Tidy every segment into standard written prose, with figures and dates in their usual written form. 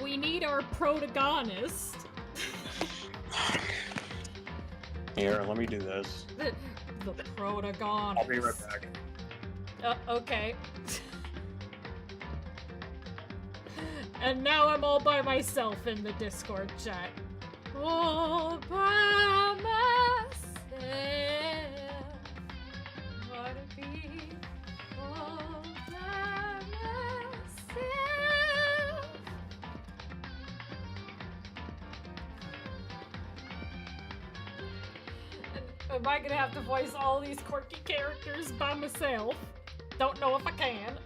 We need our protagonist. Here, let me do this. The protagonist. I'll be right back. Okay. And now I'm all by myself in the Discord chat. All by myself. Wanna be all by myself. Am I gonna have to voice all these quirky characters by myself? Don't know if I can.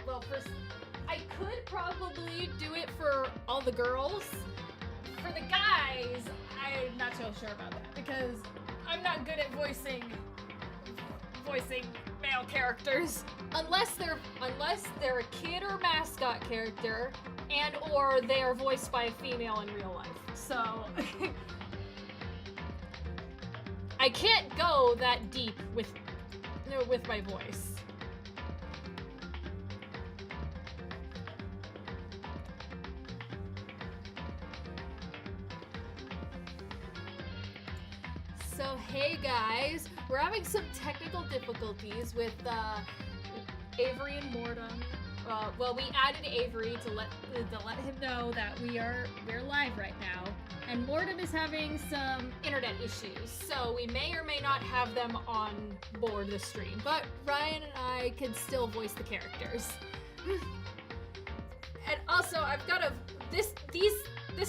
Well, first, I could probably do it for all the girls. For the guys, I'm not so sure about that because I'm not good at voicing male characters unless they're a kid or mascot character and or they are voiced by a female in real life. So I can't go that deep with my voice. So hey guys, we're having some technical difficulties with Avery and Mortem. Well, we added Avery to let him know that we're live right now, and Mortem is having some internet issues, so we may or may not have them on board the stream. But Ryan and I can still voice the characters. And also, I've got this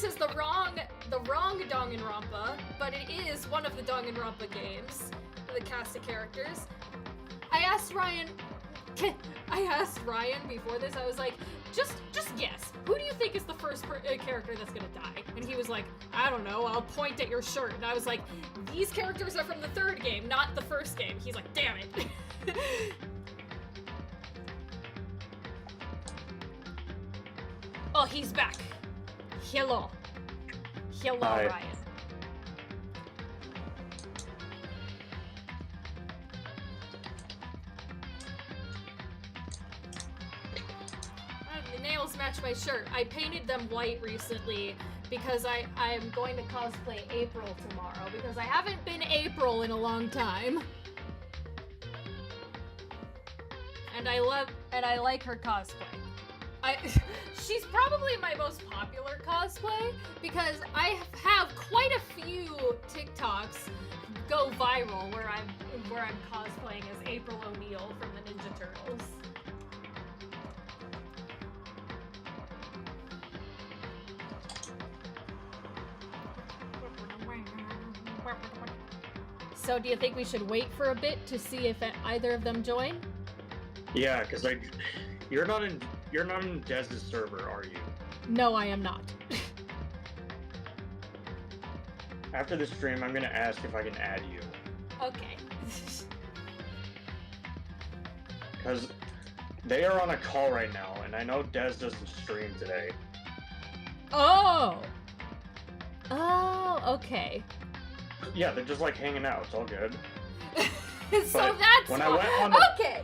is the wrong Danganronpa, but it is one of the Danganronpa games, the cast of characters. I asked Ryan before this, I was like, just guess, who do you think is the first character that's gonna die? And he was like, I don't know, I'll point at your shirt. And I was like, these characters are from the third game, not the first game. He's like, damn it. Oh, he's back. Hello. Hello, Hi. Ryan. The nails match my shirt. I painted them white recently because I'm going to cosplay April tomorrow because I haven't been April in a long time. And I like her cosplay. She's probably my most popular cosplay because I have quite a few TikToks go viral where I'm cosplaying as April O'Neil from the Ninja Turtles. So do you think we should wait for a bit to see if either of them join? Yeah, because you're not in Dez's server, are you? No, I am not. After the stream, I'm gonna ask if I can add you. Okay. Because they are on a call right now, and I know Dez doesn't stream today. Oh! Oh, okay. Yeah, they're just like hanging out. It's all good. So But that's when I went on the okay.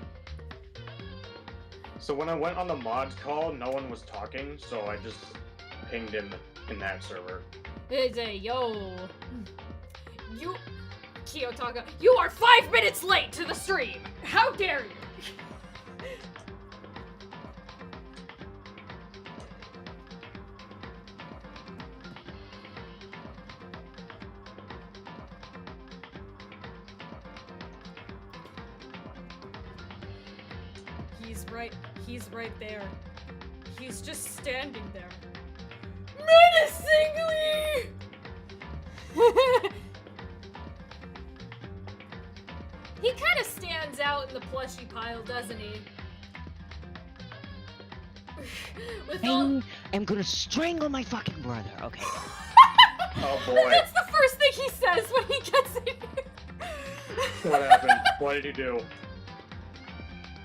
So when I went on the mods call, no one was talking, so I just pinged him in that server. It's a yo. You, Kiyotaka, you are 5 minutes late to the stream. How dare you? He's right there. He's just standing there. Menacingly! He kind of stands out in the plushie pile, doesn't he? I'm gonna strangle my fucking brother, okay? Oh boy. That's the first thing he says when he gets in here. What happened? What did he do?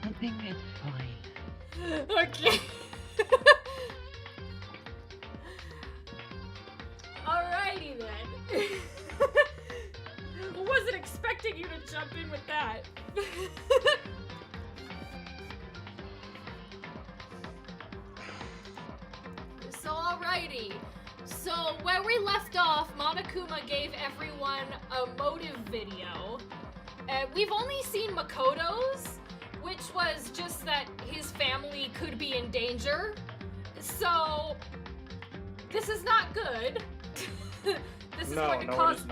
Nothing, it's fine. Okay. Alrighty then. Wasn't expecting you to jump in with that. Alrighty. So where we left off, Monokuma gave everyone a motive video. We've only seen Makoto's, which was just that his family could be in danger. So this is not good. This is going to cause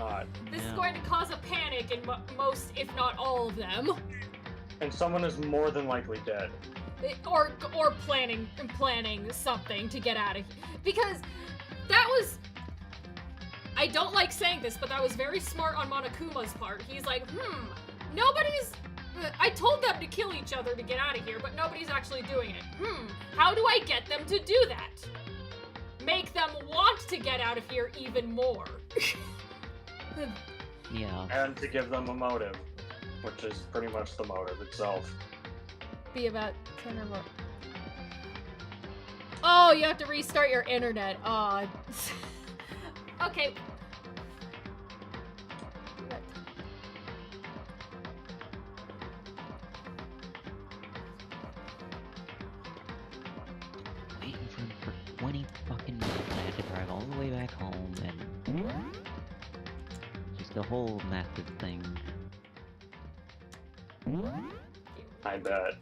This is going to cause a panic in most, if not all of them. And someone is more than likely dead. Or planning something to get out of here. Because that was... I don't like saying this, but that was very smart on Monokuma's part. He's like, nobody's... I told them to kill each other to get out of here, but nobody's actually doing it. How do I get them to do that? Make them want to get out of here even more. Yeah. And to give them a motive, which is pretty much the motive itself. Be about 10 or more. Oh, you have to restart your internet. Aw. Okay. Waiting for him for 20 fucking minutes. I had to drive all the way back home and... Just a whole massive thing. I bet.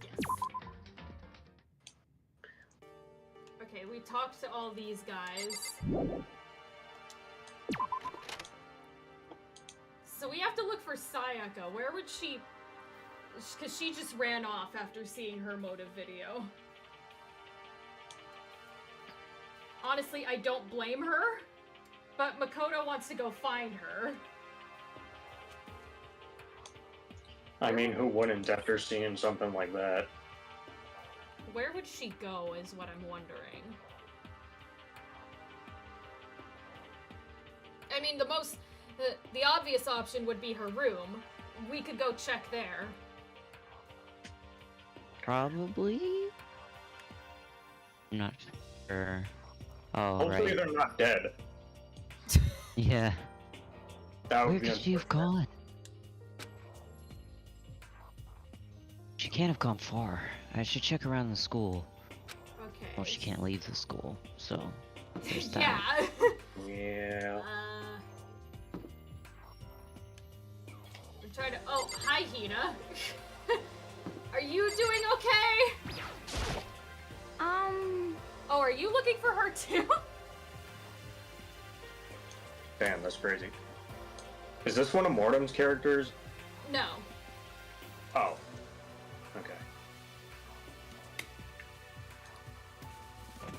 Okay, we talked to all these guys. So we have to look for Sayaka. Where would she... Because she just ran off after seeing her motive video. Honestly, I don't blame her, but Makoto wants to go find her. I mean, who wouldn't after seeing something like that? Where would she go is what I'm wondering. I mean, the obvious option would be her room. We could go check there. Probably? I'm not sure. Oh, Hopefully right. they're not dead. Yeah. That Where would be could she have gone? She can't have gone far. I should check around the school. Okay. Well, she can't leave the school, so there's that. Yeah. Yeah. I'm trying to... Oh, hi, Hina. Are you doing okay? Oh, are you looking for her too? Damn, that's crazy. Is this one of Mortem's characters? No. Oh. Okay.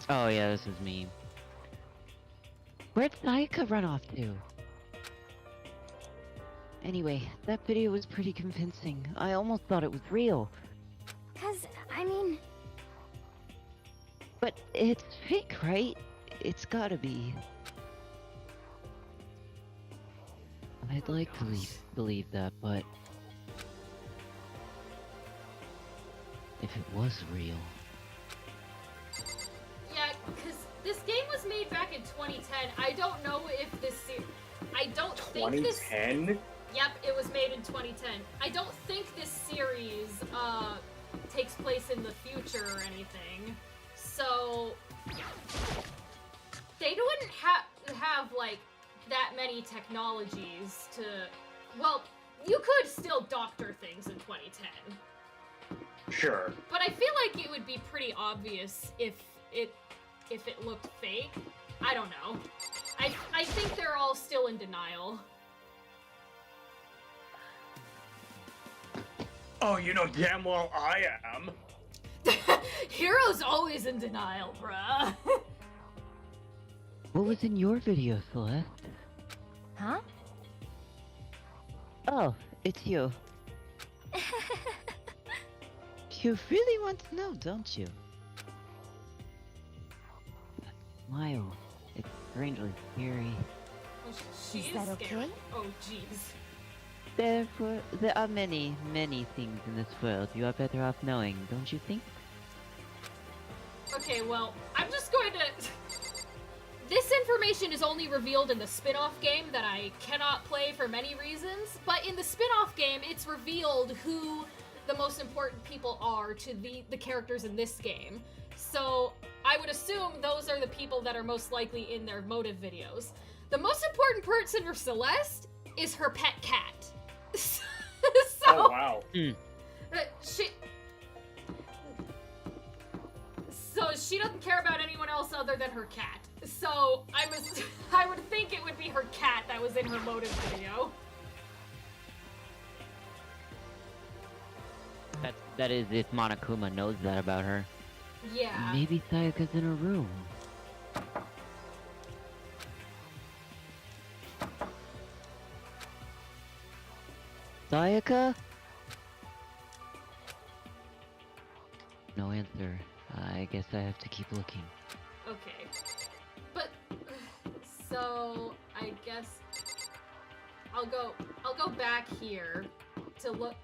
Oh yeah, this is me. Where'd Sayaka run off to? Anyway, that video was pretty convincing. I almost thought it was real. I mean... But it's fake, right? It's gotta be. I'd like to believe that, but... if it was real... Yeah, because this game was made back in 2010. I don't know if this... I don't think this... 2010? Yep, it was made in 2010. I don't think this series, takes place in the future or anything. So... they wouldn't have, like, that many technologies to... Well, you could still doctor things in 2010. Sure. But I feel like it would be pretty obvious if it looked fake. I don't know. I think they're all still in denial. Oh, you know damn well I am. Hero's always in denial, bruh. What was in your video, Celeste? Huh? Oh, it's you. You really want to know, don't you? That smile. It's strangely scary. Well, she Is is that scary. okay? Oh, jeez. Therefore, there are many, many things in this world you are better off knowing, don't you think? Okay, well, I'm just going to... This information is only revealed in the spin-off game that I cannot play for many reasons, but in the spin-off game, it's revealed who the most important people are to the characters in this game. So I would assume those are the people that are most likely in their motive videos. The most important person for Celeste is her pet cat. So, Oh wow. she doesn't care about anyone else other than her cat. So I would think it would be her cat that was in her motive video. That is if Monokuma knows that about her. Yeah. Maybe Sayaka's in her room. Sayaka? No answer. I guess I have to keep looking. Okay. But so I guess I'll go back here to look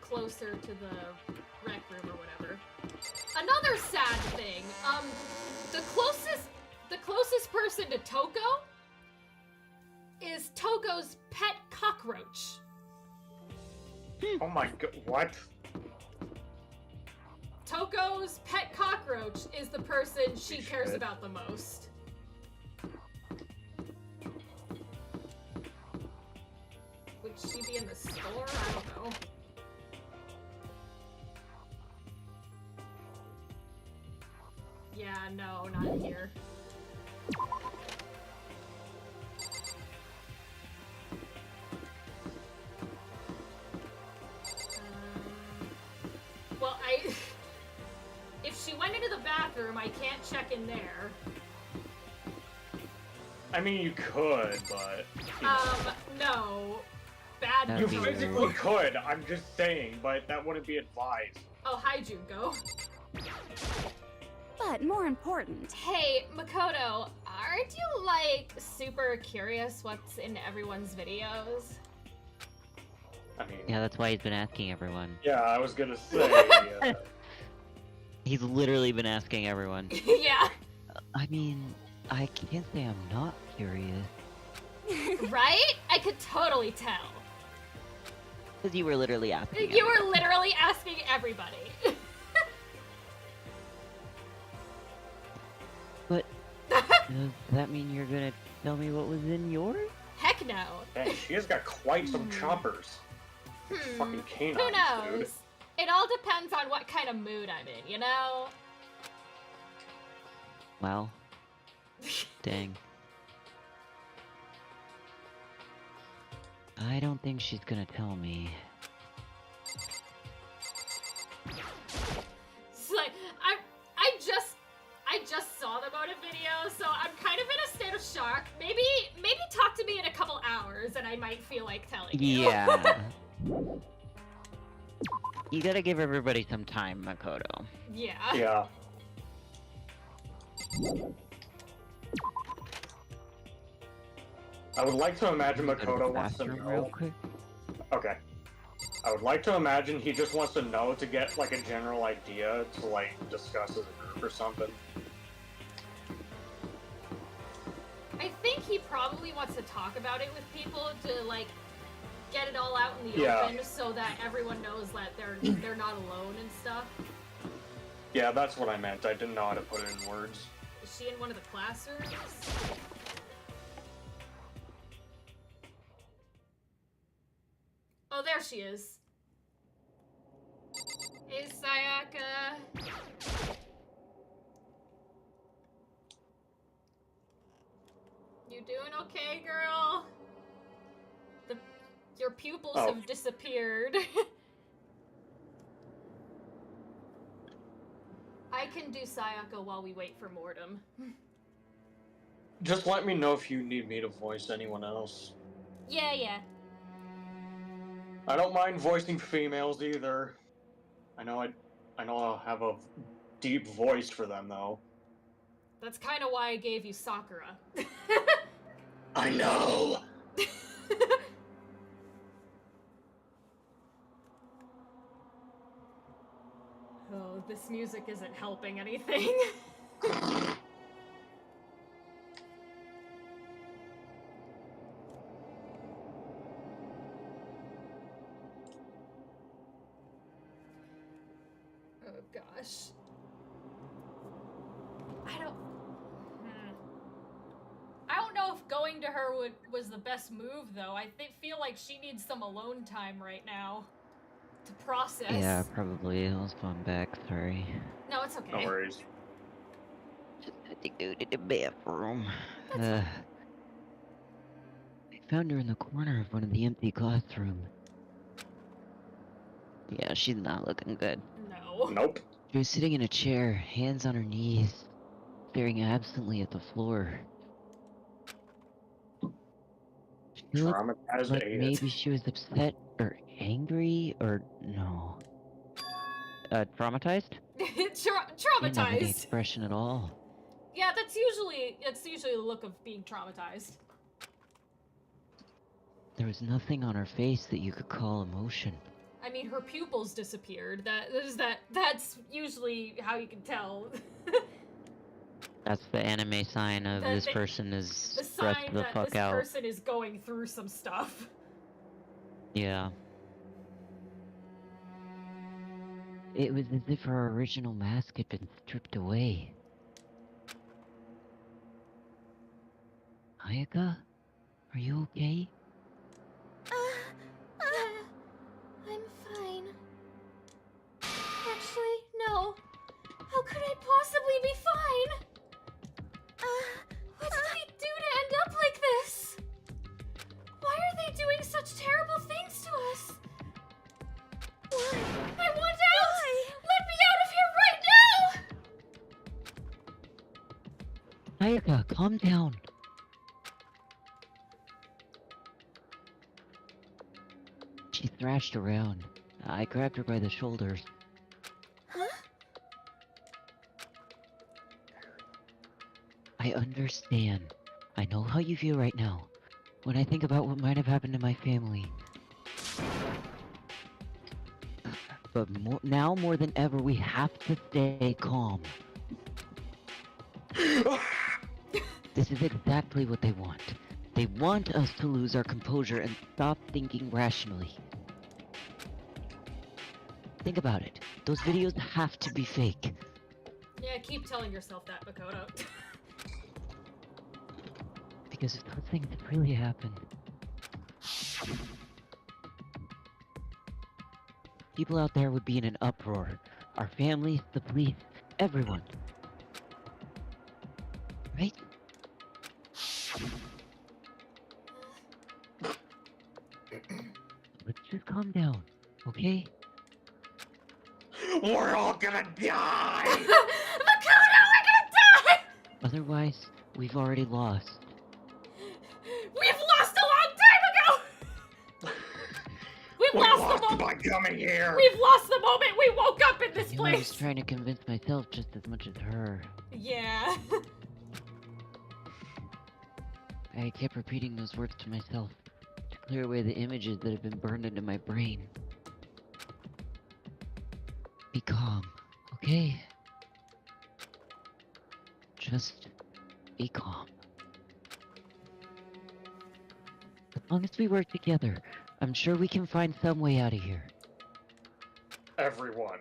closer to the rec room or whatever. Another sad thing. The closest person to Toko is Toko's pet cockroach. Oh my god, what? Toko's pet cockroach is the person she cares Shit. about the most. Would she be in the store? I don't know. Yeah, no, not here. Well, if she went into the bathroom, I can't check in there. I mean, you could, but... you know. No. Bad That'd You be news. physically could, I'm just saying, but that wouldn't be advised. Oh, hi, Junko. But more important, Hey, Makoto, aren't you, like, super curious what's in everyone's videos? I mean, Yeah, that's why he's been asking everyone. yeah, I was gonna say, He's literally been asking everyone. Yeah, I mean, I can't say I'm not curious. right? I could totally tell. Because you were literally asking You everyone. were literally asking everybody. But does that mean you're gonna tell me what was in yours? Heck no. man, she has got quite some choppers. Fucking canines, Who knows? dude. It all depends on what kind of mood I'm in, you know? Well, dang. I don't think she's gonna tell me. It's like, I just saw the motive video, so I'm kind of in a state of shock. Maybe talk to me in a couple hours and I might feel like telling you. Yeah. You gotta give everybody some time, Makoto. Yeah. Yeah. I would like to imagine Go to the Makoto wants to bathroom real know. quick. Okay. I would like to imagine he just wants to know to get, like, a general idea to, like, discuss as a group or something. I think he probably wants to talk about it with people to, like, get it all out in the Yeah. open so that everyone knows that they're not alone and stuff. Yeah, that's what I meant. I didn't know how to put it in words. Is she in one of the classrooms? Oh, there she is. Hey, Sayaka. You doing okay, girl? Your pupils Oh. have disappeared. I can do Sayaka while we wait for Mortem. Just let me know if you need me to voice anyone else. Yeah. I don't mind voicing females either. I know I'll have a deep voice for them though. That's kind of why I gave you Sakura. I know. Oh, this music isn't helping anything. Oh gosh. I don't know if going to her was the best move, though. I feel like she needs some alone time right now to process. Yeah, probably. I'll spawn back, sorry. No, it's okay. No worries. Just had to go to the bathroom. That's fine. I found her in the corner of one of the empty classrooms. Yeah, she's not looking good. No. Nope. She was sitting in a chair, hands on her knees, staring absently at the floor. She looked Traumatized like idiot. maybe she was upset or angry or no. Traumatized? Didn't have any Traumatized. expression at all. Yeah, that's usually the look of being traumatized. There was nothing on her face that you could call emotion. I mean, her pupils disappeared. That's usually how you can tell. That's the anime sign of this person is The stressed sign the that fuck this out. person is going through some stuff. Yeah. It was as if her original mask had been stripped away. Ayaka? Are you okay? I'm fine. Actually, no. How could I possibly be fine? What did we do to end up like this? Why are they doing such terrible things to us? Why? I want out! Why? Let me out of here right now! Ayaka, calm down. She thrashed around. I grabbed her by the shoulders. Huh? I understand. I know how you feel right now. When I think about what might have happened to my family. But now more than ever, we have to stay calm. This is exactly what they want. They want us to lose our composure and stop thinking rationally. Think about it. Those videos have to be fake. Yeah, keep telling yourself that, Makoto. Because if those things really happened, people out there would be in an uproar. Our families, the police, everyone. Right? Let's just calm down, okay? We're all gonna die! Makoto, we're gonna die! Otherwise, we've already lost. We've lost a long time ago! We lost lost the moment! by coming here! We've lost the moment we woke up in this I place! was trying to convince myself just as much as her. Yeah. I kept repeating those words to myself to clear away the images that have been burned into my brain. Be calm, okay? Just be calm. As long as we work together, I'm sure we can find some way out of here. Everyone.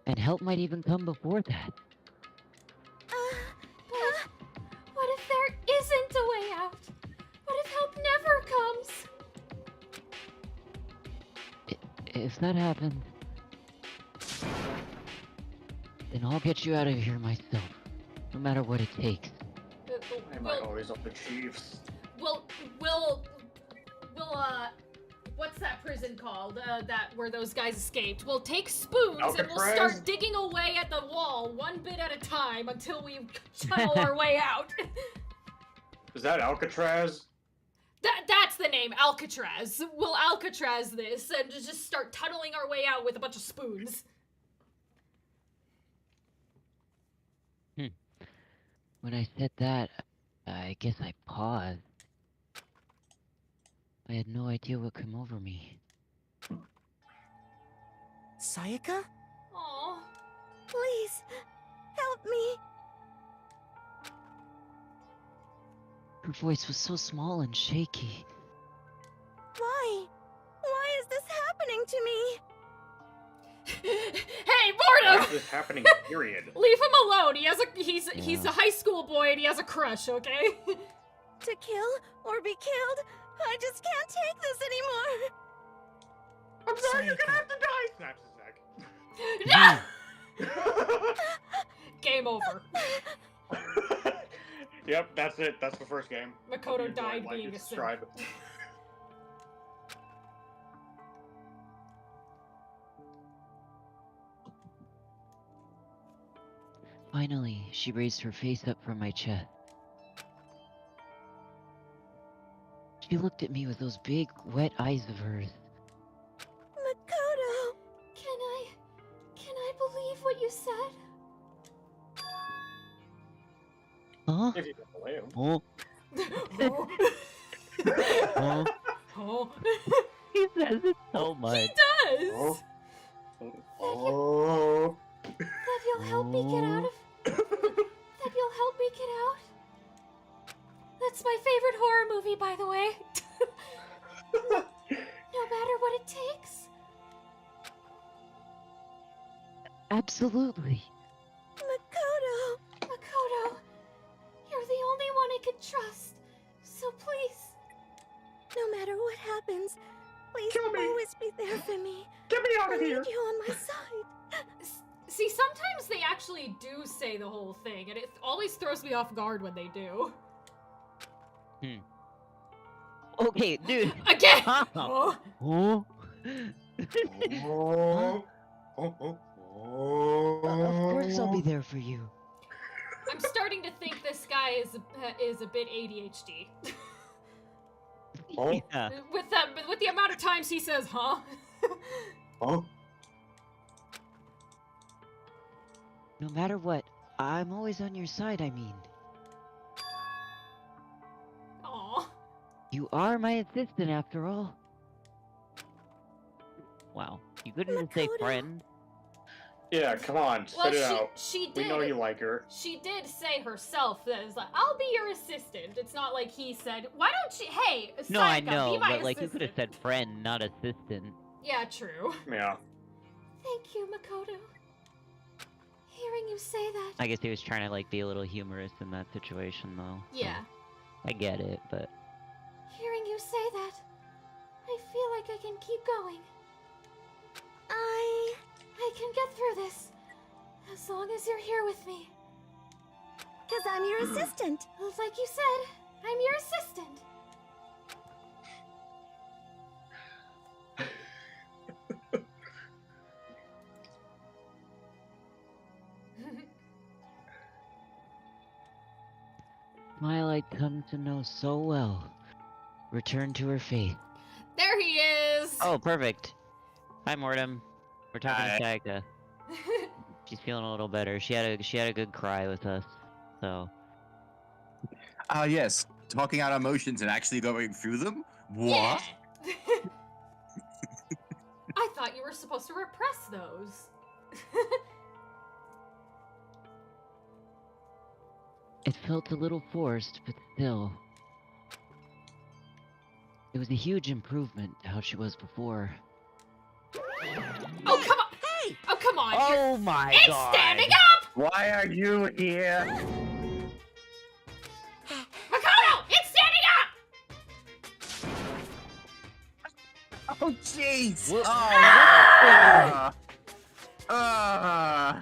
And help might even come before that. What if there isn't a way out? What if help never comes? If that happens, then I'll get you out of here myself, no matter what it takes. Am I always up the Chiefs? We'll, what's that prison called? Where those guys escaped. We'll take spoons and we'll Alcatraz? start digging away at the wall, one bit at a time, until we tunnel our way out. Is that Alcatraz? That's the name, Alcatraz. We'll Alcatraz this and just start tunneling our way out with a bunch of spoons. When I said that, I guess I paused. I had no idea what came over me. Sayaka? Aww. Please, help me. Her voice was so small and shaky. Why? Why is this happening to me? Hey, Mortem! Why is this happening, period? Leave him alone. He's a high school boy and he has a crush, okay? To kill or be killed? I just can't take this anymore. I'm sorry, you're gonna have to die! Snaps his No! Game over. neck. Yep, that's it. That's the first game. Makoto You died like being it, a simp. subscribe. Finally, she raised her face up from my chest. She looked at me with those big, wet eyes of hers. Makoto, can I believe what you said? Huh? If you can play him. Oh, oh. Oh. He says it so much. He does! Oh. Oh. That you'll help me get out of... that you'll help me get out? That's my favorite horror movie, by the way. No matter what it takes. Absolutely. Makoto, you're the only one I can trust. So please, no matter what happens, please Kill me. always be there for me. Get me out I of need here! you on my side. See, sometimes they actually do say the whole thing, and it always throws me off guard when they do. Okay, dude. Again! Huh? Oh. Oh. Of course I'll be there for you. I'm starting to think this guy is a bit ADHD. Oh. Yeah. With the amount of times he says, huh? Oh. No matter what, I'm always on your side, I mean. Aw. You are my assistant after all. Wow. You couldn't even say Makoto. friend? Yeah, come on, Well, spit it out. she We did. know you like her. She did say herself that it's like, I'll be your assistant. It's not like he said, why don't you, hey, No, I Sayaka, know, be my but like you could have assistant." said friend, not assistant. Yeah, true. Yeah. Thank you, Makoto. Hearing you say that, I guess he was trying to like be a little humorous in that situation though. so Yeah. I get it, but hearing you say that, I feel like I can keep going. I can get through this, as long as you're here with me. 'Cause I'm your assistant. Like you said, I'm your assistant. Smile I'd come to know so well. Returned to her faith. There he is! Oh, perfect. Hi, Mortem. We're talking Hi. to Sagda. She's feeling a little better. She had a good cry with us, so. Yes. Talking out emotions and actually going through them? What? Yeah. I thought you were supposed to repress those. It felt a little forced, but still. It was a huge improvement to how she was before. Oh, come on! Hey! Oh, come on! Oh my It's god! standing up! Why are you here? Makoto! It's standing up! Oh, jeez! Whoop. Oh,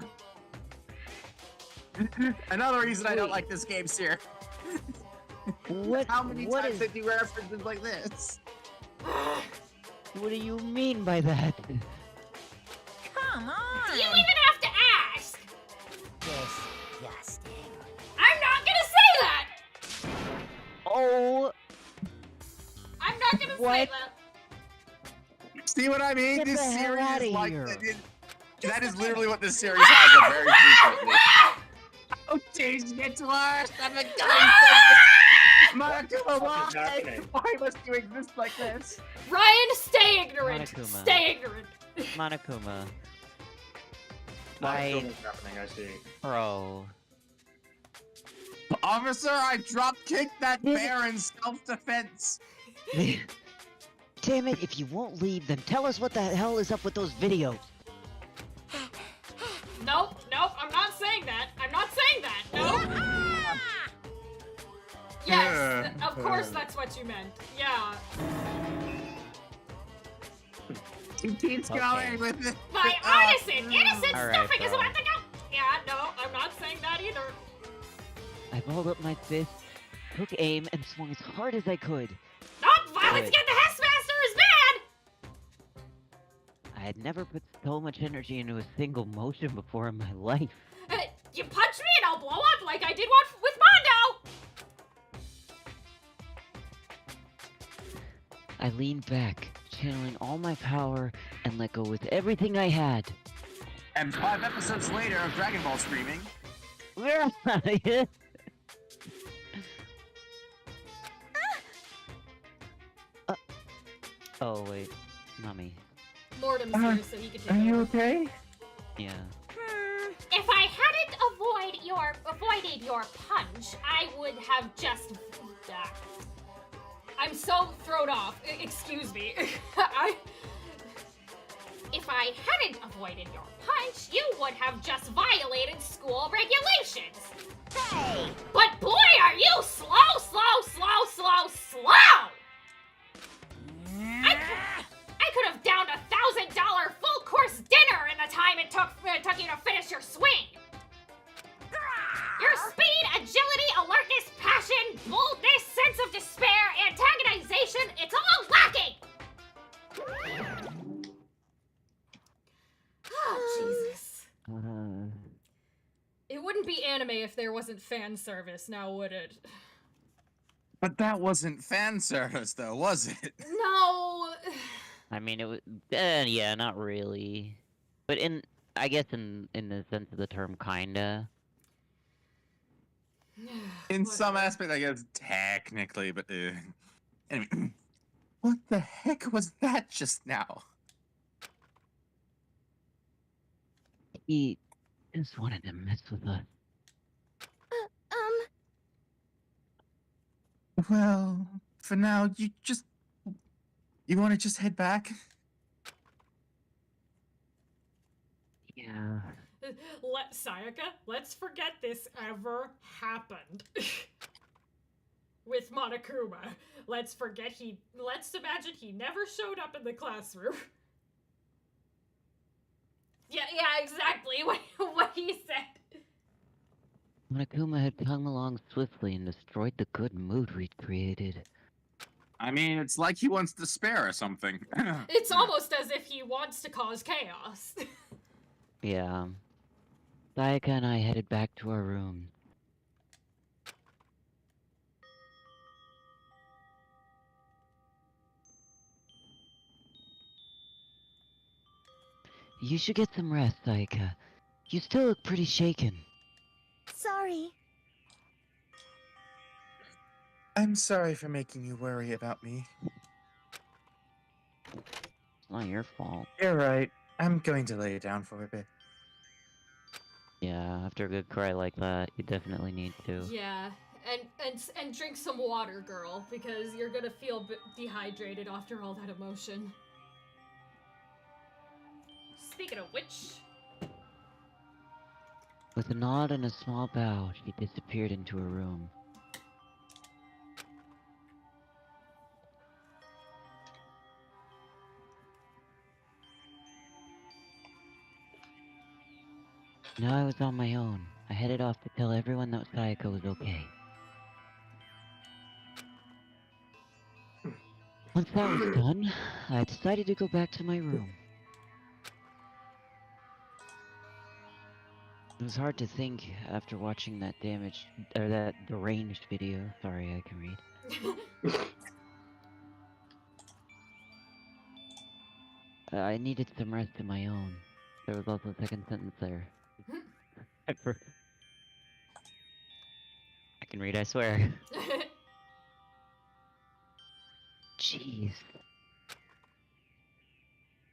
Another reason I don't Wait. like this game, sir. What? How many what times is- they do references like this? What do you mean by that? Come on! Do you even have to ask? Disgusting. I'm not gonna say that! Oh, I'm not gonna say What? that. See what I mean? Get This the hell series outta is like here. that is literally what this series has a very frequently. Oh, jeez, it gets worse. I'm a Monokuma, What is why? happening? Why must you exist like this? Ryan, stay ignorant! Monokuma. Stay ignorant! Monokuma. What's Why, happening, I see. bro? Officer, I drop kicked that bear in self-defense. Damn it! If you won't leave, then tell us what the hell is up with those videos. Nope, I'm not saying that. I'm not saying that. Nope. Yes, of course that's what you meant. Yeah. He keeps going with it. My innocent All right, stuffing is bro. about to go. Yeah, no, I'm not saying that either. I balled up my fist, took aim, and swung as hard as I could. Nope, violence Good. against the headmaster is bad. I had never put so much energy into a single motion before in my life. You punch me and I'll blow up like I did one with Mondo. I leaned back, channeling all my power, and let go with everything I had. And 5 episodes later of Dragon Ball screaming. Oh wait, not me. Mortem's here, so he can take it. okay? Yeah. If I hadn't avoided your punch, I would have just. I'm so thrown off. Excuse me. If I hadn't avoided your punch, you would have just violated school regulations. Hey! But boy, are you slow! I could have downed $1,000 full course dinner in the time it took you to finish your swing. Your speed, agility, alertness, passion, boldness, sense of despair, antagonization, it's all lacking! Oh, Jesus. It wouldn't be anime if there wasn't fan service, now would it? But that wasn't fan service, though, was it? No. I mean, it was. Yeah, not really. But I guess in the sense of the term, kinda. In some Whatever. aspect, I guess, technically, but anyway. What the heck was that just now? He just wanted to mess with us. Well, for now, you want to just head back? Yeah. Sayaka, let's forget this ever happened. With Monokuma. Let's imagine he never showed up in the classroom. Yeah, exactly what he said. Monokuma had come along swiftly and destroyed the good mood we'd created. I mean, it's like he wants to spare or something. It's almost as if he wants to cause chaos. Yeah. Sayaka and I headed back to our room. You should get some rest, Sayaka. You still look pretty shaken. Sorry. I'm sorry for making you worry about me. It's not your fault. You're right. I'm going to lay down for a bit. Yeah, after a good cry like that, you definitely need to. Yeah, and drink some water, girl, because you're gonna feel dehydrated after all that emotion. Speaking of which... With a nod and a small bow, she disappeared into her room. Now I was on my own. I headed off to tell everyone that Sayaka was okay. Once that was done, I decided to go back to my room. It was hard to think after watching that deranged video. Sorry, I can read. I needed some rest of my own. There was also a second sentence there. I can read, I swear. Jeez.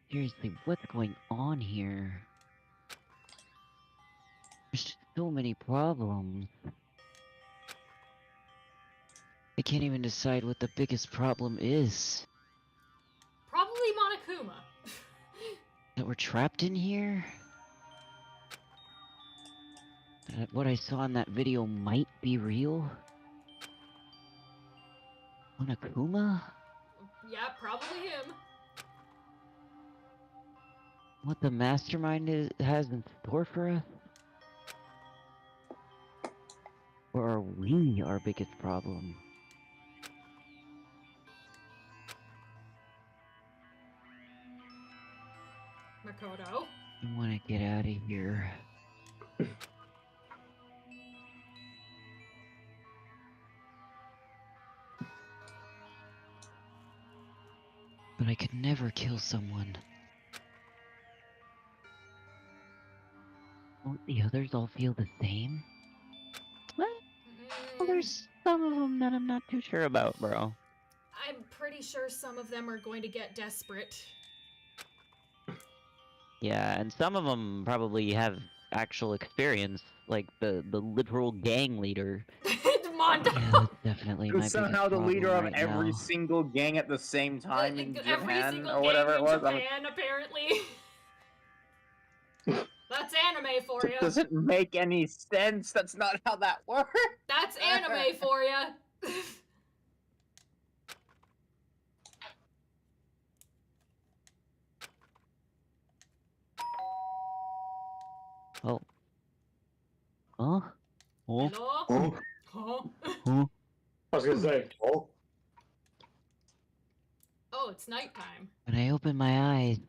Seriously, what's going on here? There's so many problems. I can't even decide what the biggest problem is. Probably Monokuma. That we're trapped in here? that what I saw in that video might be real? Monokuma? Yeah, probably him. What the mastermind has in store for us? Or are we our biggest problem? Makoto. I want to get out of here. But I could never kill someone. Won't the others all feel the same? Well, there's some of them that I'm not too sure about, bro. I'm pretty sure some of them are going to get desperate. Yeah, and some of them probably have actual experience, like the literal gang leader. Mondo! Yeah, that's definitely my Who's somehow biggest the leader of problem right every now. single gang at the same time in Every Japan, single or whatever gang it was. in Japan, apparently. That's anime for you. Doesn't make any sense. That's not how that works. That's anime for you. Oh. Huh? Oh. Hello? Oh, Huh? Huh? I was gonna say, oh, Oh, it's nighttime. When I opened my eyes,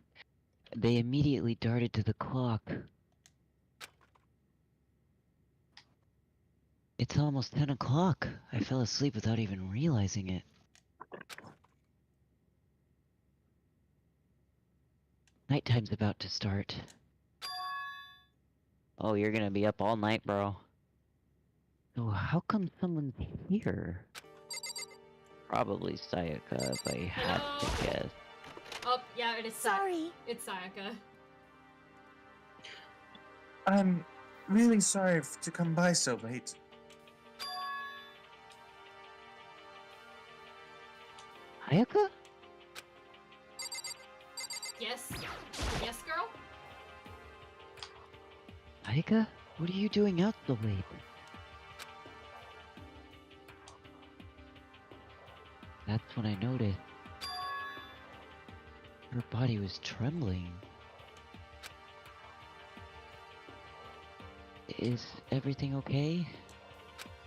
they immediately darted to the clock. It's almost 10 o'clock. I fell asleep without even realizing it. Nighttime's about to start. Oh, you're gonna be up all night, bro. So how come someone's here? Probably Sayaka, if I had to guess. Oh, yeah, it is Sorry. It's Sayaka. I'm really sorry to come by so late. Sayaka? Yes? Yes, girl? Sayaka? What are you doing out so late? That's when I noticed. Her body was trembling. Is everything okay?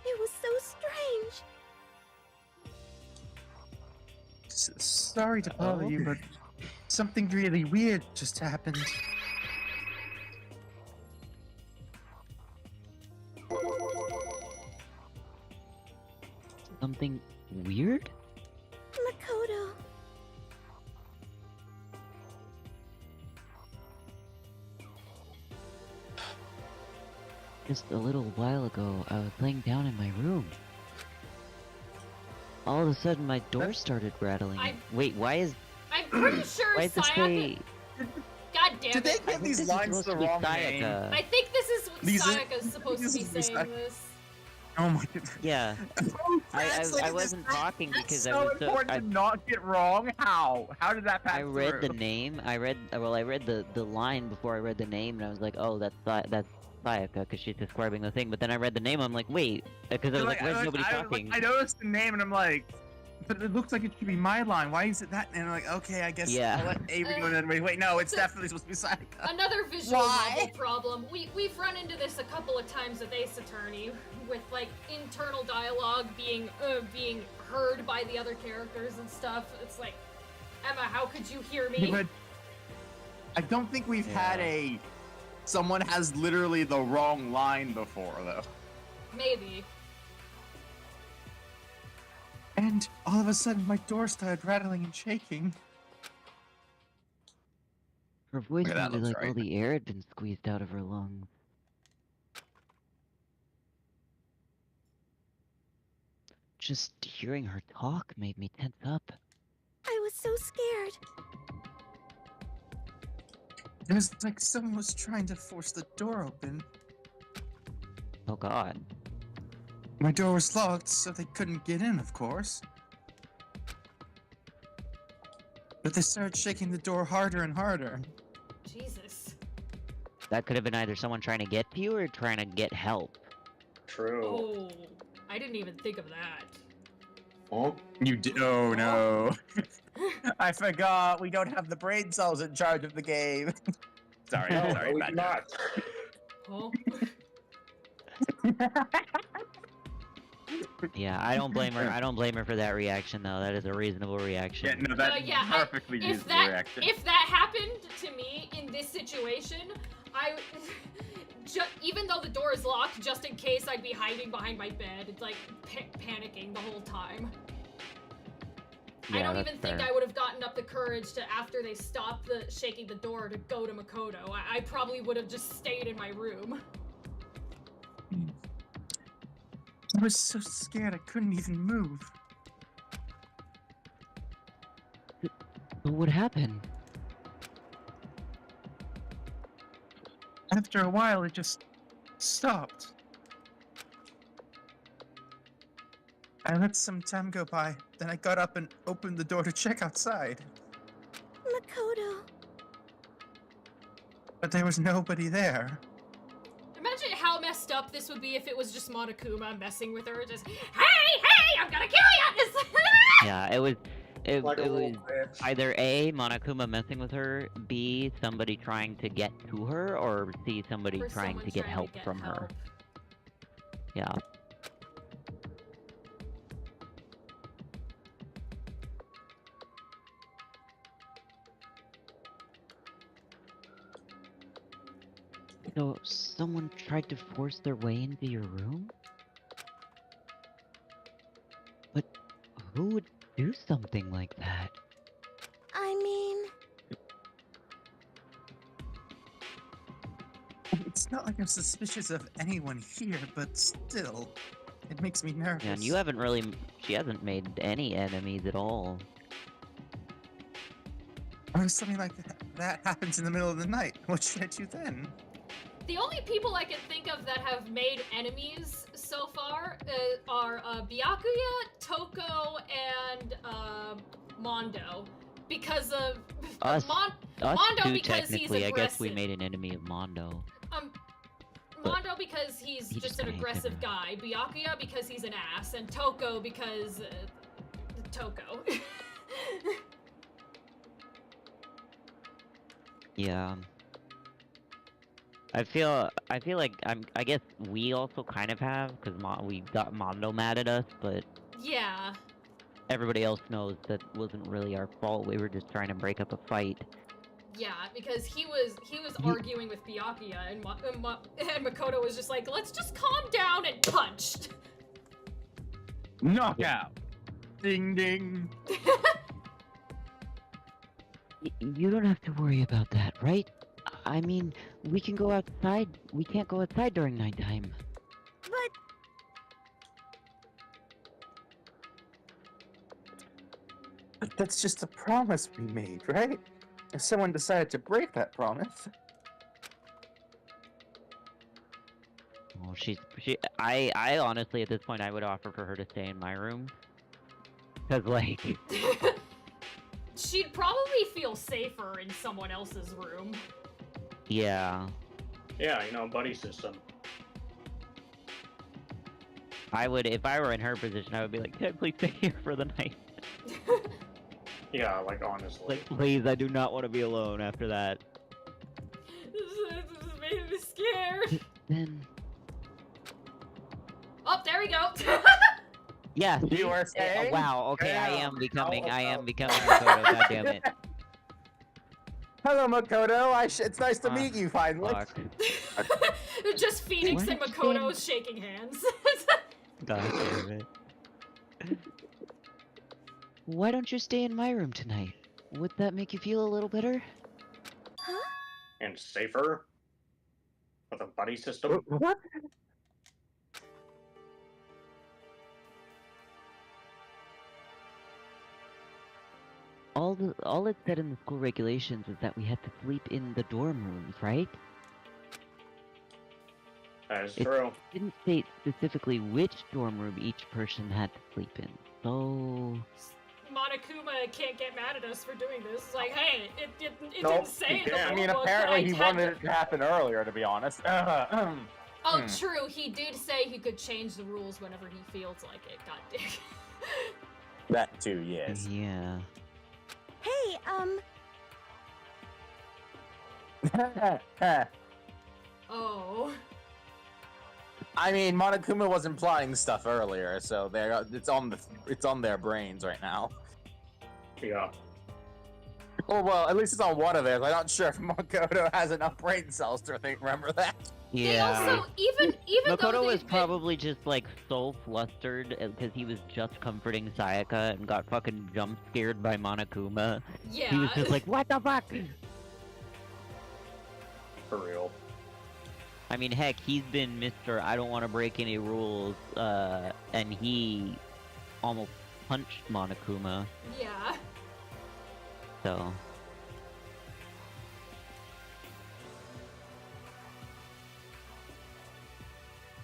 It was so strange. Sorry to bother you, but something really weird just happened. Something weird? Makoto. Just a little while ago, I was laying down in my room. All of a sudden, my door started rattling. Wait, why is... I'm pretty sure Why does it Sayaka... say... God damn Did they it. I give think these this is lines supposed the to be wrong name? Sayaka. I think this is what These- Sayaka's supposed to be this is saying Sayaka. this. Oh my god. Yeah. I Translated wasn't this- talking That's because so I was so... important to not get wrong. How? How did that pass I read the through? name. I read the line before I read the name, and I was like, oh, that's Sayaka, because she's describing the thing. But then I read the name, I'm like, wait, because I was like, where's nobody talking? I noticed the name and I'm like, but it looks like it should be my line. Why is it that? And I'm like, okay, I guess Yeah. I'll let Avery go. And wait, no, it's So- definitely supposed to be Sayaka. Another visual Why? novel problem. We've run into this a couple of times with Ace Attorney, with like internal dialogue being heard by the other characters and stuff. It's like, Emma, how could you hear me? But I don't think we've had someone has literally the wrong line before though. Maybe. And all of a sudden, my door started rattling and shaking. Her voice Okay, that sounded looks like right. all the air had been squeezed out of her lungs. Just hearing her talk made me tense up. I was so scared. It was like someone was trying to force the door open. Oh god. My door was locked, so they couldn't get in, of course. But they started shaking the door harder and harder. Jesus. That could have been either someone trying to get to you or trying to get help. True. Oh, I didn't even think of that. Oh, You did. Oh no. I forgot. We don't have the brain cells in charge of the game. Sorry, no, sorry, no, we bad do joke. not. Oh. Yeah, I don't blame her. I don't blame her for that reaction though. That is a reasonable reaction. Yeah, no, that's yeah, perfectly if reasonable that reaction. if that happened to me in this situation, I even though the door is locked, just in case, I'd be hiding behind my bed. It's like panicking the whole time. Yeah, I don't that's even think fair. I would have gotten up the courage to, after they stopped shaking the door, to go to Makoto. I probably would have just stayed in my room. I was so scared I couldn't even move. But what happened? After a while, it just stopped. I let some time go by, then I got up and opened the door to check outside. Makoto. But there was nobody there. Imagine how messed up this would be if it was just Monokuma messing with her, just, hey, I'm gonna kill you! Yeah, it was. It Like a little was bitch. either A, Monokuma messing with her, B, somebody trying to get to her, or C, somebody Or trying someone to get trying help get from her. help. Yeah. So, someone tried to force their way into your room? But who would do something like that? I mean, It's not like I'm suspicious of anyone here, but still, it makes me nervous. Yeah, and you haven't really. She hasn't made any enemies at all. Or if something like that happens in the middle of the night, what should I do then? The only people I can think of that have made enemies so far are Byakuya, Toko, and Mondo. Because of Us, us Mondo two, because he's technically. I guess we aggressive. made an enemy of Mondo. But Mondo because he's he just just an kinda hit aggressive him. guy. Byakuya because he's an ass, and Toko because Toko. Yeah. I feel like I guess we also kind of have, because we got Mondo mad at us, but Yeah. everybody else knows that wasn't really our fault. We were just trying to break up a fight. Yeah, because he was arguing with Byakuya, and Makoto was just like, let's just calm down, and punched. Knockout! Ding ding! You don't have to worry about that, right? I mean, we can go outside. We can't go outside during nighttime. But that's just a promise we made, right? If someone decided to break that promise. Well, I honestly, at this point, I would offer for her to stay in my room. Cause like, She'd probably feel safer in someone else's room. yeah, Yeah, you know, buddy system. I would, if I were in her position, I would be like, can I please stay here for the night? Yeah, like honestly. Like, please, I do not want to be alone after that. This made me scared. Then, Oh, there we go. yeah, You are see? saying? Wow, okay, I Yeah. am becoming Oh. Makoto, goddammit. Hello, Makoto. It's nice to Ah, meet you finally. Fuck. Just Phoenix Why and don't you Makoto shaking hands. God damn it. Why don't you stay in my room tonight? Would that make you feel a little better? And safer. With a buddy system. What? All it said in the school regulations was that we had to sleep in the dorm rooms, right? That is It- true. It didn't state specifically which dorm room each person had to sleep in. So Monokuma can't get mad at us for doing this. It's like, hey, it Nope, didn't say he in the can't. I mean, rulebook that apparently he had wanted to- it to happen earlier, to be honest. Oh, true. He did say he could change the rules whenever he feels like it. God damn. That too, yes. Yeah. Hey, Oh. I mean, Monokuma was implying stuff earlier, so it's on their brains right now. Yeah. Oh well, at least it's on one of theirs. I'm not sure if Makoto has enough brain cells to remember that. They Yeah. also, even though Makoto was they've been- probably just like so flustered because he was just comforting Sayaka and got fucking jump scared by Monokuma. Yeah. He was just like, what the fuck? For real. I mean, heck, he's been Mr. I don't want to break any rules, and he almost punched Monokuma, Yeah. so...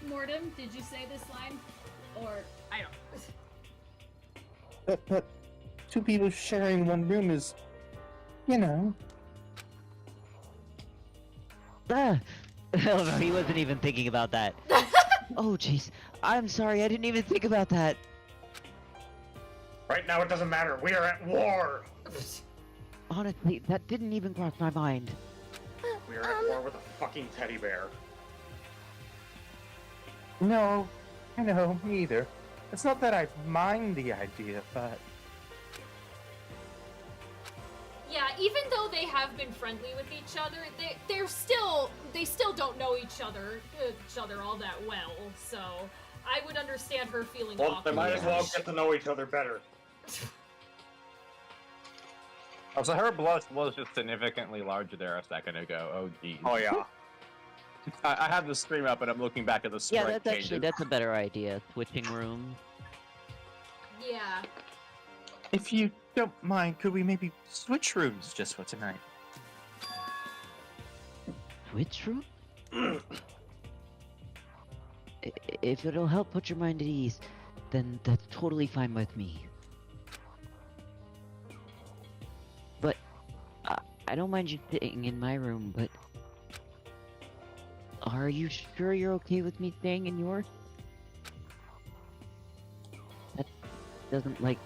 Mortem, did you say this line? Or, I don't... But two people sharing one room is, you know. Ah! Oh no, he wasn't even thinking about that. Oh jeez, I'm sorry, I didn't even think about that. Right now it doesn't matter. We are at war. Honestly, that didn't even cross my mind. We are at war with a fucking teddy bear. No, I know, me either. It's not that I mind the idea, but Yeah, even though they have been friendly with each other, they still don't know each other all that well. So I would understand her feeling Well, they awkward. might as well get to know each other better. Oh, so her blush was just significantly larger there a second ago. Oh, geez. Oh yeah. I have the stream up and I'm looking back at the Yeah, sprite that's changes. a better idea. Switching rooms. Yeah. if you don't mind, could we maybe switch rooms just for tonight? Switch room? If it'll help put your mind at ease, then that's totally fine with me. But I don't mind you sitting in my room, but are you sure you're okay with me staying in yours? That doesn't, like,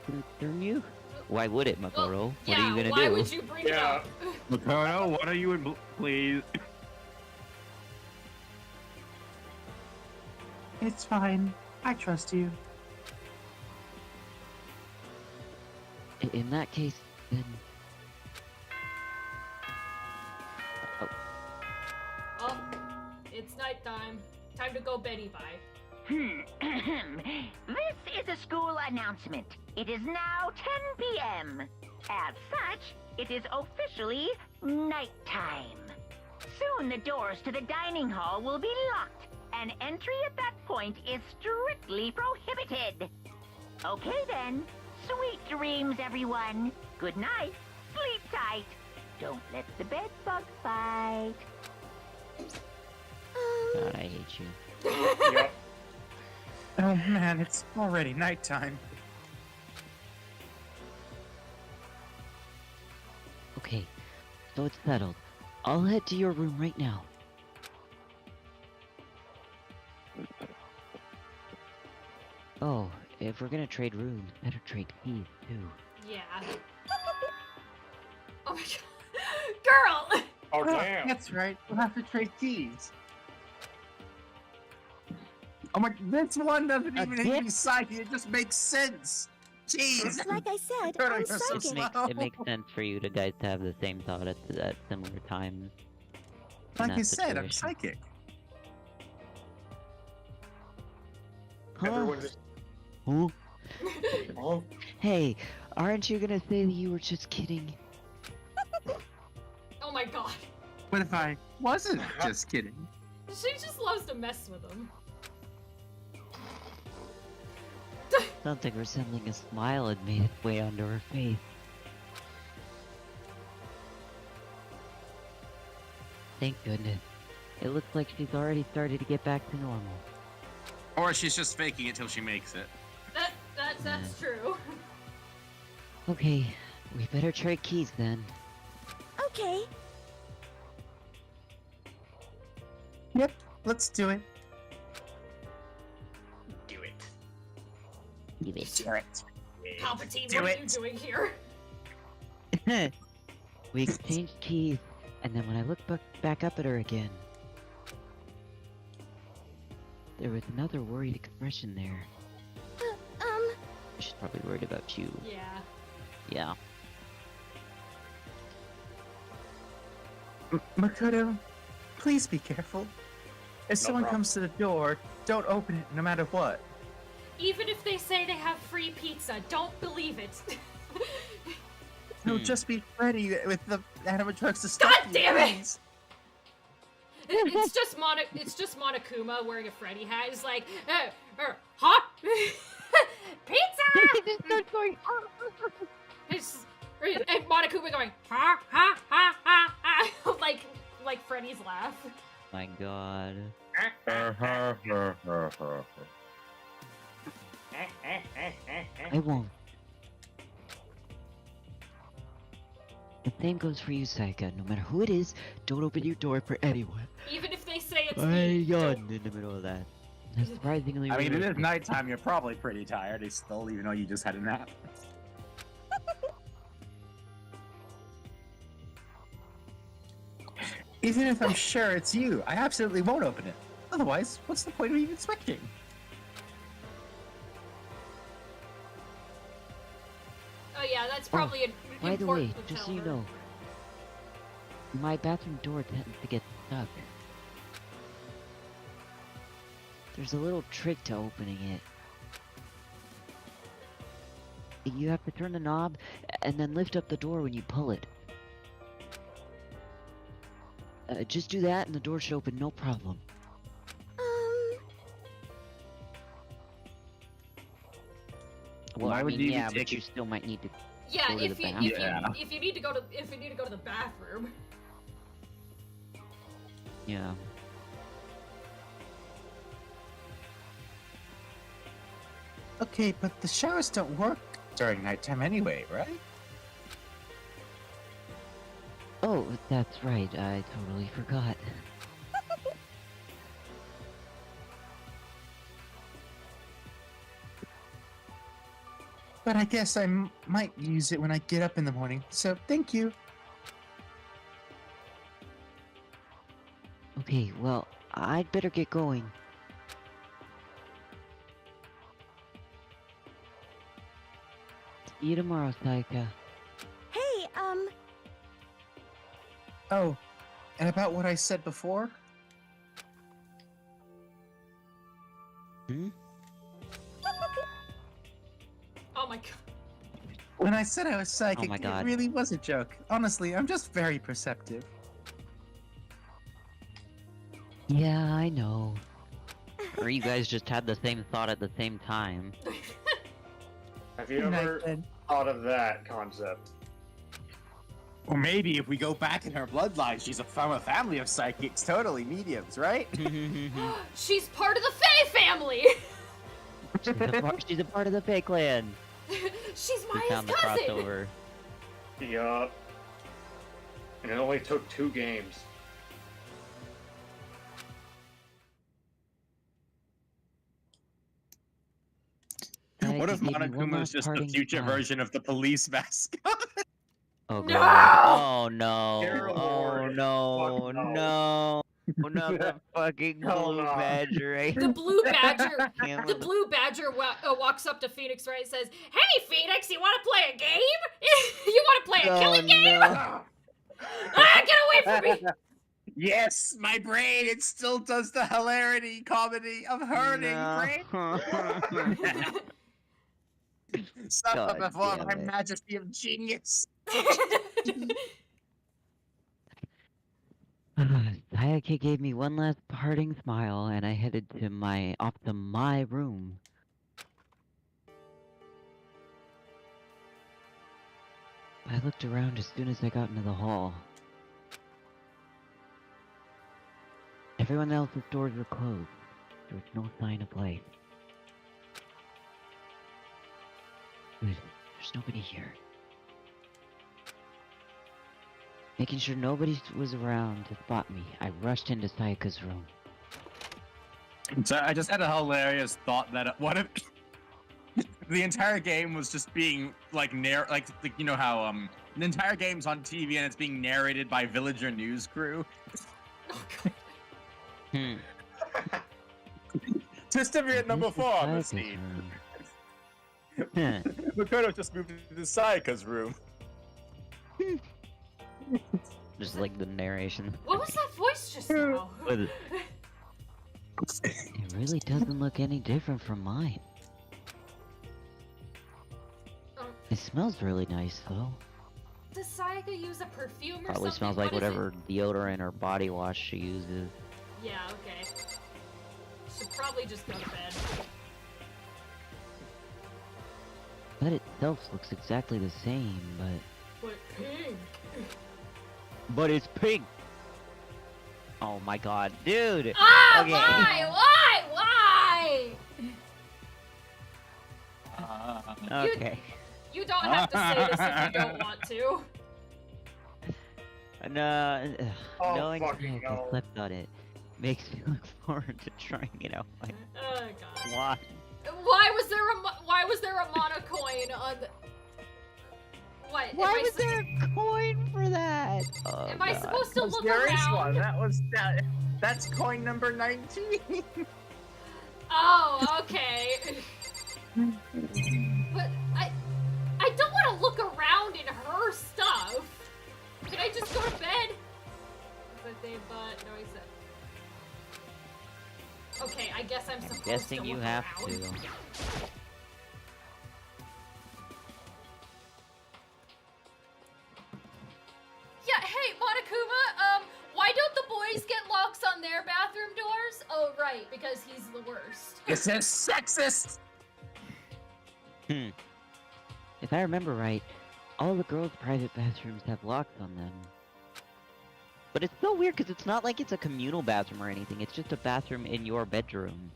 concern you? Why would it, Makoto? Well, What yeah, are you gonna why do? would you bring it Yeah. up? Makoto, what are you in? Please. It's fine. I trust you. In that case, then... Oh, it's nighttime. Time to go Betty bye. This is a school announcement. It is now 10 p.m. As such, it is officially nighttime. Soon the doors to the dining hall will be locked, and entry at that point is strictly prohibited. Okay then, sweet dreams, everyone. Good night, sleep tight. Don't let the bed bug bite. God, I hate you. Yep. Oh man, it's already nighttime. Okay, so it's settled. I'll head to your room right now. Oh, if we're gonna trade rooms, better trade keys too. Yeah. Oh my god. Girl! Oh damn. That's right. We'll have to trade keys. Oh my! This one doesn't even need to be psychic. It just makes sense. Jeez. Like I said, Good, I'm you're so psychic. smart. It makes sense for you to guys to have the same thought at similar times. in Like that I said, I'm situation. psychic. Huh? Everyone just. Who? Oh. Hey, aren't you gonna say that you were just kidding? Oh my god. What if I wasn't just kidding? She just loves to mess with him. Something resembling a smile had made its way onto her face. Thank goodness. It looks like she's already started to get back to normal. Or she's just faking it till she makes it. That's true. Okay, we better trade keys then. Okay. Yep, let's do it. Do it. Leave it. Do it. Palpatine, Do what are it. you doing here? We exchanged keys, and then when I looked back up at her again, there was another worried expression there. She's probably worried about you. Yeah. Yeah. Makoto, please be careful. If someone problem. comes to the door, don't open it no matter what. Even if they say they have free pizza, don't believe it. It'll Hmm. just be Freddy with the animatronics to stop God you, damn it! please. It's just Monokuma wearing a Freddy hat. He's like, huh? Pizza! Just starts going. And Monokuma going, ha ha ha ha ha, like Freddy's laugh. My God. I won't. The same goes for you, Saika. No matter who it is, don't open your door for anyone. Even if they say it's I me. yawned in the middle of that. That's surprisingly I mean, it weird. is nighttime. You're probably pretty tired. It's still, even though you just had a nap. Even if I'm sure it's you, I absolutely won't open it. Otherwise, what's the point of even switching? Oh yeah, that's probably an By the way, important to just so tell you her. know, my bathroom door tends to get stuck. There's a little trick to opening it. You have to turn the knob and then lift up the door when you pull it. Just do that and the door should open no problem. Well, Why I would mean, you even yeah, but take you it- still might need to. Yeah, Go to if the you, bathroom. if you need to go to the bathroom. Yeah. Okay, but the showers don't work during nighttime anyway, right? Oh, that's right. I totally forgot. But I guess I might use it when I get up in the morning, so thank you. Okay, well, I'd better get going. See you tomorrow, Saika. Hey, Oh, and about what I said before? Hmm? Oh my god. When I said I was psychic, Oh my it God. really was a joke. Honestly, I'm just very perceptive. Yeah, I know. Or you guys just had the same thought at the same time. Have you Good night, ever then. thought of that concept? Or maybe if we go back in her bloodline, she's from a family of psychics, totally mediums, right? She's part of the Fae family. She's a part of the Fae clan. She's We Maya's found the cousin. crossover. Yup. And it only took 2 games. What Saika if gave me one Monokuma is last just the parting future smile. version of the police mascot? Oh No! god. Oh no. Terrible Oh word. no. Fuck No. no. Not the fucking Hell blue no. badger. The blue badger. Damn The it. blue badger walks up to Phoenix, right? Says, "Hey, Phoenix, you want to play a game? You want to play a Oh, killing game? no. Ah, get away from me!" Yes, my brain, it still does the hilarity comedy of hurting, brain. Suffer God before damn my it. majesty of genius. Sayaka gave me one last parting smile, and I headed to my room. I looked around as soon as I got into the hall. Everyone else's doors were closed. There was no sign of life. Good. There's nobody here. Making sure nobody was around to spot me, I rushed into Sayaka's room. So I just had a hilarious thought that what if the entire game was just being like like you know how the entire game's on TV and it's being narrated by villager news crew. Twist of at number 4 on the scene. Makoto just moved into Sayaka's room. Just like the narration. What was that voice just now? It really doesn't look any different from mine. It smells really nice though. Does Sayaka use a perfume or Probably something? smells like What is whatever deodorant or body wash she uses. it? Yeah, okay. Should probably just go to bed. That itself looks exactly the same, but... But pink. But it's pink! Oh my god, dude! Ah, Okay. Why? Okay. You don't have to say this if you don't want to. No, Oh, knowing fucking I hell. slept on it makes me look forward to trying it out. Like, Oh god. why? Why was there a mono coin on the... What? Why am was there a coin for that? Oh, Am I God. supposed to look There is around? one. That's coin number 19. Oh, okay. But I don't want to look around in her stuff. Can I just go to bed? Okay, I guess I'm supposed Guessing to you look have around. to. Yeah, hey, Monokuma, why don't the boys get locks on their bathroom doors? Oh, right, because he's the worst. This is sexist. If I remember right, all the girls' private bathrooms have locks on them. But it's so weird because it's not like it's a communal bathroom or anything. It's just a bathroom in your bedroom.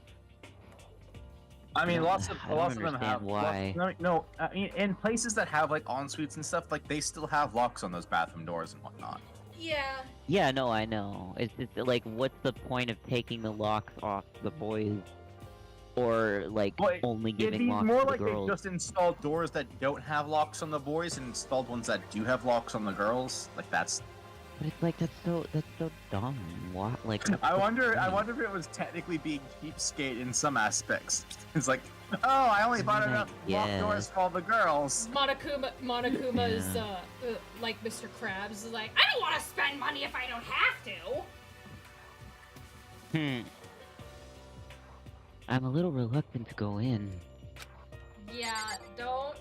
I mean, I lots of don't them understand have. why. No. I mean, in places that have like en suites and stuff, like they still have locks on those bathroom doors and whatnot. Yeah. Yeah, no, I know. It's just like, what's the point of taking the locks off the boys? Or, like, Well, only It'd giving be locks more to the like girls? they just installed doors that don't have locks on the boys and installed ones that do have locks on the girls. Like that's. But it's like, that's so dumb. What? Like, I what's the wonder point? if it was technically being cheapskate in some aspects. It's like, oh, I only bought enough locked doors for all the girls. Monokuma's like Mr. Krabs is like, I don't want to spend money if I don't have to. I'm a little reluctant to go in. Yeah, don't.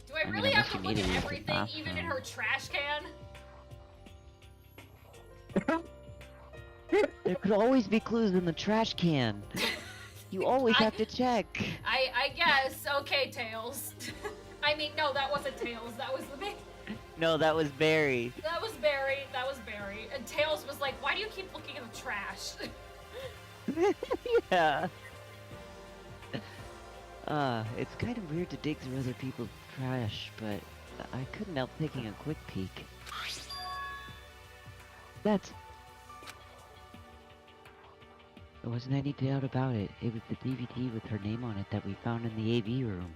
Do I mean, really have unless to you look need at to use the everything, even in bathroom. her trash can? There could always be clues in the trash can. You always have to check. I guess. Okay, Tails. I mean, no, that wasn't Tails. That was the big. No, that was Barry. That was Barry. That was Barry. And Tails was like, why do you keep looking at the trash? Yeah. It's kind of weird to dig through other people's trash, but I couldn't help taking a quick peek. There wasn't any doubt about it. It was the DVD with her name on it that we found in the AV room.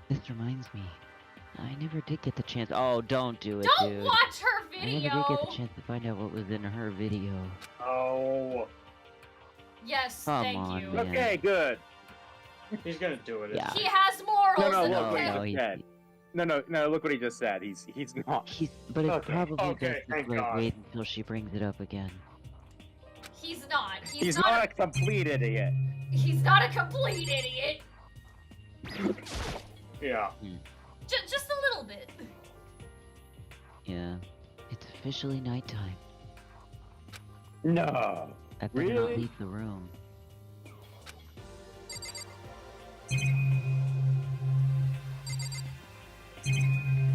This reminds me. I never did get the chance. Oh, don't do it, Don't dude. watch her I video! never did get the chance to find out what was in her video. Oh, Yes, Come thank on, you. man. Okay, good. he's gonna do it. Yeah. He has morals. No, and look what he okay. just said. No, look what he just said. He's not. But it's Okay, probably okay, best thank if I God. wait until she brings it up again. He's not. He's not a complete idiot. He's not a complete idiot. Yeah. Just a little bit. Yeah. It's officially nighttime. No. I better not Really? leave the room.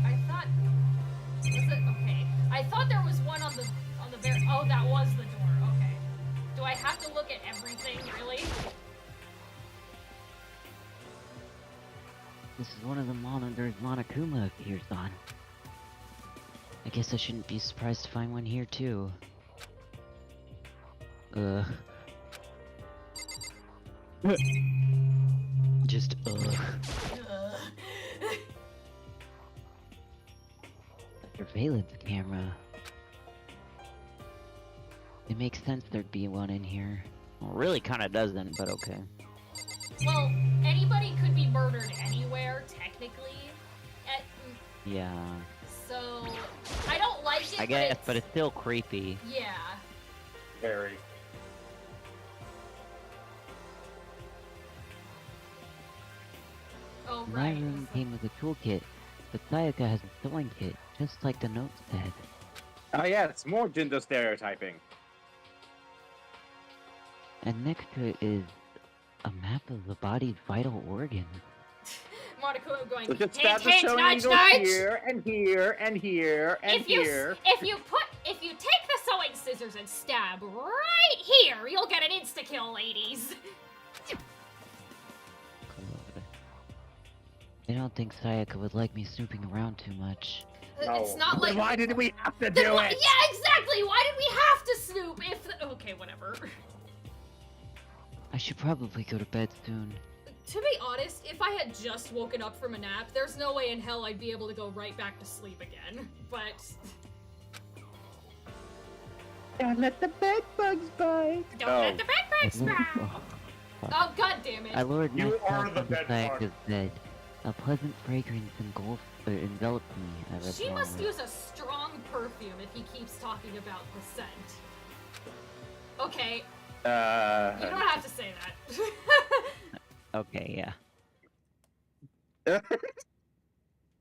I thought. Was it okay? I thought there was one on the very. Oh, that was the door. Okay. Do I have to look at everything, really? This is one of the monitors Monokuma appears on. I guess I shouldn't be surprised to find one here too. Just surveillance camera. It makes sense there'd be one in here. Well, really kinda doesn't, but okay. Well, anybody could be murdered anywhere, technically. Yeah. So, I don't like it, I guess, but it's still creepy. Yeah. Very. Oh, My right. room came with a toolkit, but Sayaka has a sewing kit, just like the note said. Oh yeah, it's more gender stereotyping. And next to it is a map of the body's vital organs. Monokuma going, So just hint, stab the hint, sewing nudge, needle nudge! here and here and here and here. If you take the sewing scissors and stab right here, you'll get an insta-kill, ladies. God. I don't think Sayaka would like me snooping around too much. It's not Then like... why did we have to Then do why- it? Yeah, exactly! Why did we have to snoop if... Okay, whatever. I should probably go to bed soon. To be honest, if I had just woken up from a nap, there's no way in hell I'd be able to go right back to sleep again. But... Don't let the bed bugs bite. Don't let the bed bugs bite! Oh, god damn it. I lured You myself are the into bed Sayaka's bug. bed. A pleasant fragrance enveloped me. I read She wrong must word. use a strong perfume if he keeps talking about the scent. Okay, you don't have to say that. Okay, yeah.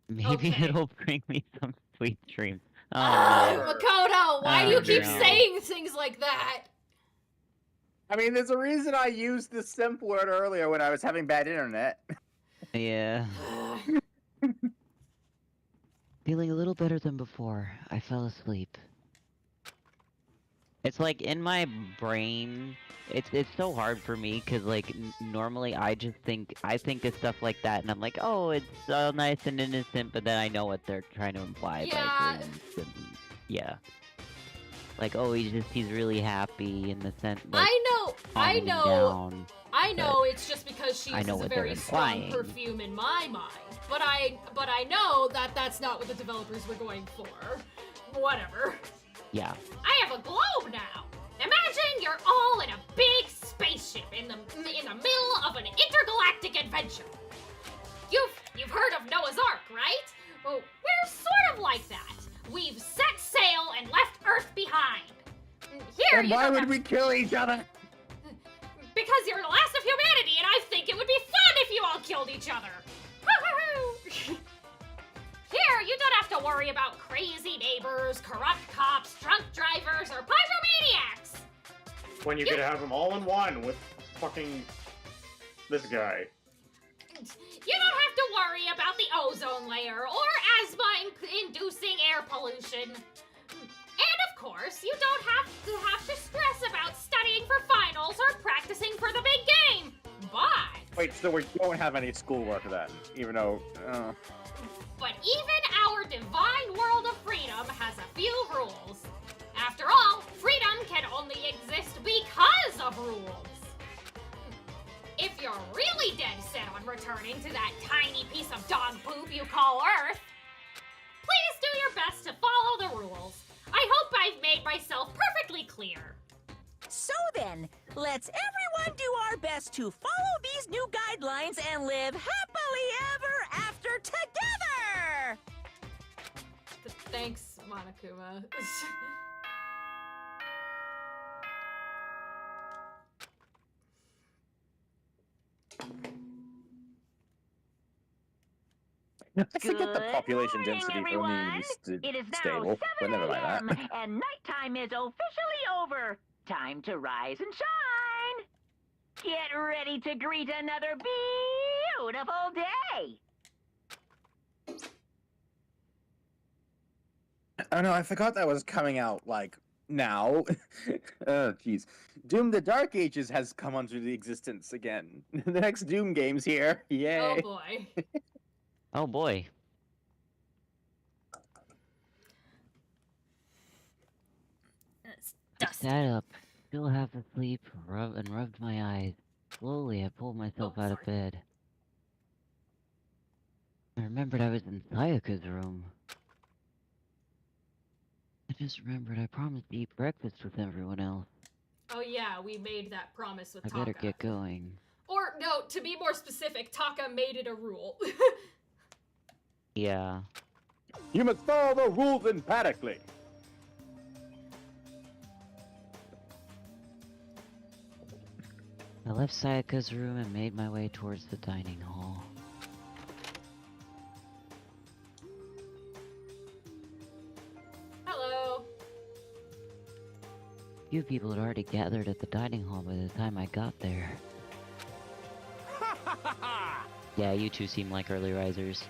Maybe Okay. it'll bring me some sweet dreams. Oh, Oh, no. Makoto, why do you Oh, keep no. saying things like that? I mean, there's a reason I used the simp word earlier when I was having bad internet. Yeah. Feeling a little better than before. I fell asleep. It's like in my brain, it's so hard for me because like normally I think of stuff like that and I'm like, oh, it's so nice and innocent, but then I know what they're trying to imply Yeah. by dreams and, yeah. Like, oh, he's really happy in the sense. Like, I calming know. down. I know it's just because she I know uses a what they're very strong implying. perfume in my mind. But I know that that's not what the developers were going for. Whatever. Yeah. I have a globe now. Imagine you're all in a big spaceship in the middle of an intergalactic adventure. You've heard of Noah's Ark, right? Well, we're sort of like that. We've set sail and left Earth behind. Here, And you why don't would have- we kill each other? Because you're the last of humanity, and I think it would be fun if you all killed each other. Here, you don't have to worry about crazy neighbors, corrupt cops, drunk drivers, or pyromaniacs. When you could have them all in one with fucking this guy. You don't have to worry about the ozone layer or asthma-inducing air pollution. And of course, you don't have to stress about studying for finals or practicing for the big game. But Wait, so we don't have any schoolwork then, even though. But even our divine world of freedom has a few rules. After all, freedom can only exist because of rules. If you're really dead set on returning to that tiny piece of dog poop you call Earth, please do your best to follow the rules. I hope I've made myself perfectly clear. So then, let's everyone do our best to follow these new guidelines and live happily ever after together! Thanks, Monokuma. I forget the Good population morning, density for everyone. me to It is now stable, but 7 never mind a.m. that. and nighttime is officially over. Time to rise and shine. Get ready to greet another beautiful day. Oh no, I forgot that was coming out, like, now. Oh, jeez. Doom the Dark Ages has come onto the existence again. The next Doom game's here. Yay. Oh boy. Oh boy. It's I dusty. sat up, still half asleep, rubbed my eyes. Slowly, I pulled myself Oh, out of sorry. bed. I remembered I was in Sayaka's room. I just remembered I promised to eat breakfast with everyone else. Oh yeah, we made that promise with I Taka. better get going. Or no, to be more specific, Taka made it a rule. Yeah. You must follow the rules emphatically. I left Sayaka's room and made my way towards the dining hall. Hello. Few people had already gathered at the dining hall by the time I got there. Yeah, you two seem like early risers.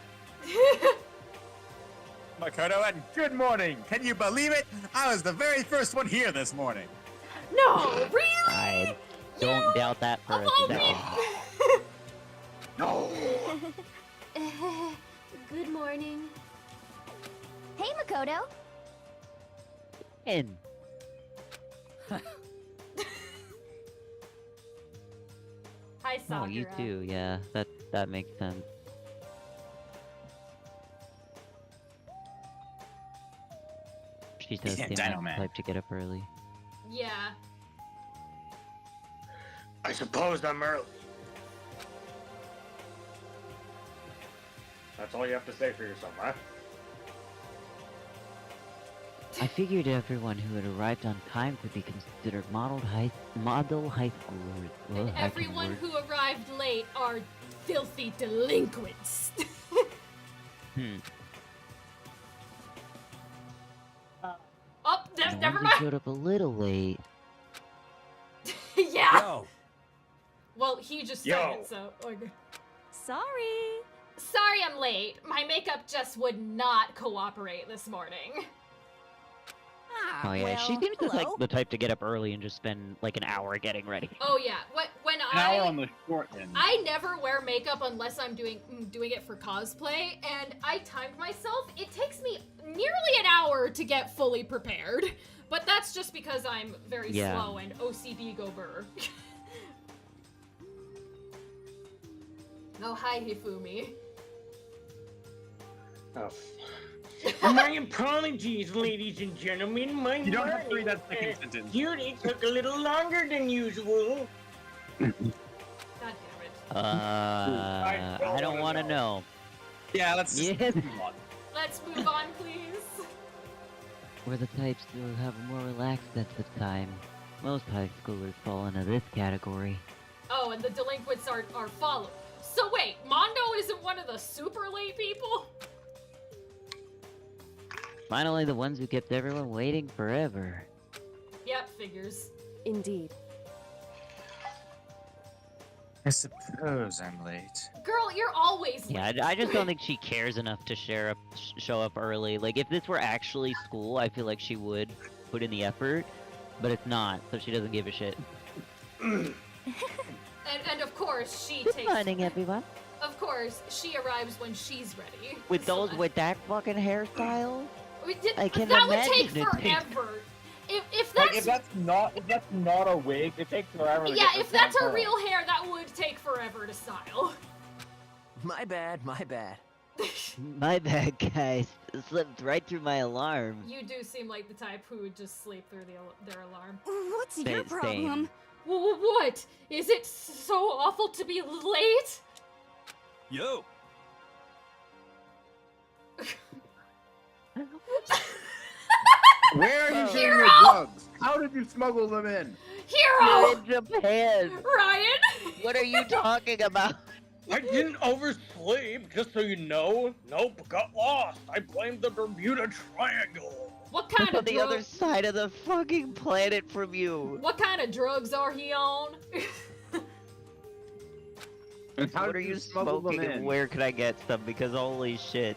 Makoto, and good morning. Can you believe it? I was the very first one here this morning. No, really? I don't doubt that for a second. No. Good morning. Hey, Makoto. In. Hi, Sakura. Oh, you too. Yeah, that makes sense. She does Yeah, seem Dino like Man. the type to get up early. Yeah. I suppose I'm early. That's all you have to say for yourself, huh? I figured everyone who had arrived on time could be considered model high schoolers. Ugh, And I can everyone word. who arrived late are filthy delinquents. Oh, The never ones who mind. showed up a little late. Yeah. Yo. Well, he just said Yo. it, so. Okay. Sorry. Sorry I'm late. My makeup just would not cooperate this morning. Ah, Oh yeah, she well, seems just like hello. the type to get up early and just spend like an hour getting ready. Oh yeah. When An hour on the short end. I never wear makeup unless I'm doing it for cosplay, and I timed myself. It takes me nearly an hour to get fully prepared, but that's just because I'm very Yeah. slow and OCD go burr. Oh, hi, Hifumi. Oh. My apologies, ladies and gentlemen. My You don't have to morning, read that second sentence. Duty took a little longer than usual. God damn it. I don't want to know. Yeah, let's just Yeah. move on. Let's move on, please. We're the types who have a more relaxed sense of time. Most high schoolers fall into this category. Oh, and the delinquents are followed. So wait, Mondo isn't one of the super late people? Finally, the ones who kept everyone waiting forever. Yep, figures. Indeed. I suppose I'm late. Girl, you're always late. Yeah, I just don't think she cares enough to show up early. Like, if this were actually school, I feel like she would put in the effort, but it's not, so she doesn't give a shit. And of course, she Good takes. morning, everyone. Of course, she arrives when she's ready. With So those, that- with that fucking hairstyle? that can would take imagine it takes- forever. If Like, that's if that's not a wig, it takes forever to yeah, get if this that's one her curled. real hair, that would take forever to style. My bad, my bad. My bad, guys. Slipped right through my alarm. You do seem like the type who would just sleep through their alarm. What's your Same. problem? What? Is it so awful to be late? Yo! Where are you getting Hero! your drugs? How did you smuggle them in? Hero! You're in Japan. Ryan! What are you talking about? I didn't oversleep, just so you know. Nope, got lost. I blamed the Bermuda Triangle. What kind on of the other side of the fucking planet from you. What kind of drugs are he on? How What did are you smuggle them smoking in? and where could I get some? Because holy shit.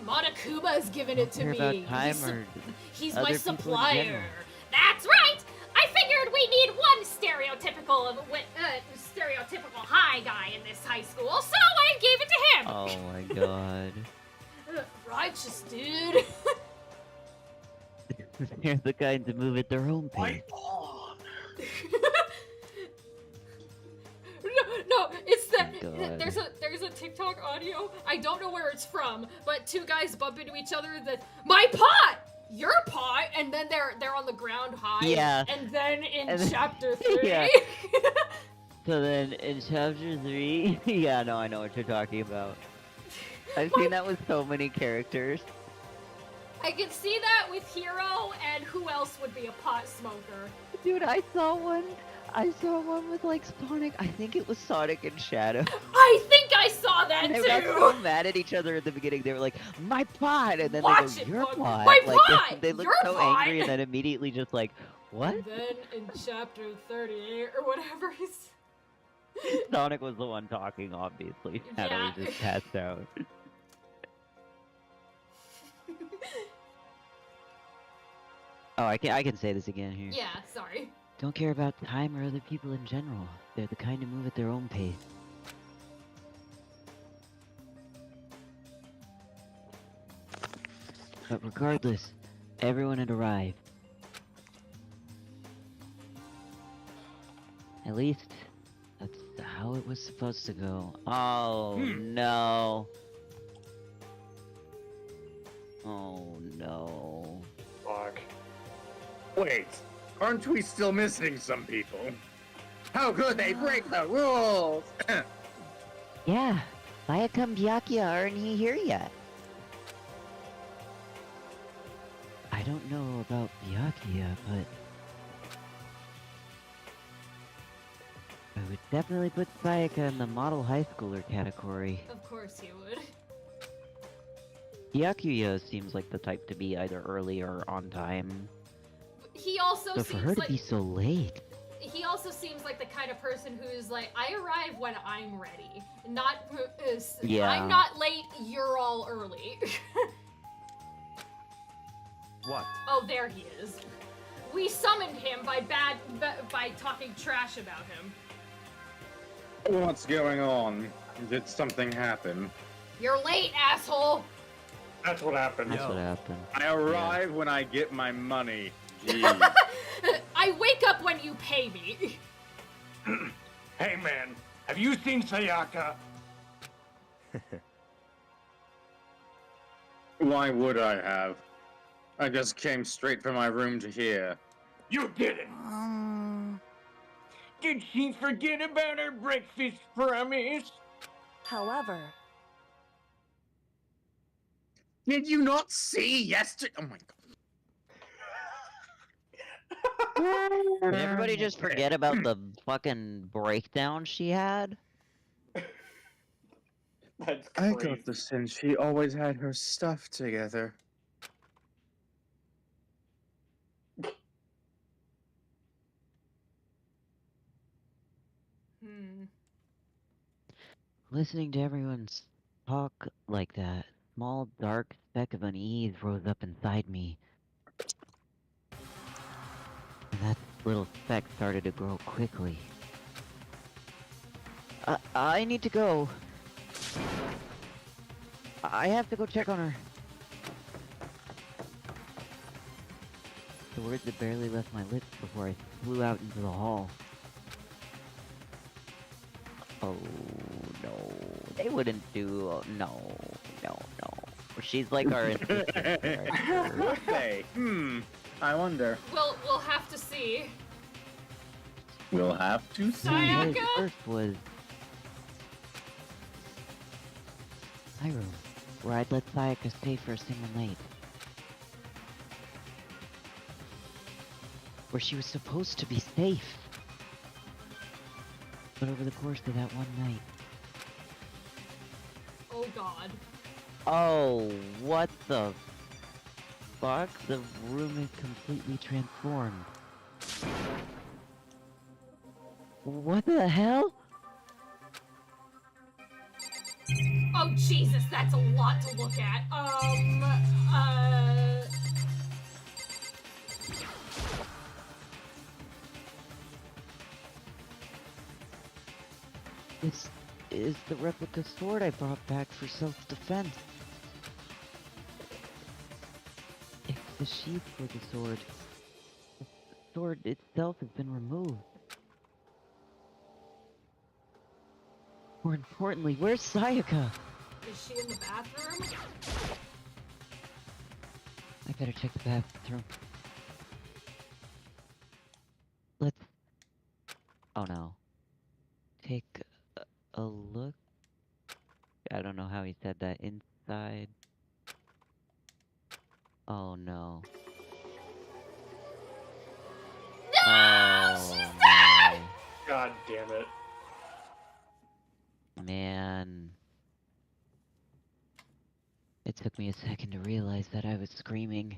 Monokuma's giving it to Care me. about time He's, or he's other my people in supplier. general? That's right! I figured we need one stereotype stereotypical high guy in this high school, so I gave it to him. Oh my god. Righteous, dude. They're the kind to move at their own pace. No, it's that God. there's a TikTok audio. I don't know where it's from, but two guys bump into each other. My pot, your pot, and then they're on the ground high. Yeah. And then in And then- chapter 3. Yeah. So then in chapter 3, yeah, no, I know what you're talking about. I've seen that with so many characters. I can see that with Hero, and who else would be a pot smoker? Dude, I saw one with like Sonic. I think it was Sonic and Shadow. I think I saw that And they too. got so mad at each other at the beginning. They were like, "My pot," and then Watch they it, go, "Your Bug. pot." My Like pot! they look Your so pot! angry, and then immediately just like, "What?" And then in chapter 38 or whatever he's. Sonic was the one talking, obviously. Shadow Yeah. was just passed out. Oh, I can say this again here. Yeah, sorry. Don't care about time or other people in general. They're the kind to move at their own pace. But regardless, everyone had arrived. At least, that's how it was supposed to go. Oh, no. Oh, no. Fuck. Wait, aren't we still missing some people? How could they break the rules? Yeah, Sayaka and Byakuya aren't here yet. I don't know about Byakuya, but I would definitely put Sayaka in the model high schooler category. Of course you would. Byakuya seems like the type to be either early or on time. He also So for seems her to like be so late, he also seems like the kind of person who's like, I arrive when I'm ready, not Yeah. I'm not late. You're all early. What? Oh, there he is. We summoned him by talking trash about him. What's going on? Did something happen? You're late, asshole. That's what happened. that's what happened. I arrive when I get my money. Jeez. I wake up when you pay me. Hey man, have you seen Sayaka? Why would I have? I just came straight from my room to here. You didn't. Did she forget about her breakfast promise? However, Did you not see yesterday? Oh my god. Did everybody just forget about the fucking breakdown she had? That's I crazy. got the sense she always had her stuff together. Listening to everyone's talk like that, small dark speck of unease rose up inside me. And that little speck started to grow quickly. I need to go. I have to go check on her. The words had barely left my lips before I flew out into the hall. Oh no, they wouldn't do. No. She's like our insistent character. Would they? I wonder. We'll have to see. We'll have to see. Sayaka? His first was my room, where I'd let Sayaka stay for a single night. Where she was supposed to be safe. But over the course of that one night... Oh god. Oh, what the fuck? The room had completely transformed. What the hell? Oh Jesus, that's a lot to look at. This is the replica sword I brought back for self-defense. It's the sheath for the sword. The sword itself has been removed. More importantly, where's Sayaka? Is she in the bathroom? I better check the bathroom. Let's... Oh no. Take a look. I don't know how he said that. Inside. Oh no. No! Oh, She's dead! no. God damn it. Man. It took me a second to realize that I was screaming.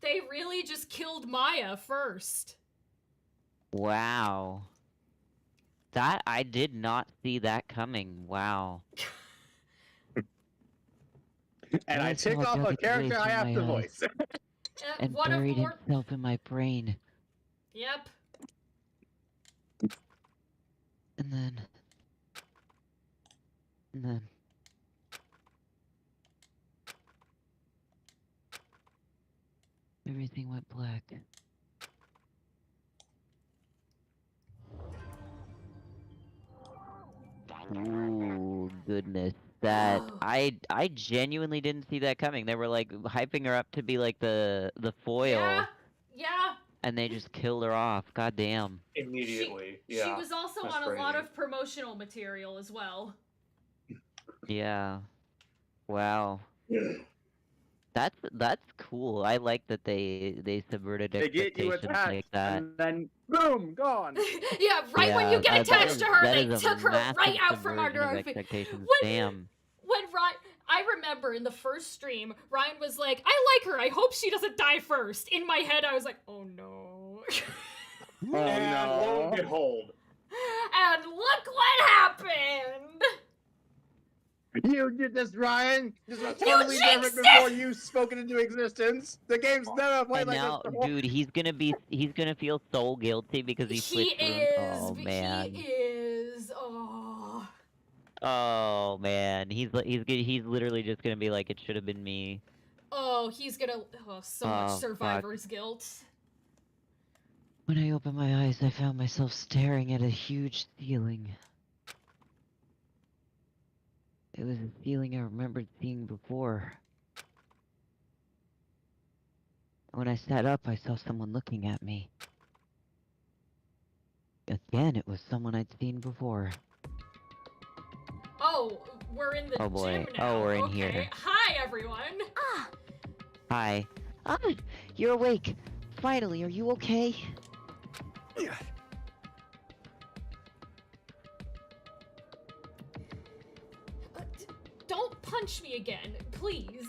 They really just killed Maya first. Wow. That, I did not see that coming. Wow. And I tick off a character I have to voice. And One of buried more... himself in my brain. Yep. And then... Everything went black. Ooh, goodness. That I genuinely didn't see that coming. They were like hyping her up to be like the foil. Yeah. And they just killed her off. God damn. Immediately. She was also on a lot of promotional material as well. Yeah. Wow. That's cool. I like that they subverted They get you expectations attached, like that. and then boom, gone. Yeah, right when you get attached to her, they took her massive right out from under subversion her of feet. expectations. When Ryan, I remember in the first stream, Ryan was like, "I like her. I hope she doesn't die first." In my head, I was like, "Oh no." Oh And no. lo and behold. And look what happened. You did this, Ryan! This was You totally different jinxed before it! you spoken into existence! The game's never played And like now, this before! dude, he's gonna feel so guilty because he switched rooms. Oh man. He is. Oh. Oh man. He's literally just gonna be like, it should have been me. Oh, he's gonna. Oh, so much Oh, survivor's guilt. When I opened my eyes, I found myself staring at a huge ceiling. It was a ceiling I remembered seeing before. When I sat up, I saw someone looking at me. Again, it was someone I'd seen before. Oh, we're in the Oh boy. gym now. Oh, we're in okay. here. Hi, everyone. Hi. Ah, you're awake. Finally, are you okay? Don't punch me again, please.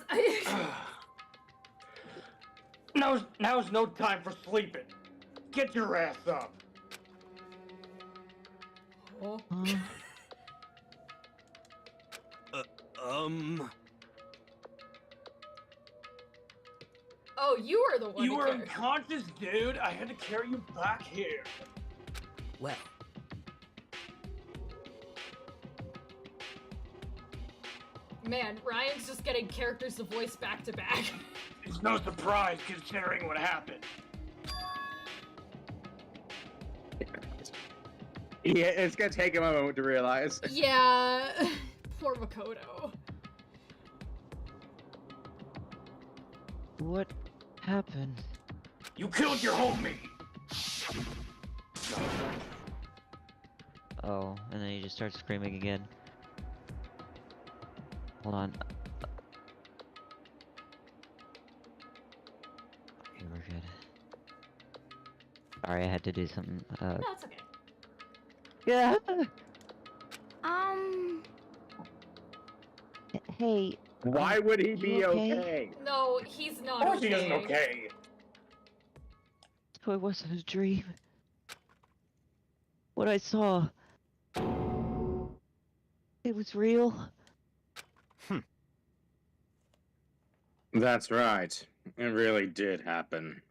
Now's no time for sleeping. Get your ass up. Oh. Oh, you were the one. You were unconscious, dude. I had to carry you back here. Well, Man, Ryan's just getting characters to voice back to back. It's no surprise considering what happened. Yeah, it's gonna take him a moment to realize. Yeah. Poor Makoto. What happened? You killed your homie. Oh, and then he just starts screaming again. Hold on. Okay, we're good. Sorry, I had to do something. No, it's okay. Yeah. Hey. Why would he be okay? okay? No, he's not Of course okay. he isn't okay. So it wasn't a dream. What I saw. It was real. That's right. It really did happen.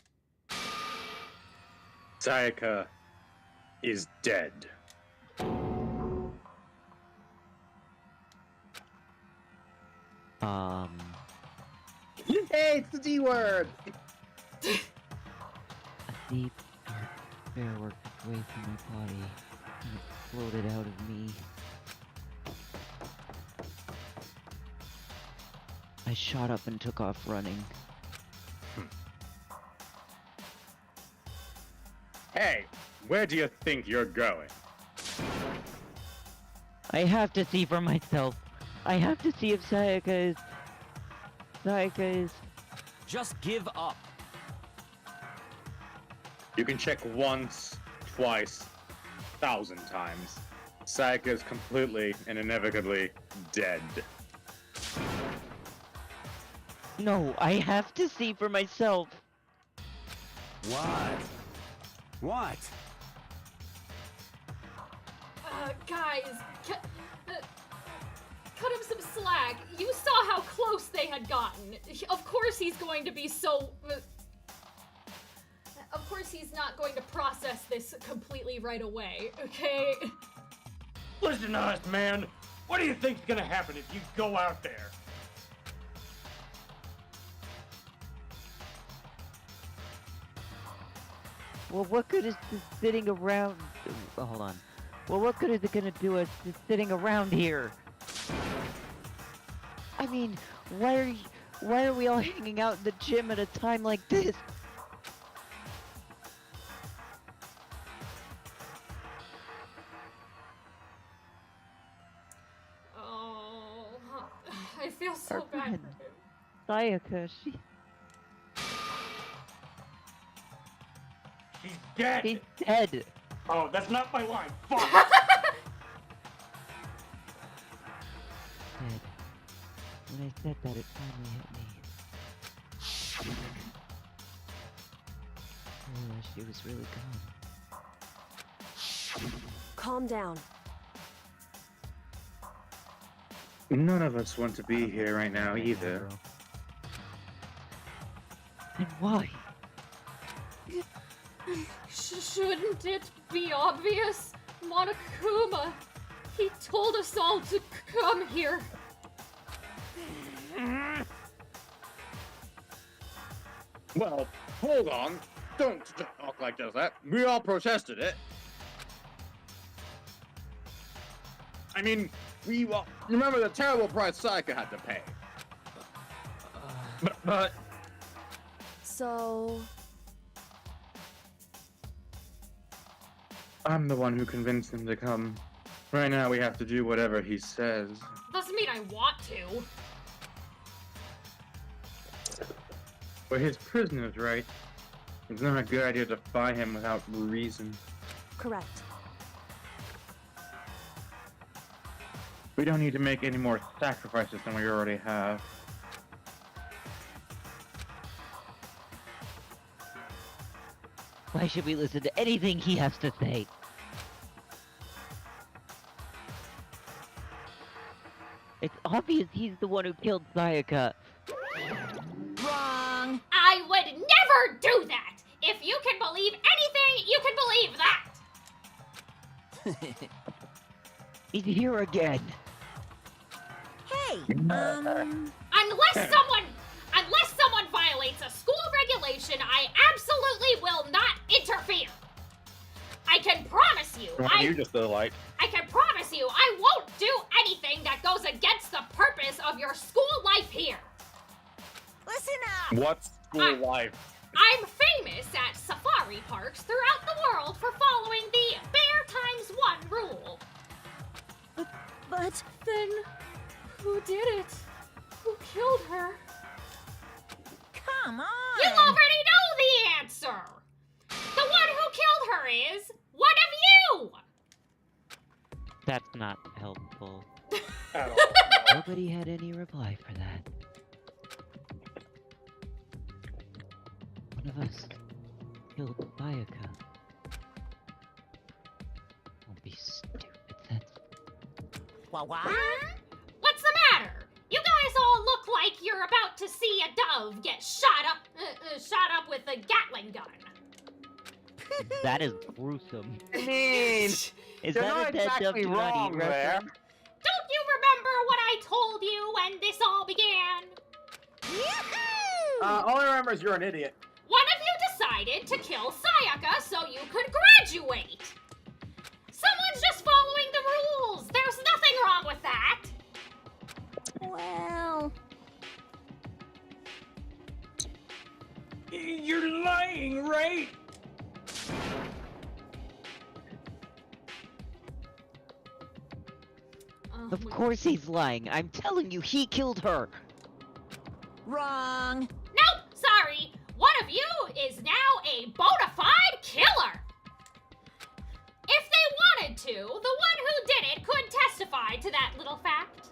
Sayaka is dead. Hey, it's the D word! A deep, dark despair worked its way through my body and exploded out of me. I shot up and took off running. Hey, where do you think you're going? I have to see for myself. I have to see if Sayaka is... Just give up. You can check once, twice, 1,000 times. Sayaka is completely and inevitably dead. No, I have to see for myself. What? What? Guys, cut him some slack. You saw how close they had gotten. Of course he's going to be so... Of course he's not going to process this completely right away, okay? Listen to us, man. What do you think's gonna happen if you go out there? Well, what good is just sitting around... hold on. Well, what good is it gonna do us just sitting around here? I mean, why are we all hanging out in the gym at a time like this? Oh, I feel so Our bad friend, for him. Sayaka, She's dead! she's dead. Oh, that's not my line. Fuck! Dead. When I said that, it finally hit me. Oh, she was really gone. Calm down. None of us want to be here right now either. And why? Shouldn't it be obvious? Monokuma, he told us all to come here. Well, hold on. Don't talk like that. We all protested it. I mean, we all remember the terrible price Sayaka had to pay. But So... I'm the one who convinced him to come. Right now, we have to do whatever he says. Doesn't mean I want to. We're his prisoners, right? It's not a good idea to defy him without reason. Correct. We don't need to make any more sacrifices than we already have. Why should we listen to anything he has to say? It's obvious he's the one who killed Sayaka. Wrong. I would never do that! If you can believe anything, you can believe that! He's here again. Hey, Unless someone violates a school regulation, I absolutely will not interfere! I can promise you, You just the light. I can promise you, I won't do anything that goes against the purpose of your school life here! listen up. What's school life? I'm famous at safari parks throughout the world for following the Bear ×1 rule. But... Then, who did it? Who killed her? Come on. You already know the answer! The one who killed her is one of you! That's not helpful. At all. Nobody had any reply for that. One of us killed Sayaka. Don't be stupid, that's... What? What's the matter? You guys all look like you're about to see a dove get shot up with a Gatling gun. That is gruesome. I mean, Is you're that not a dead exactly dove do not eat wrong there. reference? Don't you remember what I told you when this all began? All I remember is you're an idiot. One of you decided to kill Sayaka so you could graduate. Someone's just following the rules. There's nothing wrong with that. Well, You're lying, right? Of course he's lying. I'm telling you, he killed her. wrong. Nope, sorry. One of you is now a bona fide killer. If they wanted to, the one who did it could testify to that little fact.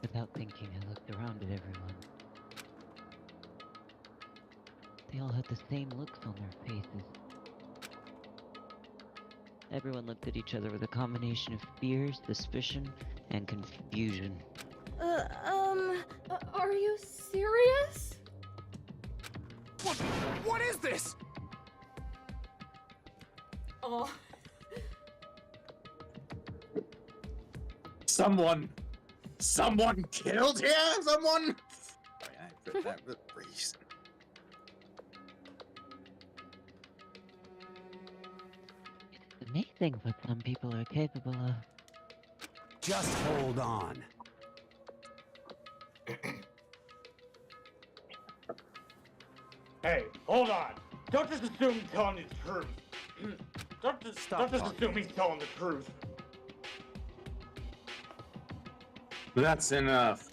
Without thinking, I looked around at everyone. They all had the same looks on their faces. Everyone looked at each other with a combination of fear, suspicion, and confusion. Are you serious? What is this? Oh. Someone killed here? Someone? That reason. It's amazing what some people are capable of. Just hold on. Hey, hold on. Don't just assume he's telling the truth. Don't just assume he's telling the truth. That's enough.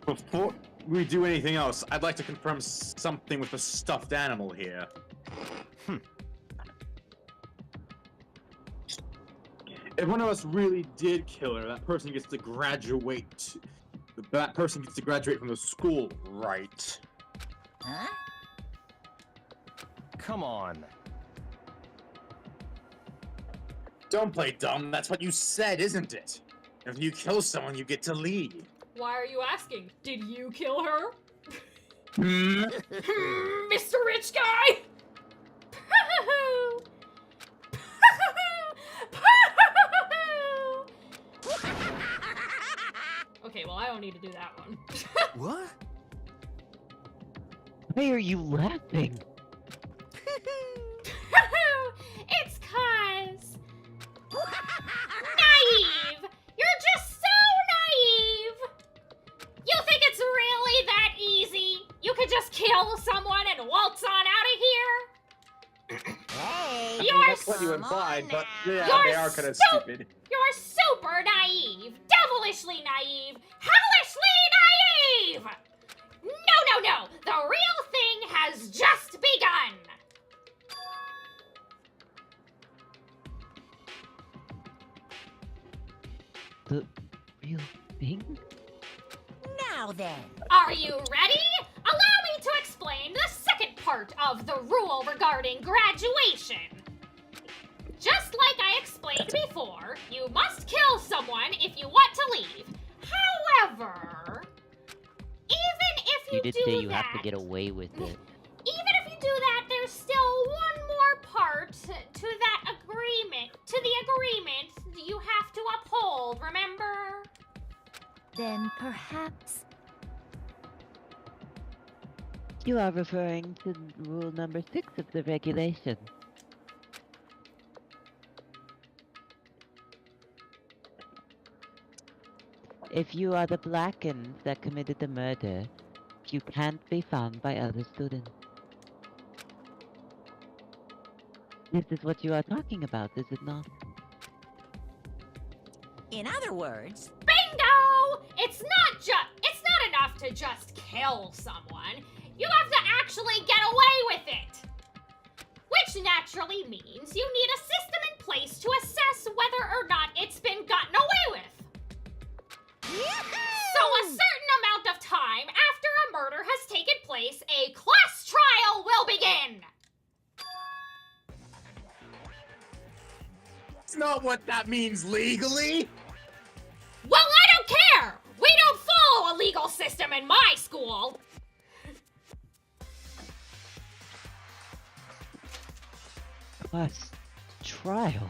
Before we do anything else, I'd like to confirm something with the stuffed animal here. If one of us really did kill her, that person gets to graduate. That person gets to graduate from the school, right? Huh? Come on. Don't play dumb. That's what you said, isn't it? If you kill someone, you get to leave. Why are you asking? Did you kill her? Hmm? Mr. Rich Guy! Okay, well, I don't need to do that one. What? Why are you laughing? It's 'cause... naive! You're just so naive! You think it's really that easy? You could just kill someone and waltz on out of here? Hey, You're That's what you come implied, on but now. yeah, You're they are kind of so- stupid. You're super naive! Devilishly naive! Hellishly naive! No! The real thing has just begun! The real thing? Now then. Are you ready? Allow me to explain the second part of the rule regarding graduation. Just like I explained before, you must kill someone if you want to leave. However, even if You you did do say you that, have to get away with it. even if you do that, there's still one more part to that agreement. To the agreement you have to uphold, remember? Then perhaps You are referring to rule number 6 of the regulation. If you are the Blackens that committed the murder, you can't be found by other students. This is what you are talking about, is it not? In other words, Bingo! It's not enough to just kill someone. You have to actually get away with it. Which naturally means you need a system in place to assess whether or not it's been gotten away with. So a certain amount of time after a murder has taken place, a class trial will begin. It's not what that means legally. Well, I don't care! We don't follow a legal system in my school! class trial.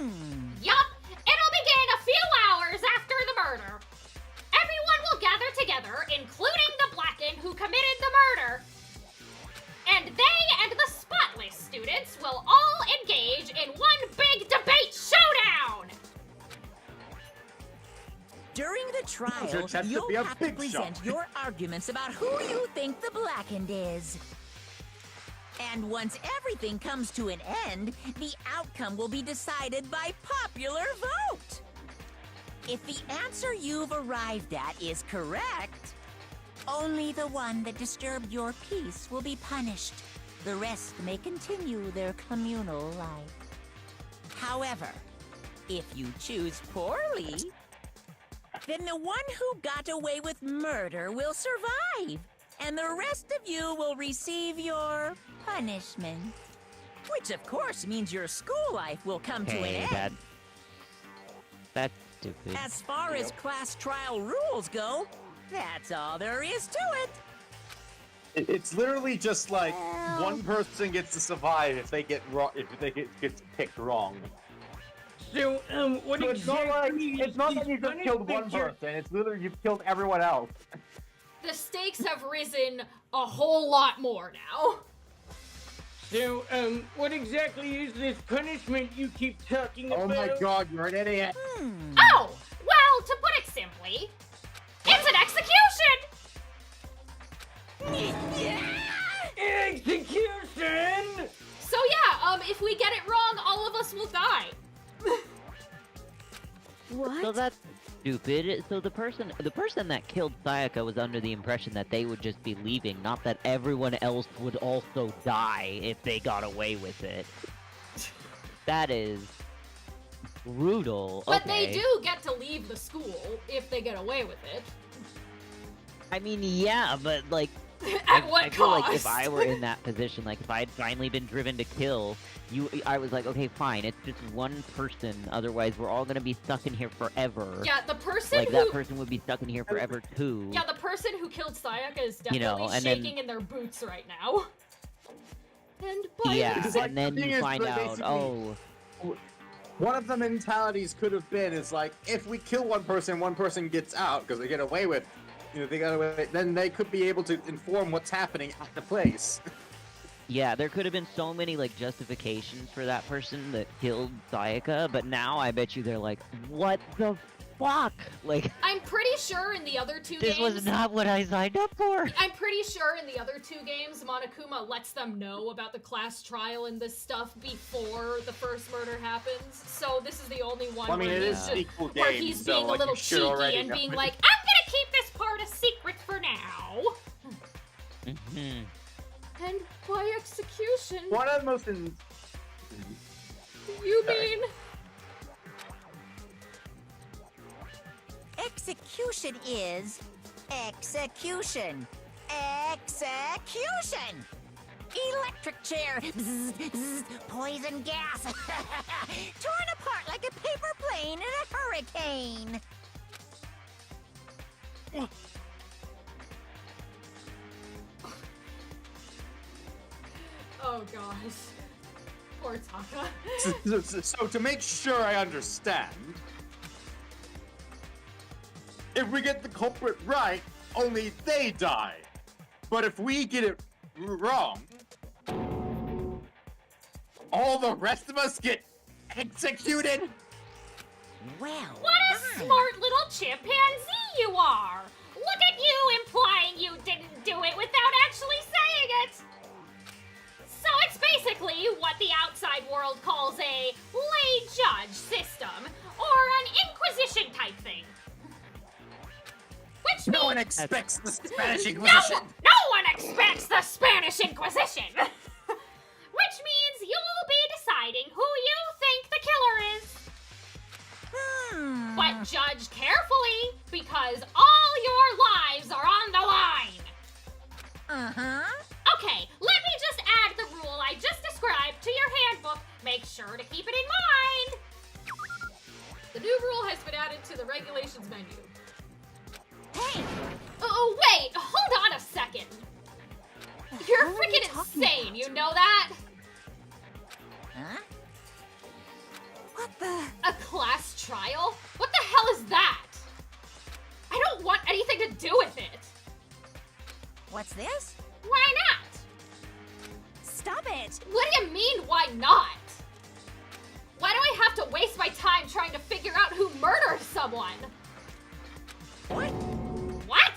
Yup, it'll begin a few hours after the murder. Everyone will gather together, including the Blackened who committed the murder. And they and the Spotless students will all engage in one big debate showdown! During the trial, Your chance to you'll be a have to pig present shop. your arguments about who you think the Blackened is. And once everything comes to an end, the outcome will be decided by popular vote. If the answer you've arrived at is correct, only the one that disturbed your peace will be punished. The rest may continue their communal life. However, if you choose poorly, then the one who got away with murder will survive, and the rest of you will receive your punishment. Which, of course, means your school life will come to an Okay, end. that's stupid. As far as class trial rules go, that's all there is to it. It's literally just like one person gets to survive if they get wrong, if they get picked wrong. So, what So it's not like exactly it's not is that you just killed one punishment person. It's literally you've killed everyone else. The stakes have risen a whole lot more now. So, what exactly is this punishment you keep talking Oh about? my god, you're an idiot. Oh, well, to put it simply, it's an execution! Execution! So yeah, if we get it wrong, all of us will die. So that's stupid. So the person that killed Sayaka was under the impression that they would just be leaving, not that everyone else would also die if they got away with it. That is brutal. But okay. they do get to leave the school if they get away with it. I mean, yeah, but like, At what I feel cost? like if I were in that position, like if I had finally been driven to kill, I was like, okay, fine, it's just one person. Otherwise, we're all gonna be stuck in here forever. Yeah, the person Like who... that person would be stuck in here forever too. Yeah, the person who killed Sayaka is definitely You know, and then- shaking in their boots right now. And by Yeah, It's like, and then the thing you is, find like, out, basically- oh, One of the mentalities could have been is like if we kill one person gets out because they get away with, they got away. Then they could be able to inform what's happening at the place. yeah, there could have been so many like justifications for that person that killed Sayaka, but now I bet you they're like, what the fuck? Like, I'm pretty sure in the other two this games... was not what I signed up for. I'm pretty sure in the other two games, Monokuma lets them know about the class trial and this stuff before the first murder happens. So this is the only one Well, I mean, where, it he's is just, sequel where games, he's so, being like, a little you should cheeky already and know. being like, I'm gonna keep this part a secret for now. And by execution, One of the most you Sorry. mean... Execution is execution. Execution! Electric chair. Bzz, bzz, poison gas. Torn apart like a paper plane in a hurricane. Oh gosh. Poor Taka. So to make sure I understand, if we get the culprit right, only they die. But if we get it wrong, all the rest of us get executed? Well, What a smart little chimpanzee you are! Look at you implying you didn't do it without actually saying it! So it's basically what the outside world calls a lay judge system, or an inquisition type thing. Which No one means expects the Spanish Inquisition. no one expects the Spanish Inquisition! Which means you'll be deciding who you think the killer is. But judge carefully, because all your lives are on the line. Okay, let me just add the rule I just described to your handbook. Make sure to keep it in mind. The new rule has been added to the regulations menu. Hey! Oh, wait! Hold on a second! You're freaking insane, you know that? A class trial? What the hell is that? I don't want anything to do with it. What's this? Why not? Stop it! What do you mean, why not? Why do I have to waste my time trying to figure out who murdered someone? What? What?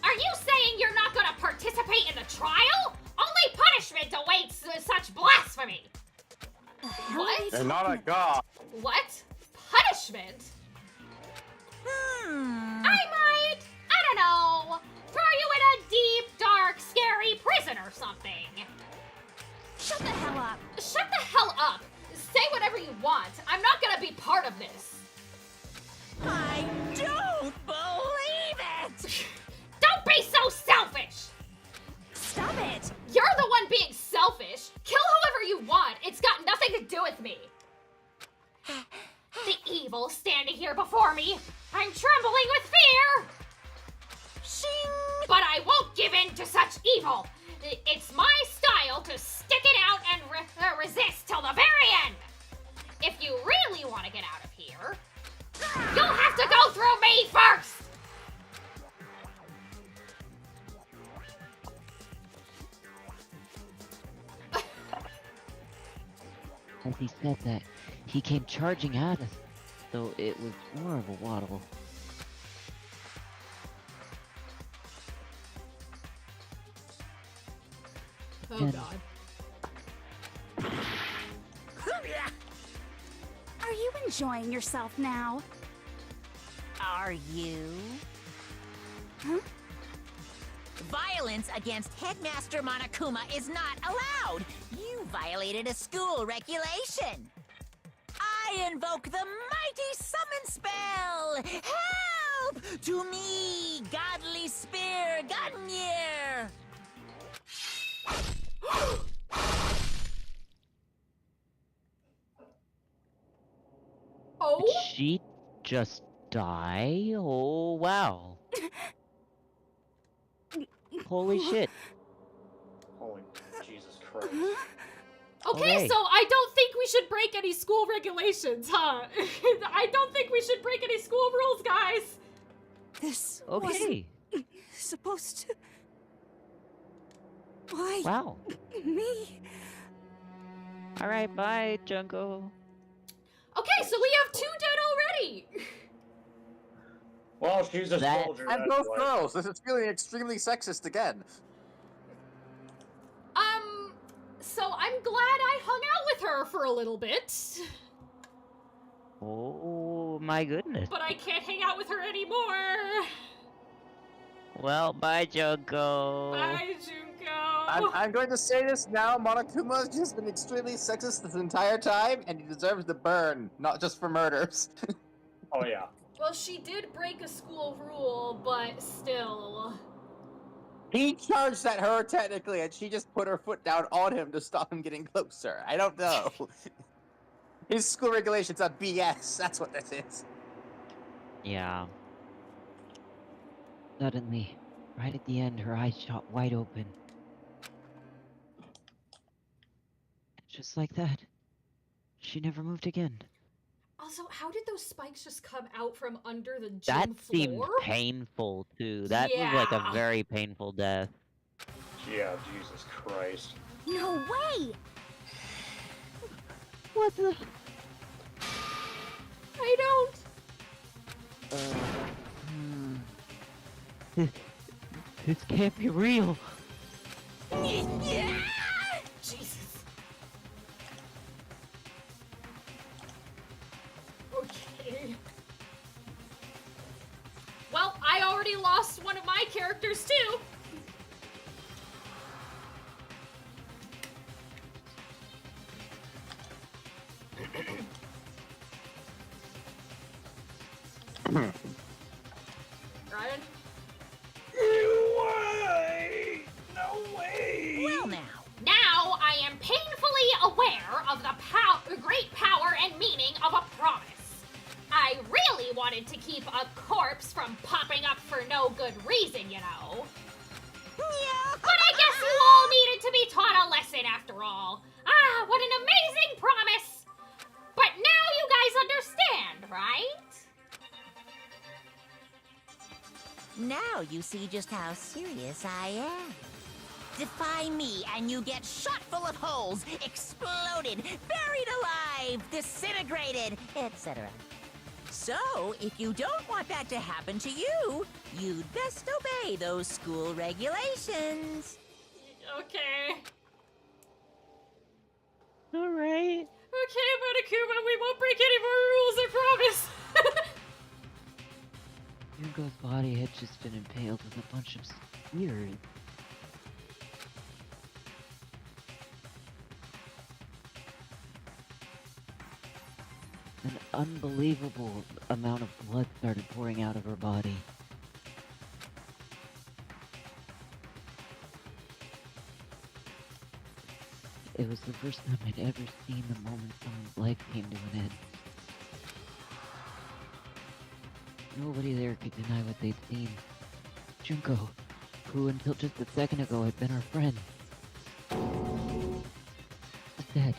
Are you saying you're not gonna participate in the trial? Only punishment awaits such blasphemy. What? They're not a god. What? Punishment? I might, I don't know, throw you in a deep, dark, scary prison or something. Shut the hell up! Shut the hell up! Say whatever you want. I'm not gonna be part of this. I don't believe it! Don't be so selfish! Stop it! You're the one being selfish. Kill whoever you want. It's got nothing to do with me. The evil standing here before me. I'm trembling with fear. Shing! But I won't give in to such evil. It's my style to stick it out and resist till the very end. If you really want to get out of here, you'll have to go through me first. As he said that, he came charging at us, so it was more of a waddle. Oh And- God. Are you enjoying yourself now? Are you? Huh? Violence against Headmaster Monokuma is not allowed. You violated a school regulation. I invoke the mighty summon spell. Help! To me, godly spear, Gungnir! Oh? Did she just die? Oh, wow. Holy shit. Holy Jesus Christ. Okay, Okay. so I don't think we should break any school regulations, huh? I don't think we should break any school rules, guys. This wasn't Okay. supposed to... Why Wow. me? Alright, bye, Junko. Okay, so we have 2 dead already. Well, she's a That- soldier. And that's both why. girls. This is feeling extremely sexist again. So I'm glad I hung out with her for a little bit, Oh, my goodness. but I can't hang out with her anymore. Well, bye, Junko. Bye, Junko. I'm going to say this now. Monokuma has just been extremely sexist this entire time, and he deserves the burn, not just for murders. Oh yeah. Well, she did break a school rule, but still. He charged at her technically, and she just put her foot down on him to stop him getting closer. I don't know. His school regulations are BS. That's what this is. Yeah. Suddenly, right at the end, her eyes shot wide open. Just like that, she never moved again. Also, how did those spikes just come out from under the gym That floor? seemed painful, too. That was like a Yeah. very painful death. Yeah, Jesus Christ. No way! What the? I don't. This can't be real. Jesus. Okay. Well, I already lost one of my characters too. Ryan? No way! Well now. Now I am painfully aware of the great power and meaning of a promise. I really wanted to keep a corpse from popping up for no good reason, you know. But I guess you all needed to be taught a lesson after all. Ah, what an amazing promise! But now you guys understand, right? Now you see just how serious I am. Defy me and you get shot full of holes, exploded, buried alive, disintegrated, etc. So, if you don't want that to happen to you, you'd best obey those school regulations. Okay. Alright. Okay, Monokuma, we won't break any more rules, I promise. Junko's body had just been impaled with a bunch of spears. An unbelievable amount of blood started pouring out of her body. It was the first time I'd ever seen the moment someone's life came to an end. Nobody there could deny what they'd seen. Junko, who until just a second ago had been our friend, was dead.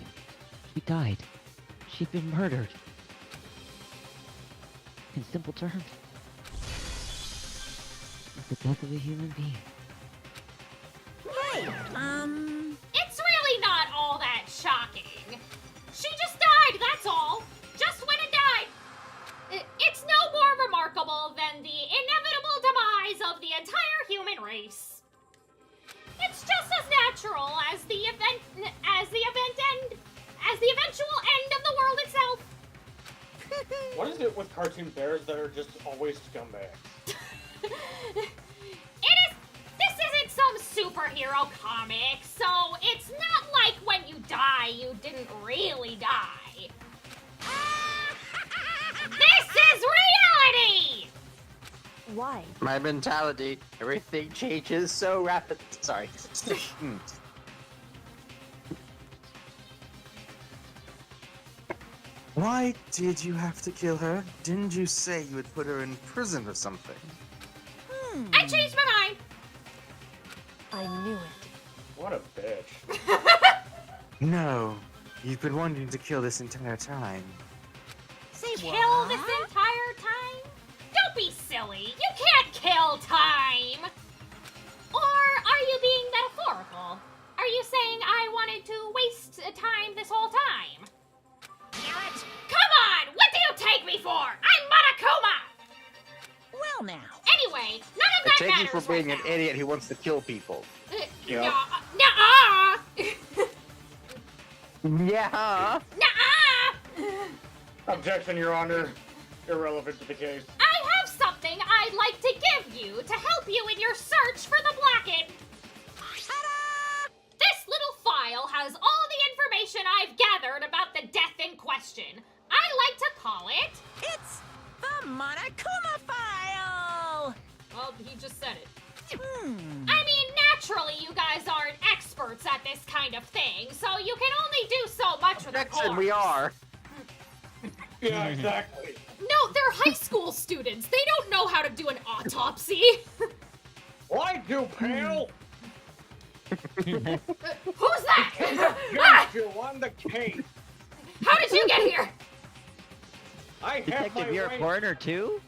She died. She'd been murdered. In simple terms, it's the death of a human being. Hey, It's really not all that shocking. She just died, that's all. Just went and died. It's no more remarkable than the inevitable demise of the entire human race. It's just as natural as the eventual end of the world itself. What is it with cartoon bears that are just always scumbags? This isn't some superhero comic, so it's not like when you die, you didn't really die. This is reality! Why? My mentality. Everything changes so rapid. Sorry. Why did you have to kill her? Didn't you say you would put her in prison or something? I changed my mind. I knew it. What a bitch. No. You've been wanting to kill this entire time. say Kill what? this entire time? Don't be silly. You can't kill time. Or are you being metaphorical? Are you saying I wanted to waste time this whole time? Damn it! Come on! What do you take me for? I'm Monokuma! Well now. Anyway, none of I that take matters you for being right an now. idiot who wants to kill people. Yeah. Nuh-uh! Yeah. Nuh-uh! Objection, Your Honor. Irrelevant to the case. I have something I'd like to give you to help you in your search for the Blackhead. Ta-da! This little file has all the information I've gathered about the death in question. I like to call it... It's the Monokuma file! Well, he just said it. Hmm. I mean, naturally, you guys aren't experts at this kind of thing, so you can only do so much with a Objection, corpse. we are. Yeah, exactly. No, they're high school students. They don't know how to do an autopsy. Well, I do, pal. Who's that? Against you on the case. How did you get here? I have Detective, my you're a right. foreigner too?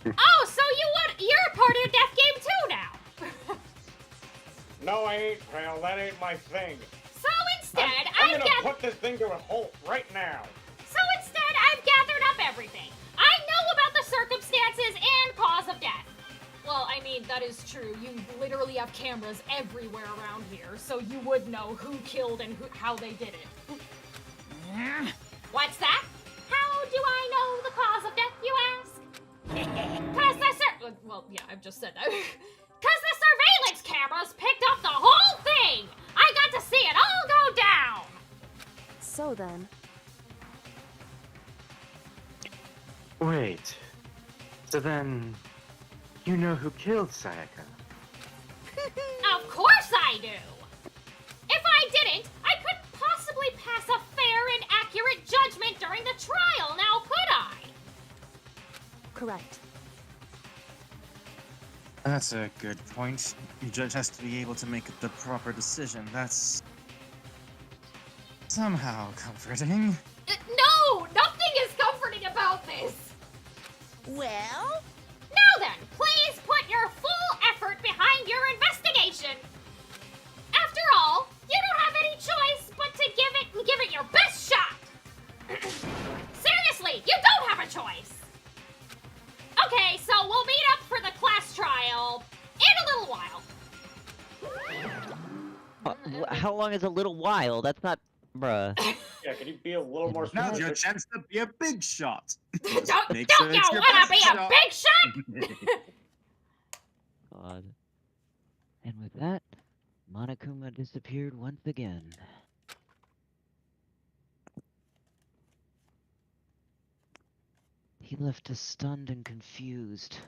Oh, so you're a part of the death game too now. No, I ain't, pal. That ain't my thing. So instead, I'm I've gonna put this thing to a halt right now. So instead, I've gathered up everything. I know about the circumstances and cause of death. Well, I mean, that is true. You literally have cameras everywhere around here, so you would know who killed and how they did it. What's that? How do I know the cause of death, you ask? Cause the Well, yeah, I've just said that. Cause the surveillance cameras picked up the whole thing! I got to see it all go down! So then, Wait. So then, you know who killed Sayaka? Of course I do! If I didn't, I couldn't possibly pass a fair and accurate judgment during the trial, now could I? correct. That's a good point. The judge has to be able to make the proper decision. That's somehow comforting. No! Nothing is about this. Well, Now then, please put your full effort behind your investigation. After all, you don't have any choice but to give it your best shot. Seriously, you don't have a choice. Okay, so we'll meet up for the class trial in a little while. How long is a little while? That's not, bruh. Yeah, can you be a little more Now's your specific? chance to be a big shot. Don't Make sure you it's your wanna best be a big shot? God. And with that, Monokuma disappeared once again. He left us stunned and confused.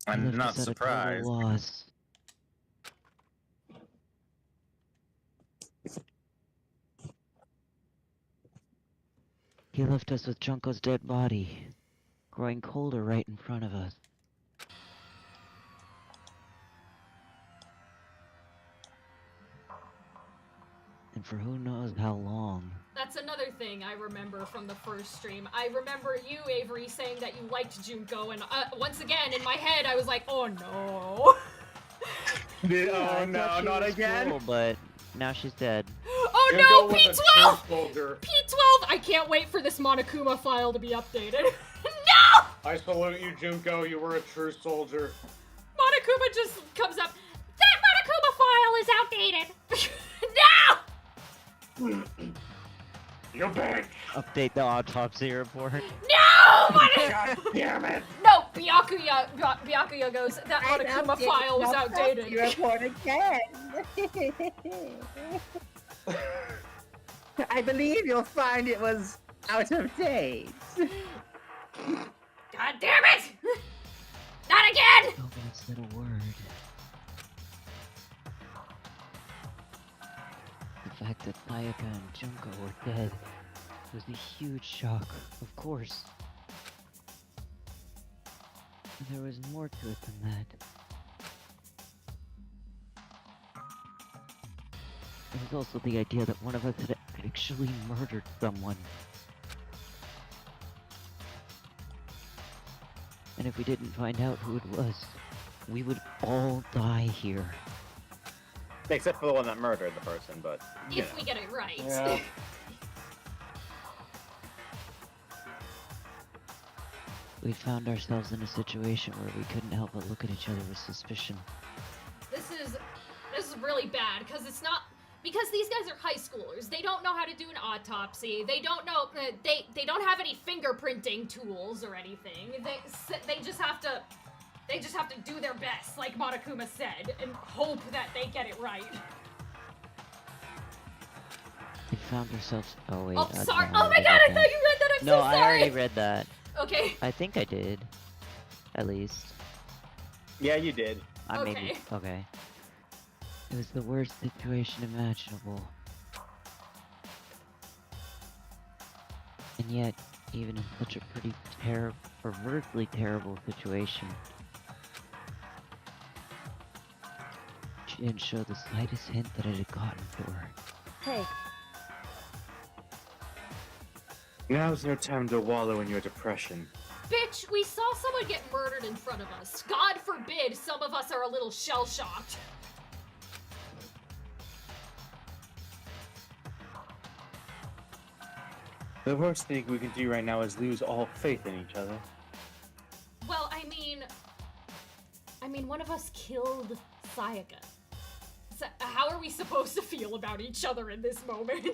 He I'm left not us at a surprised. total loss. He left us with Junko's dead body, growing colder right in front of us. And for who knows how long. That's another thing I remember from the first stream. I remember you, Avery, saying that you liked Junko, and once again, in my head, I was like, oh no. Oh no, not again! Cool, but now she's dead. Oh Junko no, was a P12! true soldier. P12! I can't wait for this Monokuma file to be updated. No! I salute you, Junko. You were a true soldier. Monokuma just comes up. That Monokuma file is outdated. No! You bitch! Update the autopsy report. No! God damn it! No, Byakuya goes, that Monokuma file was outdated. Report again. I believe you'll find it was out of date. God damn it! Not again! Nobody said a word. The fact that Sayaka and Junko were dead was a huge shock, of course. But there was more to it than that. There was also the idea that one of us had actually murdered someone. And if we didn't find out who it was, we would all die here. Except for the one that murdered the person, but you If know. we get it right. Yeah. We found ourselves in a situation where we couldn't help but look at each other with suspicion. This is really bad because these guys are high schoolers. They don't know how to do an autopsy. They don't know they don't have any fingerprinting tools or anything. They just have to do their best, like Monokuma said, and hope that they get it right. We found ourselves. Oh wait. Oh, sorry. no, Oh my god, I thought you read that. I'm No, so sorry. I already read that. Okay. I think I did. At least. Yeah, you did. I maybe. Okay. It was the worst situation imaginable. And yet, even in such a pretty perversely terrible situation, she didn't show the slightest hint that it had gotten to her. Hey, Now's no time to wallow in your depression. Bitch, we saw someone get murdered in front of us. God forbid some of us are a little shell-shocked. The worst thing we can do right now is lose all faith in each other. Well, I mean, one of us killed Sayaka. So how are we supposed to feel about each other in this moment?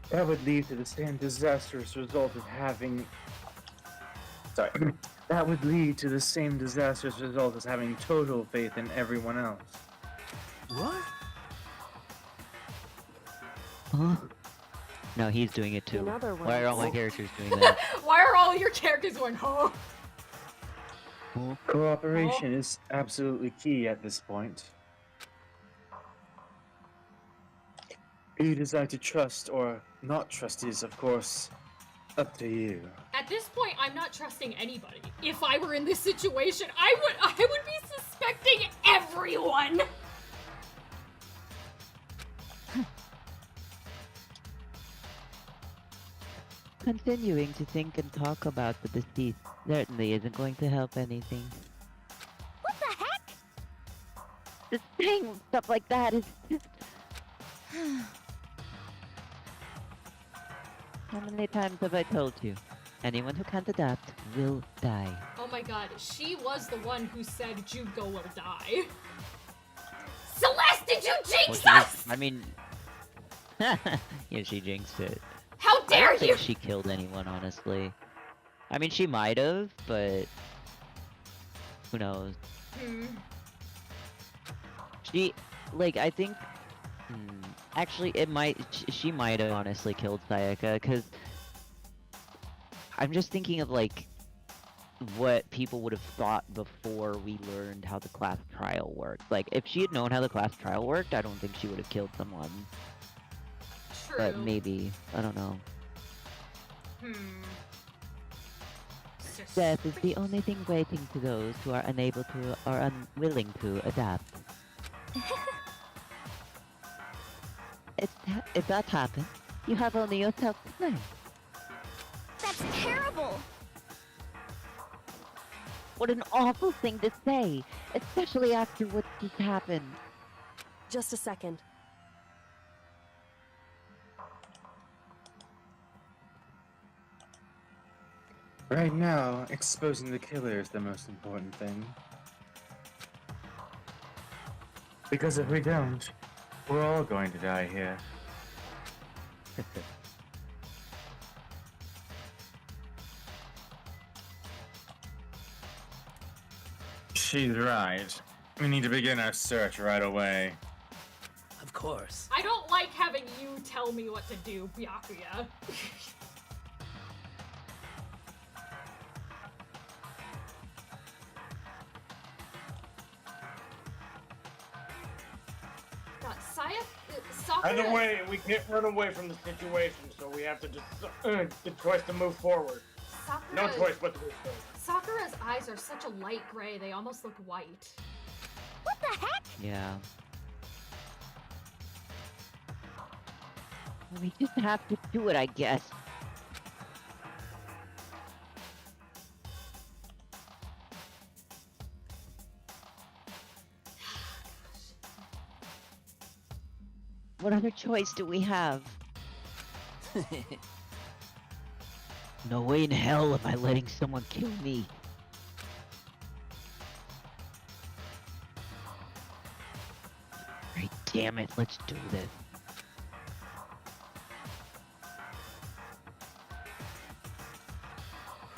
That would lead to the same disastrous result of having... Sorry. That would lead to the same disastrous result as having total faith in everyone else. What? Huh? No, he's doing it too. In other Why are all my words- characters doing that? Why are all your characters going, huh? Cooperation is absolutely key at this point. Who you decide to trust or not trust is, of course, up to you. At this point, I'm not trusting anybody. If I were in this situation, I would be affecting everyone! Continuing to think and talk about the deceased certainly isn't going to help anything. What the heck? Just saying stuff like that is just... How many times have I told you? Anyone who can't adapt will die. Oh my god, she was the one who said Jugo will die. Celeste, did you jinx Well, us? I mean... yeah, she jinxed it. How I dare don't you! think she killed anyone, honestly. I mean, she might have, but... Who knows? She... Like, I think... Actually, it might... She might have honestly killed Sayaka, because... I'm just thinking of, like... what people would have thought before we learned how the class trial worked. Like, if she had known how the class trial worked, I don't think she would have killed someone. True. But maybe. I don't know. Death is the only thing waiting to those who are unable to or unwilling to adapt. If that happens, you have only yourself to blame. That's terrible! What an awful thing to say, especially after what just happened. Just a second. Right now, exposing the killer is the most important thing. Because if we don't, we're all going to die here. She's right. We need to begin our search right away. Of course. I don't like having you tell me what to do, Byakuya. God, Sakura... Either way, we can't run away from the situation, so we have to just the choice to move forward. No choice but to move forward. Sakura's eyes are such a light gray, they almost look white. What the heck? Yeah. We just have to do it, I guess. What other choice do we have? No way in hell am I letting someone kill me. Right, damn it, let's do this.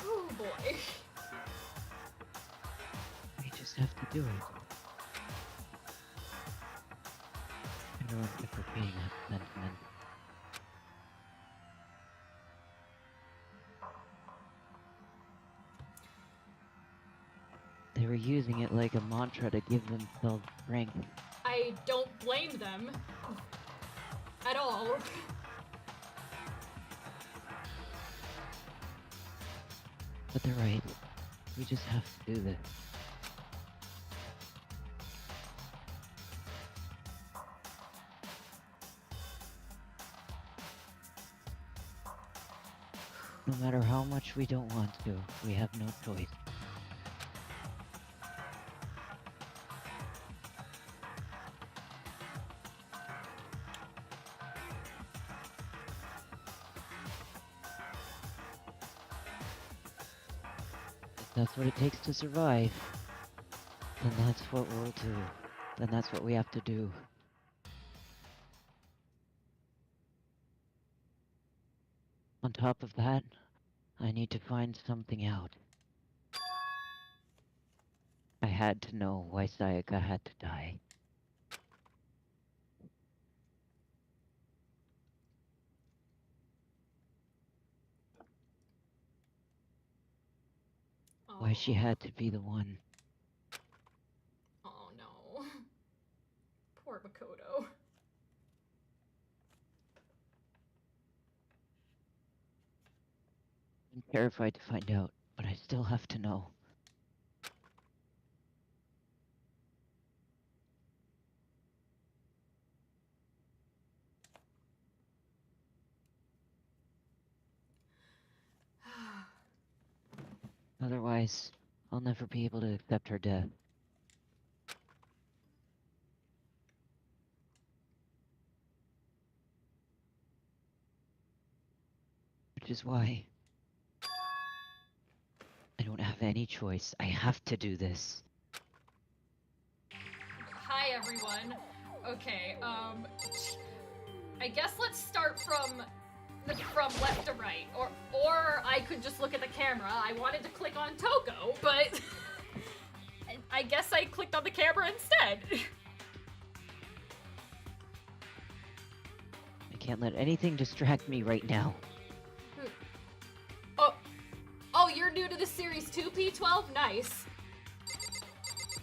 Oh boy. We just have to do it. Everyone's repeating that sentiment. They were using it like a mantra to give themselves strength. I don't blame them. At all. But they're right. We just have to do this. No matter how much we don't want to, we have no choice. If that's what it takes to survive, then that's what we'll do. Then that's what we have to do. On top of that, I need to find something out. I had to know why Sayaka had to die. Why she had to be the one. Oh no. Poor Makoto. I'm terrified to find out, but I still have to know. Otherwise, I'll never be able to accept her death. Which is why I don't have any choice. I have to do this. Hi everyone. Okay, I guess let's start from left to right, or I could just look at the camera. I wanted to click on Toko, but I guess I clicked on the camera instead. I can't let anything distract me right now. Oh, you're new to the series 2P12? Nice.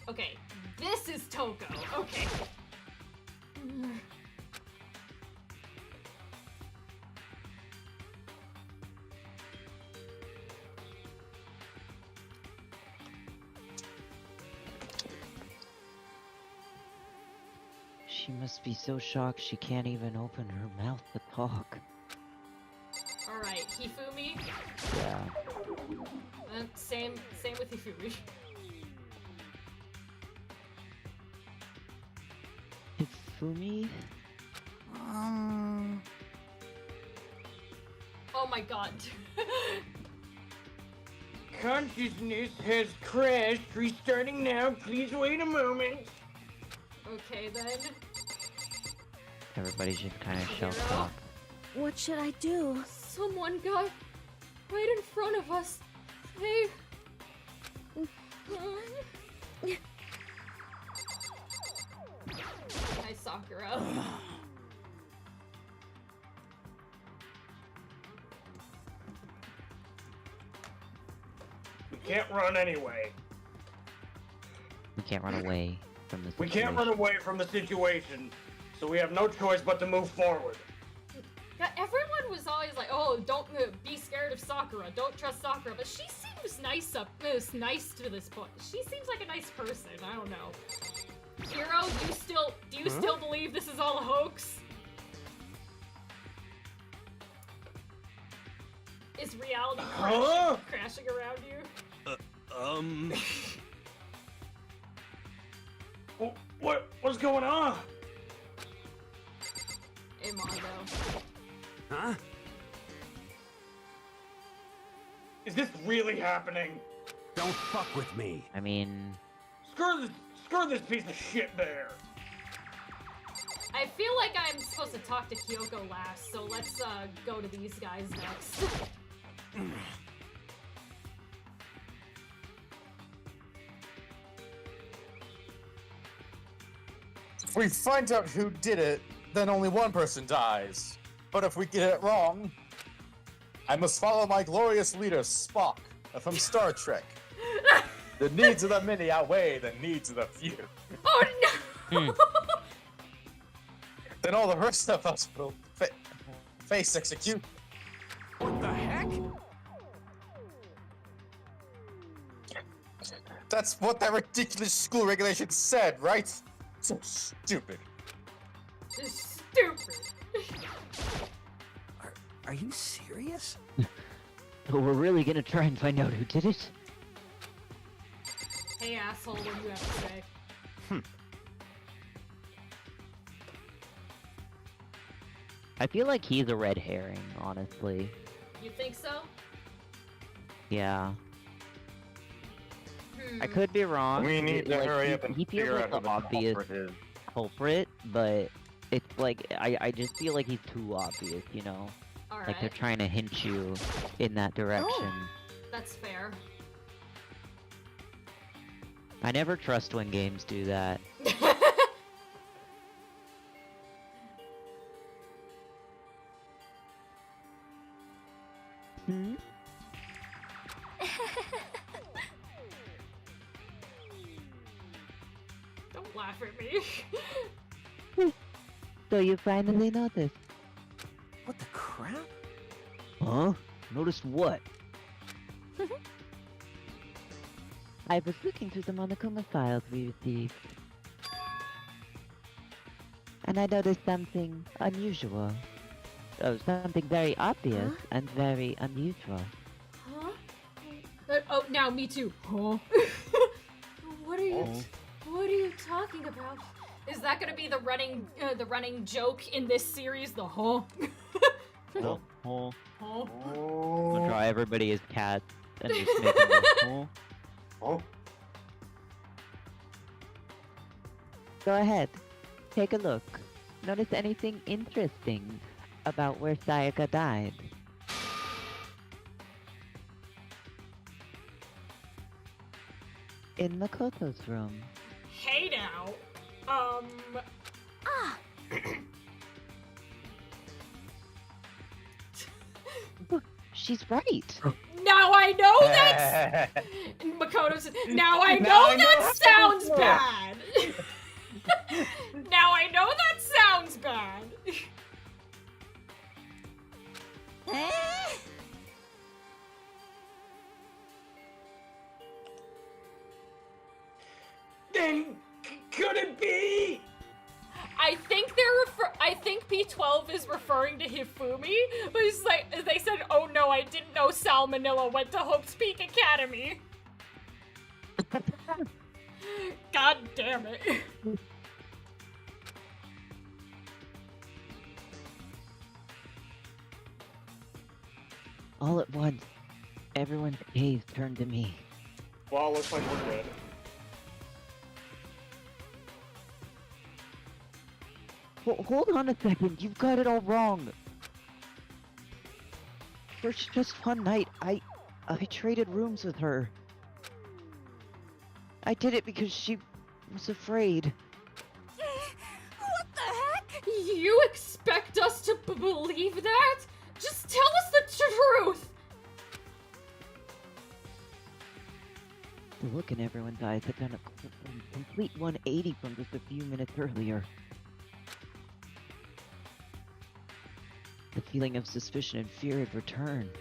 Okay, this is Toko. Okay. She must be so shocked she can't even open her mouth to talk. Alright, Hifumi? Yeah. Same with Hifumi. Hifumi? Oh my god. Consciousness has crashed. Restarting now. Please wait a moment. Okay then. Everybody's just kind of shell-shocked. What should I do? Someone got right in front of us. Hey. Hi, Sakura. We can't run anyway. We can't run away from the We situation. can't run away from the situation, so we have no choice but to move forward. Yeah, everyone was always like, "Oh, don't be scared of Sakura. Don't trust Sakura." But she seems nice to this point. She seems like a nice person. I don't know. Hiro, do you still believe this is all a hoax? Is reality crashing around you? What's going on? Hey, Mondo. Huh? Is this really happening? Don't fuck with me. I mean... Screw this piece of shit bear. I feel like I'm supposed to talk to Kyoko last, so let's go to these guys next. If we find out who did it, then only one person dies. But if we get it wrong, I must follow my glorious leader, Spock, from Star Trek. The needs of the many outweigh the needs of the few. Oh no! Then all the rest of us will face execution. What the heck? That's what that ridiculous school regulation said, right? So stupid. Stupid. Are you serious? So we're really gonna try and find out who did it? Hey asshole, what do you have to say? I feel like he's a red herring, honestly. You think so? Yeah. I could be wrong. We need to hurry up and he feels figure like out who the obvious is. culprit, but it's like I just feel like he's too obvious, you know? Alright. Like they're trying to hint you in that direction. That's fair. I never trust when games do that. Hmm? Don't laugh at me. So you finally noticed. What the crap? Huh? Noticed what? I was looking through the Monokuma files we received. And I noticed something unusual. Oh, something very obvious and very unusual. Huh? Oh, now me too. Huh? What are you? Oh. What are you talking about? Is that gonna be the running joke in this series? The huh? Oh, oh. Huh? We'll draw everybody as cats and just make them go, oh. Oh, Go ahead. Take a look. Notice anything interesting about where Sayaka died? In Makoto's room. Hey now. She's right. Now I know that's Makoto said, now I know that sounds bad. Now I know that sounds bad. Then could it be? I think P12 is referring to Hifumi, but it's like they said, "Oh no, I didn't know Salmonella went to Hope's Peak Academy." God damn it. All at once, everyone's gaze turned to me. well, looks like we're good. Hold on a second, you've got it all wrong. For just one night, I traded rooms with her. I did it because she was afraid. What the heck? You expect us to believe that? Just tell us the truth. The look in everyone's eyes had done a complete 180 from just a few minutes earlier. The feeling of suspicion and fear had returned.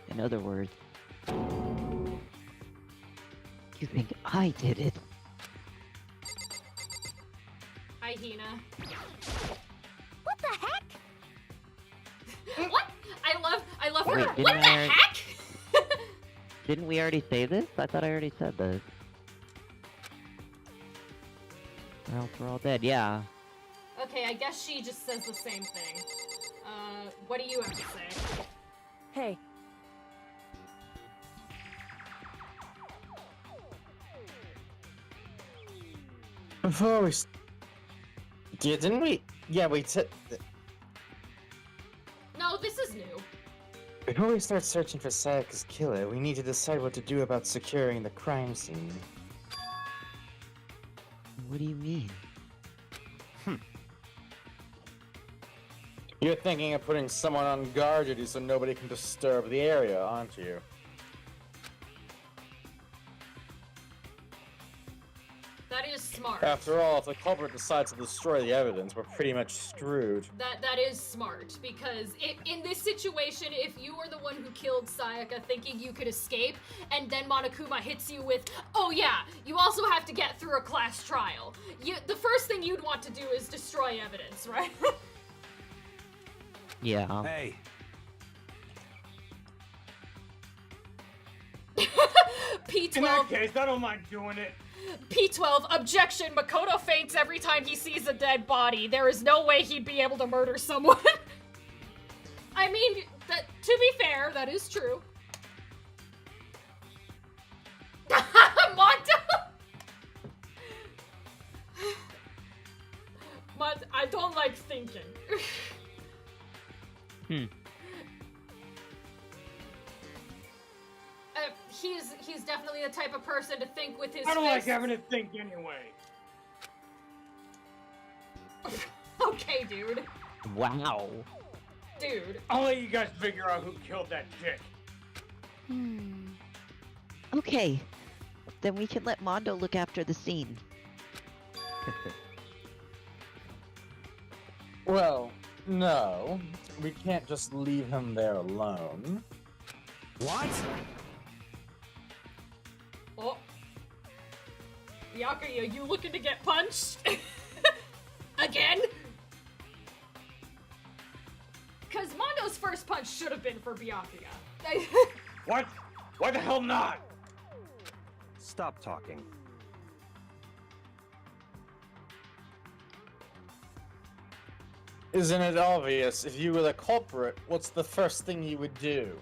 In other words, you think I did it? Hi, Hina. What the heck? What? I love her. Wait, What didn't the I already- heck? Didn't we already say this? I thought I already said this. Or else we're all dead, yeah. Okay, I guess she just says the same thing. What do you have to say? Hey, Before we... Yeah, didn't we? Yeah, we said... No, this is new. Before we start searching for Sayaka's killer, we need to decide what to do about securing the crime scene. What do you mean? You're thinking of putting someone on guard duty so nobody can disturb the area, aren't you? That is smart. After all, if the culprit decides to destroy the evidence, we're pretty much screwed. That is smart, because in this situation, if you are the one who killed Sayaka thinking you could escape, and then Monokuma hits you with, oh yeah, you also have to get through a class trial. The first thing you'd want to do is destroy evidence, right? Yeah. Hey, P12. In that case, I don't mind doing it. P12, objection! Makoto faints every time he sees a dead body. There is no way he'd be able to murder someone. I mean, to be fair, that is true. Mondo! But I don't like thinking. He's definitely the type of person to think with his I don't like fists. having to think anyway. Okay, dude. Wow. Dude. I'll let you guys figure out who killed that chick. Okay. Then we can let Mondo look after the scene. Well, no. We can't just leave him there alone. what? Oh. Byakuya, you looking to get punched? Again? Because Mondo's first punch should have been for Byakuya. What? Why the hell not? stop talking. Isn't it obvious? If you were the culprit, what's the first thing you would do?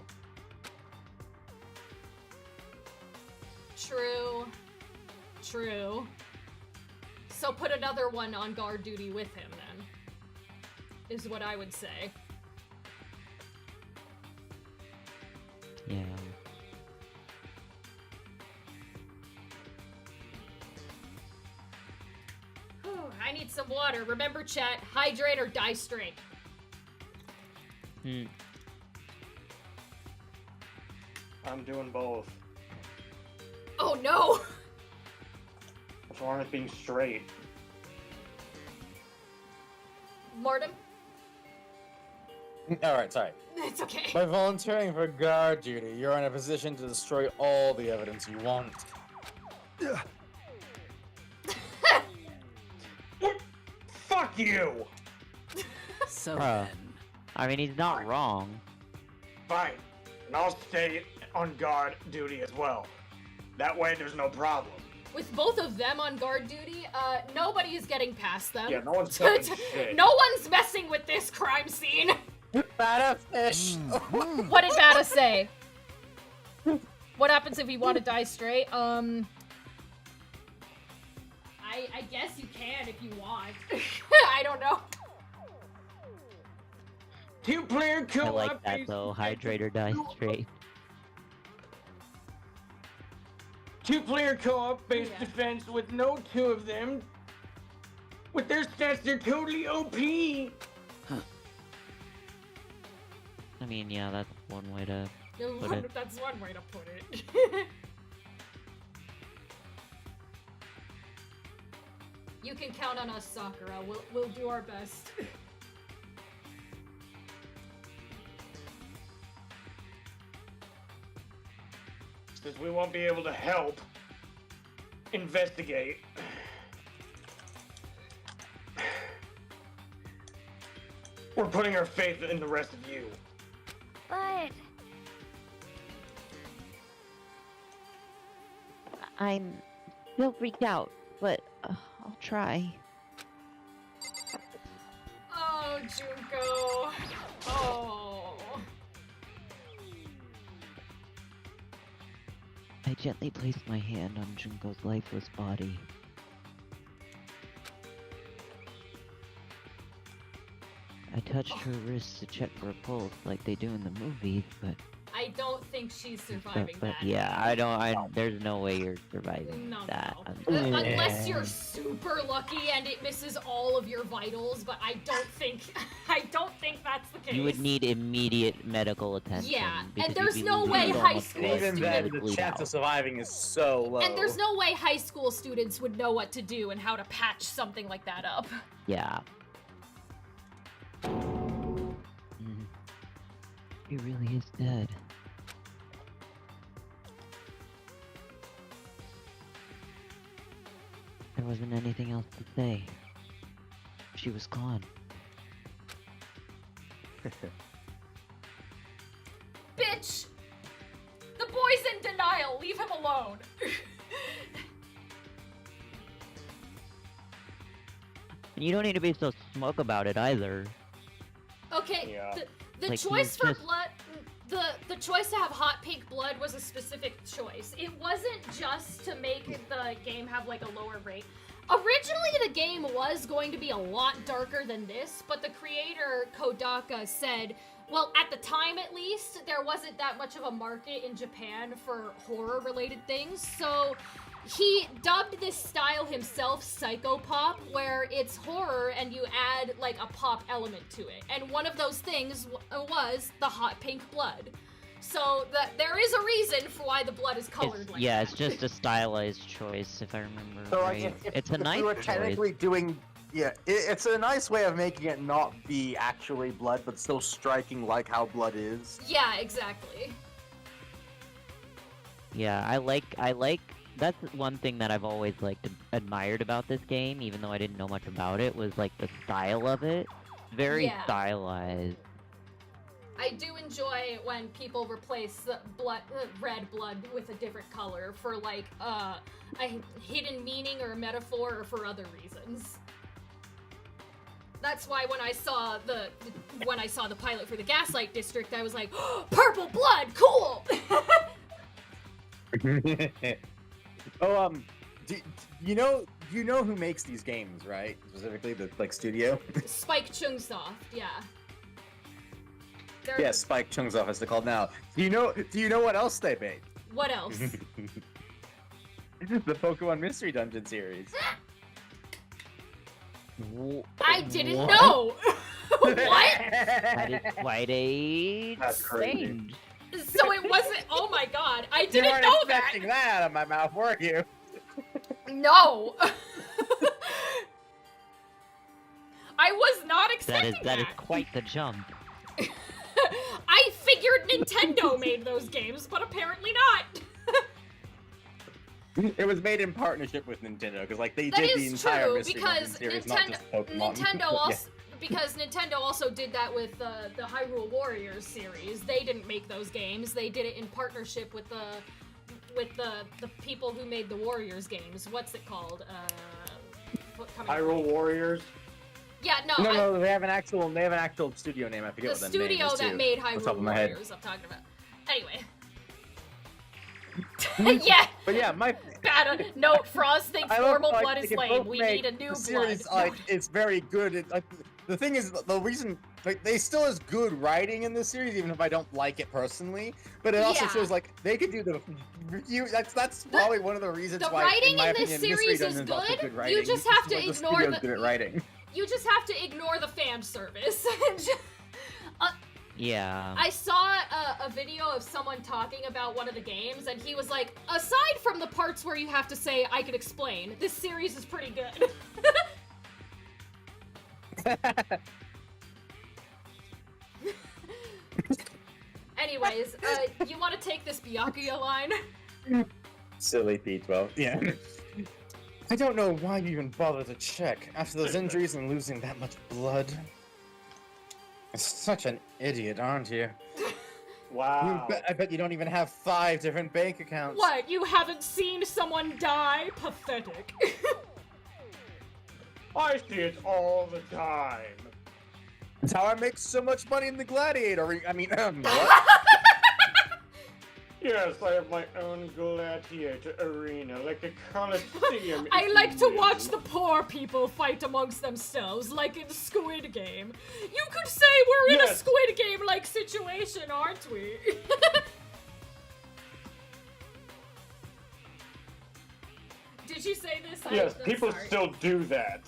True. True. So put another one on guard duty with him, then. Is what I would say. Yeah. Whew, I need some water. Remember, chat, hydrate or die straight. Hmm. I'm doing both. Oh no! What's wrong with being straight? Mortem? Alright, sorry. It's okay. By volunteering for guard duty, you're in a position to destroy all the evidence you want. Fuck you! So Bruh. then, I mean, he's not wrong. Fine. And I'll stay on guard duty as well. That way there's no problem. With both of them on guard duty, nobody is getting past them. Yeah, no one's touching shit. No one's messing with this crime scene. Bada fish! What did Bada say? What happens if you want to die straight? I guess you can if you want. I don't know. Two-player co-op. I like that though. Hydrate or die straight. Two-player co-op based Yeah. defense with no two of them. With their stats, they're totally OP. I mean, yeah, that's one way to put it. That's one way to put it. You can count on us, Sakura. We'll do our best. Since we won't be able to help investigate. We're putting our faith in the rest of you. But I'm still freaked out, but I'll try. Oh, Junko. Oh. I gently placed my hand on Junko's lifeless body. I touched her wrists to check for a pulse like they do in the movies, but I don't think she's surviving but that. yeah, there's no way you're surviving No, that. no. Unless you're super lucky and it misses all of your vitals, but I don't think that's the case. You would need immediate medical attention. Yeah, because and you'd there's be no losing way so high much school blood Even to then, medically the chance now. of surviving is so low. And there's no way high school students would know what to do and how to patch something like that up. Yeah. He really is dead. There wasn't anything else to say. She was gone. Bitch! The boy's in denial. Leave him alone. And you don't need to be so smug about it either. Okay, Yeah. the Like, choice he's for just- blood, the choice to have hot pink blood was a specific choice. It wasn't just to make the game have like a lower rate. Originally, the game was going to be a lot darker than this, but the creator Kodaka said, well, at the time at least, there wasn't that much of a market in Japan for horror-related things, so he dubbed this style himself Psychopop, where it's horror and you add like a pop element to it. And one of those things was the hot pink blood. So there is a reason for why the blood is colored like Yeah, that. it's just a stylized choice, if I remember So right. like, It's a if nice we were choice. technically doing, it's a nice way of making it not be actually blood, but still striking like how blood is. Yeah, exactly. Yeah, I like. That's one thing that I've always admired about this game, even though I didn't know much about it, was like the style of it. Very Yeah. stylized. I do enjoy when people replace the red blood with a different color for like a hidden meaning or a metaphor or for other reasons. That's why when I saw the pilot for the Gaslight District, I was like, oh, purple blood, cool. Oh, you know who makes these games, right? Specifically the studio. Spike Chunsoft, yeah. Yeah, Spike Chunsoft as they're called now. Do you know what else they made? What else? The Pokemon Mystery Dungeon series. I didn't know. What? That is quite a That's crazy. change. So it wasn't. Oh my god! I You didn't weren't know expecting that out of my mouth, were you? No. I was not expecting that. That is quite the jump. I figured Nintendo made those games, but apparently not. It was made in partnership with Nintendo because they That did the is entire true Mystery Dungeon because series, not just Pokemon. Nintendo also did that with the Hyrule Warriors series. They didn't make those games. They did it in partnership with the people who made the Warriors games. What's it called? Hyrule Warriors. Yeah, No, they have an actual studio name. I forget the what the name studio is, that too, made off the top Hyrule of my head. Warriors. I'm talking about. Anyway. Yeah. But yeah, Bad note. Frost thinks normal blood is lame. We need a new the series, blood. it's very good. The thing is, the reason they still has good writing in this series, even if I don't like it personally. But it also shows they could do the. That's probably one of the reasons the why. writing in my in this opinion, series Mystery is Dungeon's also good. writing. You just have to The ignore studio's good at writing. You just have to ignore the fan service. Yeah. I saw a video of someone talking about one of the games, and he was like, aside from the parts where you have to say, I can explain, this series is pretty good. Anyways, you want to take this Byakuya line? Silly P12. Yeah. I don't know why you even bother to check after those injuries and losing that much blood. You're such an idiot, aren't you? Wow. I bet you don't even have 5 different bank accounts. What, you haven't seen someone die? Pathetic. I see it all the time. That's how I make so much money in the Gladiator. What? Yes, I have my own gladiator arena, like a coliseum. I like to watch the poor people fight amongst themselves, like in Squid Game. You could say we're in a Squid Game-like situation, aren't we? Did you say this? Yes, I'm people sorry. still do that.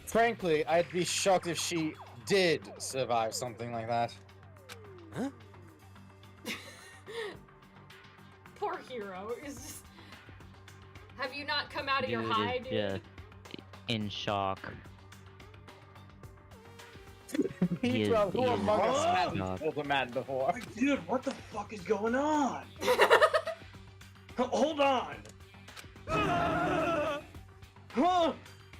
Frankly, I'd be shocked if she did survive something like that. Huh? Poor hero is just... Have you not come out of your Dude high, is dude? just in shock. P12, who among us What? hasn't killed a man before? Dude, what the fuck is going on? Hold on. Huh?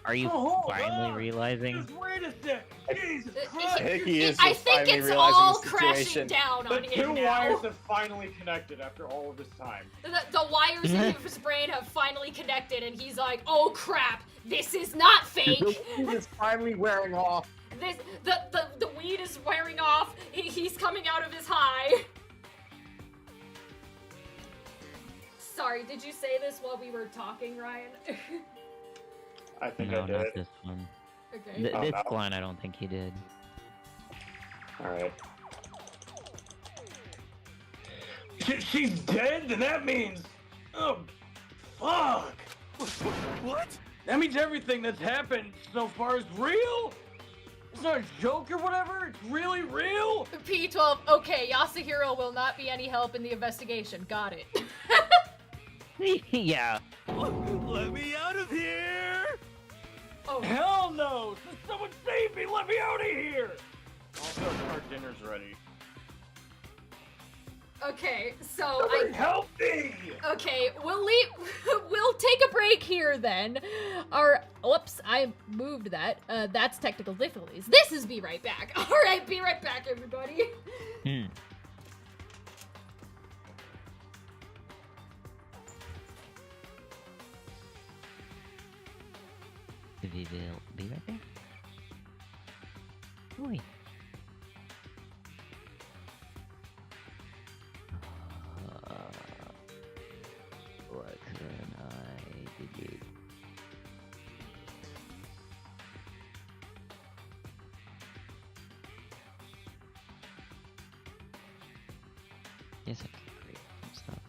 Are you hold finally on. realizing? Just wait a sec. Jesus I Christ. think he is I just think finally it's realizing all the crashing situation. down The on him two now. wires have finally connected after all of this time. The wires in his brain have finally connected, and he's like, "Oh crap! This is not fake. The weed is finally wearing off. The weed is wearing off. He's coming out of his high." Sorry, did you say this while we were talking, Ryan? I think No, I not did. this one. Okay. This no. one, I don't think he did. Alright. She's dead? Then that means... Oh, fuck! What? That means everything that's happened so far is real? It's not a joke or whatever? It's really real? P12, okay, Yasuhiro will not be any help in the investigation. Got it. Yeah. Let me out of here! Oh, Hell no! Someone save me! Let me out of here! Also, our dinner's ready. Okay, so Somebody help me! Okay, we'll leave. We'll take a break here then. Whoops, I moved that. That's technical difficulties. This is Be Right Back. All right, be right back, everybody. We will be right back. Oi. What can I do? Yes, I can create some stuff.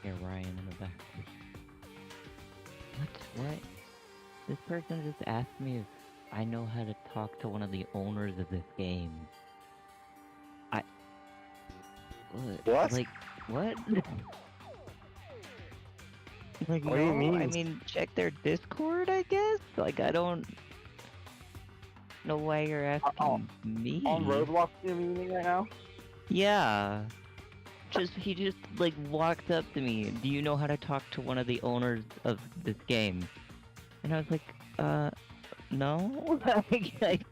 hear Ryan in the back. What? This person just asked me if I know how to talk to one of the owners of this game. What? Like, what? Like, What do you mean? I mean, check their Discord, I guess? Like, I don't know why you're asking me. On Roadblock you're meaning right now? Yeah. He just, like, walked up to me. Do you know how to talk to one of the owners of this game? And I was like, no? Like,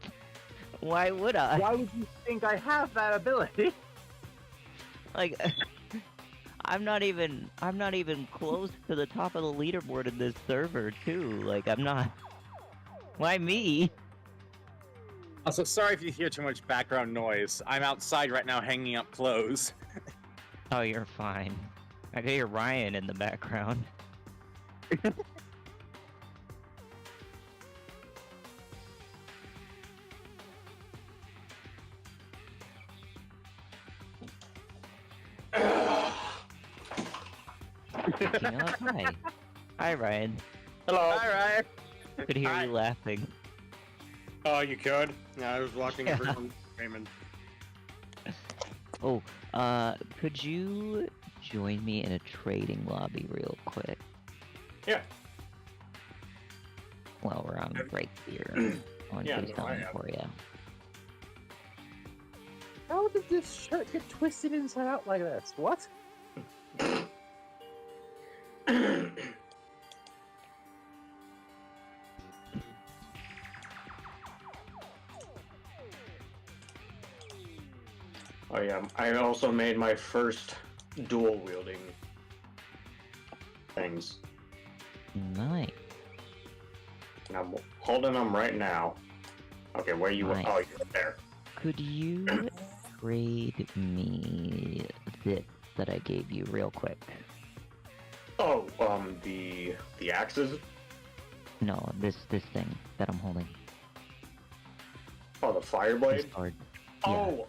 why would I? Why would you think I have that ability? Like, I'm not even close to the top of the leaderboard in this server, too. Like, I'm not. Why me? Also, sorry if you hear too much background noise. I'm outside right now hanging up clothes. Oh, you're fine. I can hear Ryan in the background. Hi. Hi, Ryan. Hello. Hi, Ryan. Could hear Hi. you laughing. Oh, you could? Yeah, I was watching everyone screaming. Oh, could you join me in a trading lobby real quick? Yeah. While we're on break here. I want Yeah, to do no, I something have. for you. How did this shirt get twisted inside out like this? What? Oh yeah, I also made my first dual wielding things. Nice. And I'm holding them right now. Okay, where you Nice. Oh, you're there. Could you trade me this that I gave you real quick? Oh, the axes? No, this thing that I'm holding. Oh, the fire blade? This sword. Oh,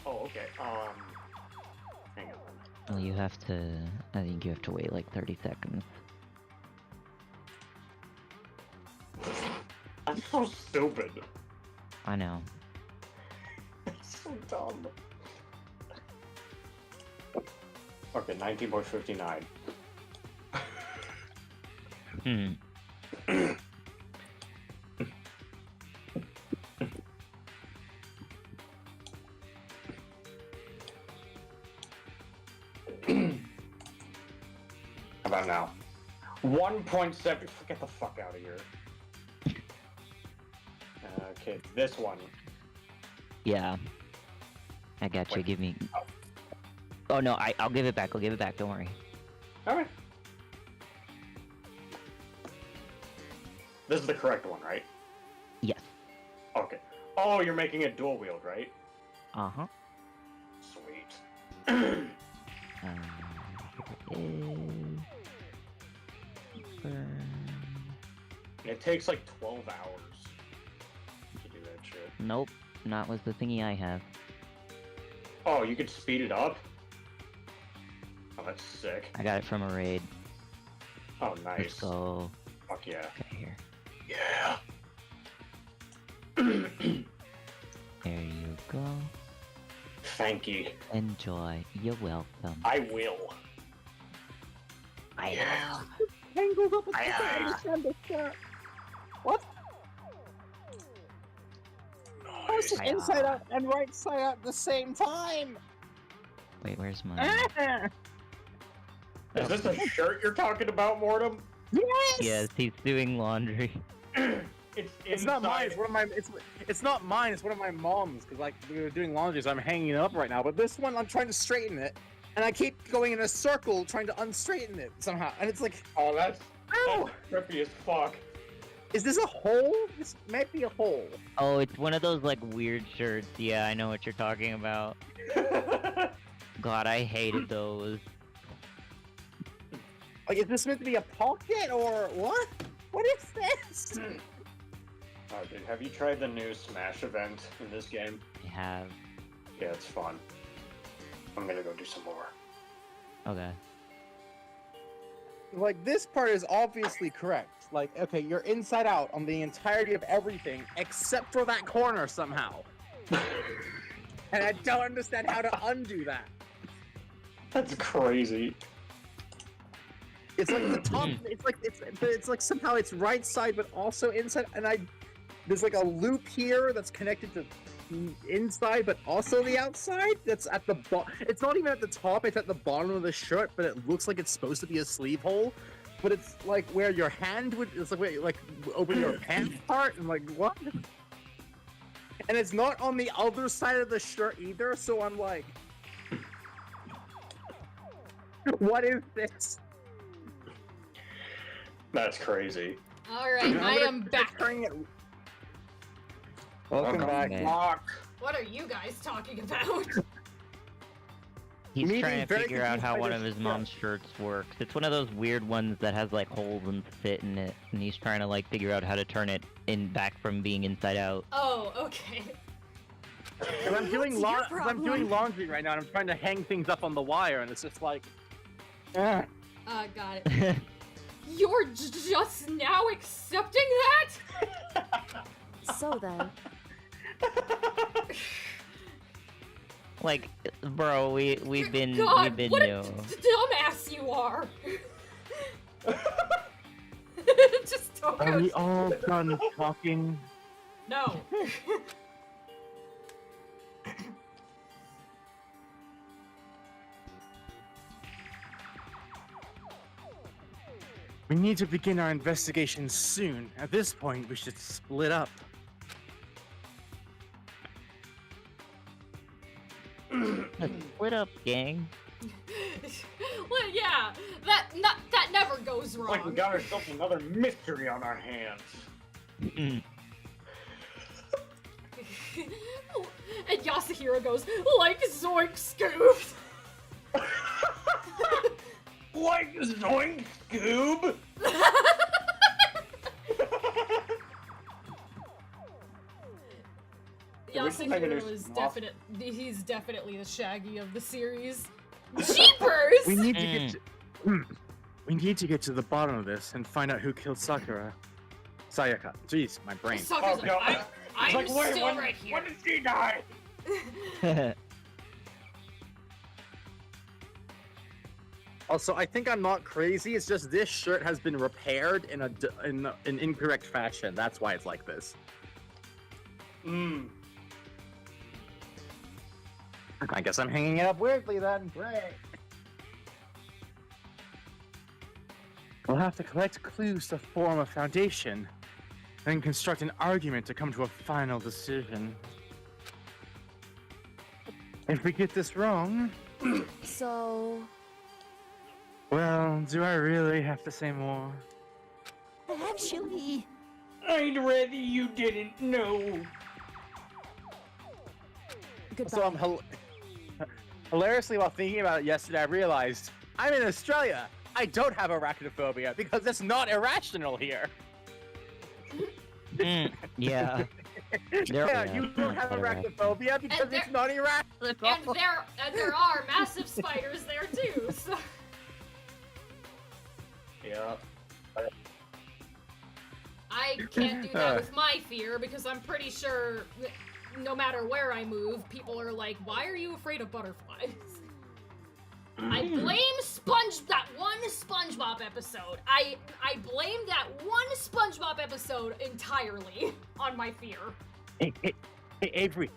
okay. Hang on. Well, you have to. I think you have to wait like 30 seconds. I'm so stupid. I know. It's so dumb. Okay, 19.59. How about now? 1.7. Get the fuck out of here. Okay, this one. Yeah. I got you. Wait. Give me. Oh no, I'll give it back. I'll give it back. Don't worry. Alright. This is the correct one, right? Yes. Okay. Oh, you're making a dual wield, right? Uh huh. Sweet. Here it is. It takes like 12 hours to do that shit. Nope, not with the thingy I have. Oh, you could speed it up? Oh, that's sick. I got it from a raid. Oh, Let's nice. go. Fuck yeah. Okay, here. Yeah. There you go. Thank you. Enjoy. You're welcome. I will. I Tangled up. I don't understand this shirt. What? How is it Nice. inside out and right side out at the same time? Wait, where's mine? Ah! Is this a shirt you're talking about, Mortem? Yes. Yes, he's doing laundry. It's not mine. It's one of my. It's not mine. It's one of my mom's. Cause like we were doing laundry, so I'm hanging it up right now. But this one, I'm trying to straighten it, and I keep going in a circle trying to unstraighten it somehow. And it's like, Oh, that's ow! trippy as fuck. Is this a hole? This might be a hole. Oh, it's one of those like weird shirts. Yeah, I know what you're talking about. God, I hated those. Like, is this meant to be a pocket or what? What is this? Oh, dude, have you tried the new Smash event in this game? I have. Yeah, it's fun. I'm gonna go do some more. Okay. like this part is obviously correct. Like, okay, you're inside out on the entirety of everything except for that corner somehow. And I don't understand how to undo that. That's crazy. It's like the top. It's like somehow it's right side, but also inside. And there's like a loop here that's connected to inside, but also the outside. That's at the bottom. It's not even at the top. It's at the bottom of the shirt, but it looks like it's supposed to be a sleeve hole. But it's like where your hand would. It's like where you like open your pants part. And like what? And it's not on the other side of the shirt either. So I'm like, what is this? That's crazy. Alright, I am back. Welcome back. What are you guys talking about? He's Me trying being to very figure out confused how by one this- of his mom's shirts works. It's one of those weird ones that has like holes and fit in it, and he's trying to like figure out how to turn it back from being inside out. Oh, okay. And I'm doing What's your I'm doing problem? laundry right now, and I'm trying to hang things up on the wire, and it's just like, ah. Got it. You're just now accepting that? So then, Like, bro, we've been God, what new. a dumbass you are. Just don't Are go. we all done talking? No. We need to begin our investigation soon. At this point, we should split up. Split up, gang. Well, yeah, that never goes wrong. Like we got ourselves another mystery on our hands. And Yasuhiro goes, like Zoink Scoob. Like Zoink Scoob! Yasuhiro is he's definitely the Shaggy of the series. Jeepers! We need to get to, we need to get to the bottom of this and find out who killed Sayaka. Jeez, my brain. Sokka's Oh, like, God. I'm It's like, wait, still when, right here. when did she die? Also, I think I'm not crazy. It's just this shirt has been repaired in an incorrect fashion. That's why it's like this. I guess I'm hanging it up weirdly then. Great. We'll have to collect clues to form a foundation, then construct an argument to come to a final decision. If we get this wrong, so well, do I really have to say more? Actually, I'd rather you didn't know. goodbye. So I'm hilariously, while thinking about it yesterday, I realized I'm in Australia. I don't have arachnophobia because it's not irrational here. Yeah. Yeah, you don't have Not arachnophobia because And it's not irrational. And there are massive spiders there too. So. Yeah. I can't do that with my fear because I'm pretty sure no matter where I move, people are like, why are you afraid of butterflies? I blame that one SpongeBob episode. I blame that one SpongeBob episode entirely on my fear. Hey, Avery,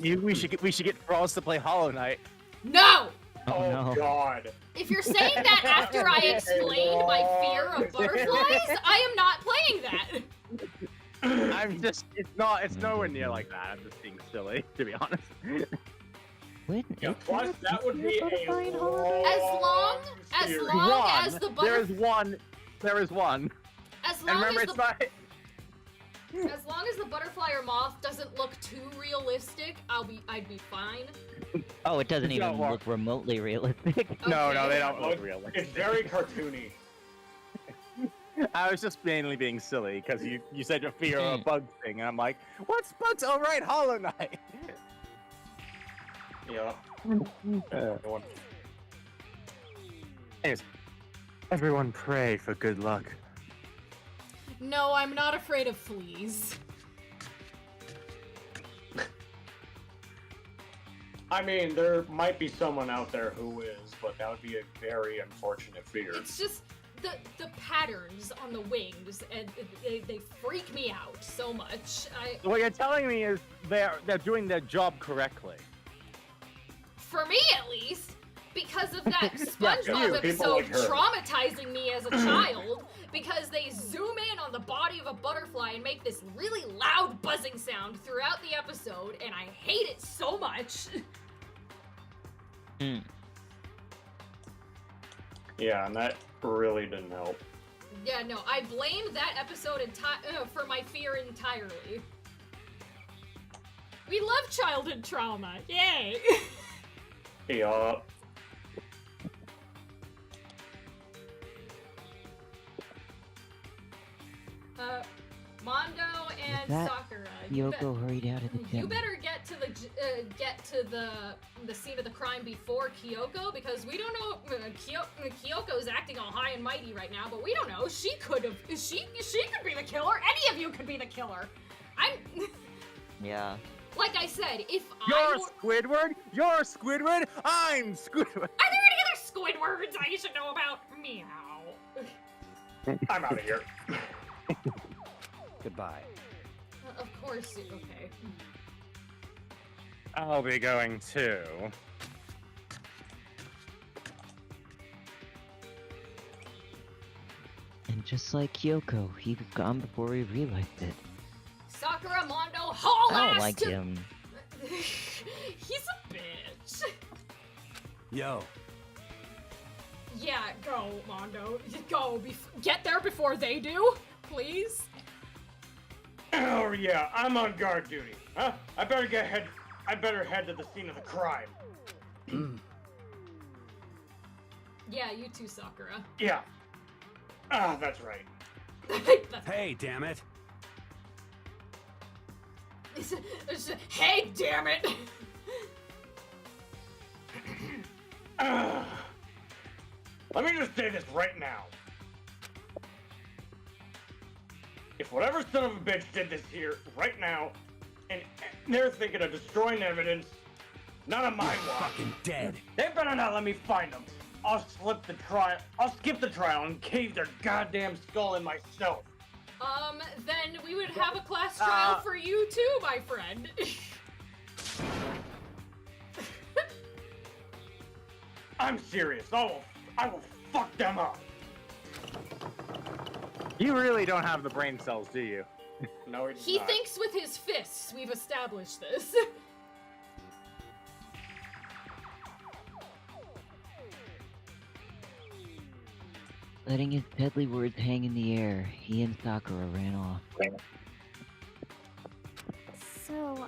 we should get Frost to play Hollow Knight. No! Oh, no. God. If you're saying that after I explained my fear of butterflies, I am not playing that. It's nowhere near like that. I'm just being silly, to be honest. Yeah, plus, that would be a long As series. long as the There is butterfly. one. As And long remember, as it's the not. As long as the butterfly or moth doesn't look too realistic, I'd be fine. Oh, it doesn't It's even not war- look remotely realistic. No, Okay. they don't Well, look realistic. It's very cartoony. I was just mainly being silly because you said your fear of a bug thing, and I'm like, what's bugs? Oh, right, Hollow Knight. Yeah. Anyways, Everyone pray for good luck. No, I'm not afraid of fleas. I mean, there might be someone out there who is, but that would be a very unfortunate fear. It's just the patterns on the wings, and they freak me out so much. What you're telling me is they're doing their job correctly. For me, at least, because of that you, SpongeBob people episode like her. traumatizing me as a child, because they zoom in on the body of a butterfly and make this really loud buzzing sound throughout the episode, and I hate it so much. Yeah, and that really didn't help. Yeah, no, I blame that episode for my fear entirely. We love childhood trauma, yay! Yeah. Mondo and That Sakura. Yoko hurried out of the You gym. better get to the scene of the crime before Kyoko, because we don't know. Kyoko's acting all high and mighty right now, but we don't know. She could be the killer. Any of you could be the killer. Yeah. Like I said, if You're Squidward. You're Squidward. I'm Squidward. Are there any other Squidwards I should know about? Meow. I'm out of here. Goodbye. Of course, okay. I'll be going too. And just like Kyoko, he was gone before we realized it. Sakura, Mondo, haul I don't ass like to- him. He's a bitch. Yo. Yeah, go, Mondo. Go. Get there before they do, please. Oh yeah, I'm on guard duty. Huh? I better head to the scene of the crime. Yeah, you too, Sakura. Yeah. Ah, that's right. Hey, damn it. Hey, damn it! Let me just say this right now. If whatever son of a bitch did this here right now, and they're thinking of destroying evidence, none of my watch. Fucking dead. They better not let me find them. I'll skip the trial and cave their goddamn skull in myself. Then we would have a class trial for you too, my friend. I'm serious. I will fuck them up. You really don't have the brain cells, do you? No, he does He not. thinks with his fists. We've established this. Letting his deadly words hang in the air, he and Sakura ran off. So,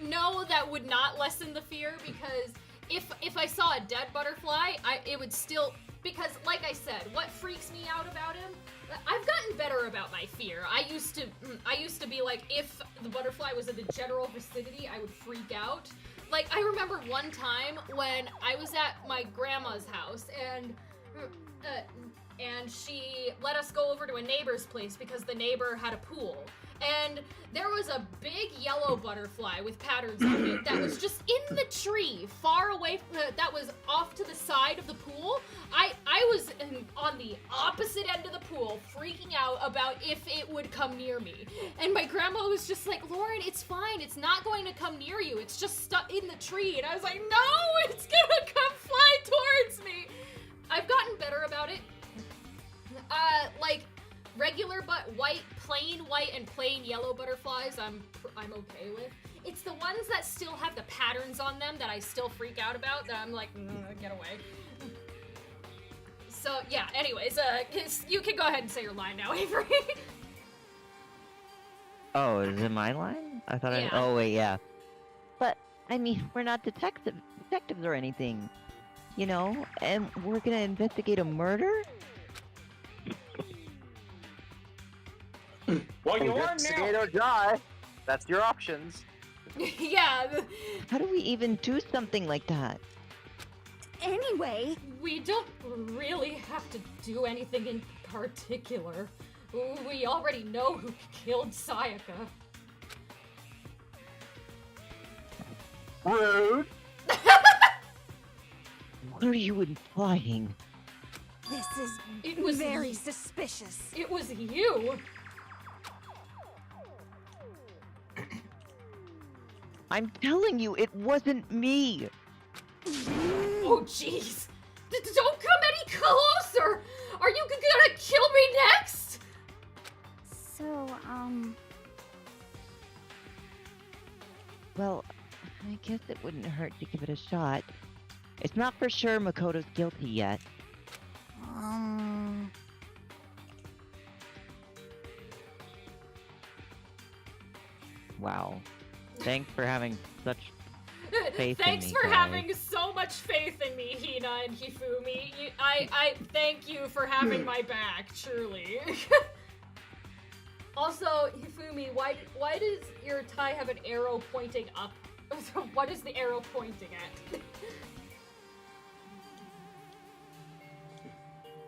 No, that would not lessen the fear, because if I saw a dead butterfly, it would still, because like I said, what freaks me out about him, I've gotten better about my fear. I used to be like, if the butterfly was in the general vicinity, I would freak out. Like, I remember one time when I was at my grandma's house, and she let us go over to a neighbor's place because the neighbor had a pool. And there was a big yellow butterfly with patterns on it that was just in the tree, far away, that was off to the side of the pool. I was on the opposite end of the pool, freaking out about if it would come near me. And my grandma was just like, Lauren, it's fine. It's not going to come near you. It's just stuck in the tree. And I was like, no, it's gonna come fly towards me. I've gotten better about it. Like, regular but plain white and plain yellow butterflies I'm okay with. It's the ones that still have the patterns on them that I still freak out about, that I'm like, get away. So yeah, anyways, you can go ahead and say your line now, Avery. Oh, is it my line? I thought Yeah. oh wait, yeah. But, I mean, we're not detectives or anything. You know? And we're gonna investigate a murder? Well, you are Investigate now. or die. That's your options. Yeah, How do we even do something like that? Anyway, we don't really have to do anything in particular. We already know who killed Sayaka. Rude. What are you implying? this is It was very suspicious. It was you. I'm telling you, it wasn't me. Oh, jeez. Don't come any closer. Are you gonna kill me next? So, Well, I guess it wouldn't hurt to give it a shot. It's not for sure Makoto's guilty yet. Wow. Thanks for having such faith in Thanks me, for guys. having so much faith in me, Hina and Hifumi. I thank you for having my back, truly. Also, Hifumi, why does your tie have an arrow pointing up? What is the arrow pointing at?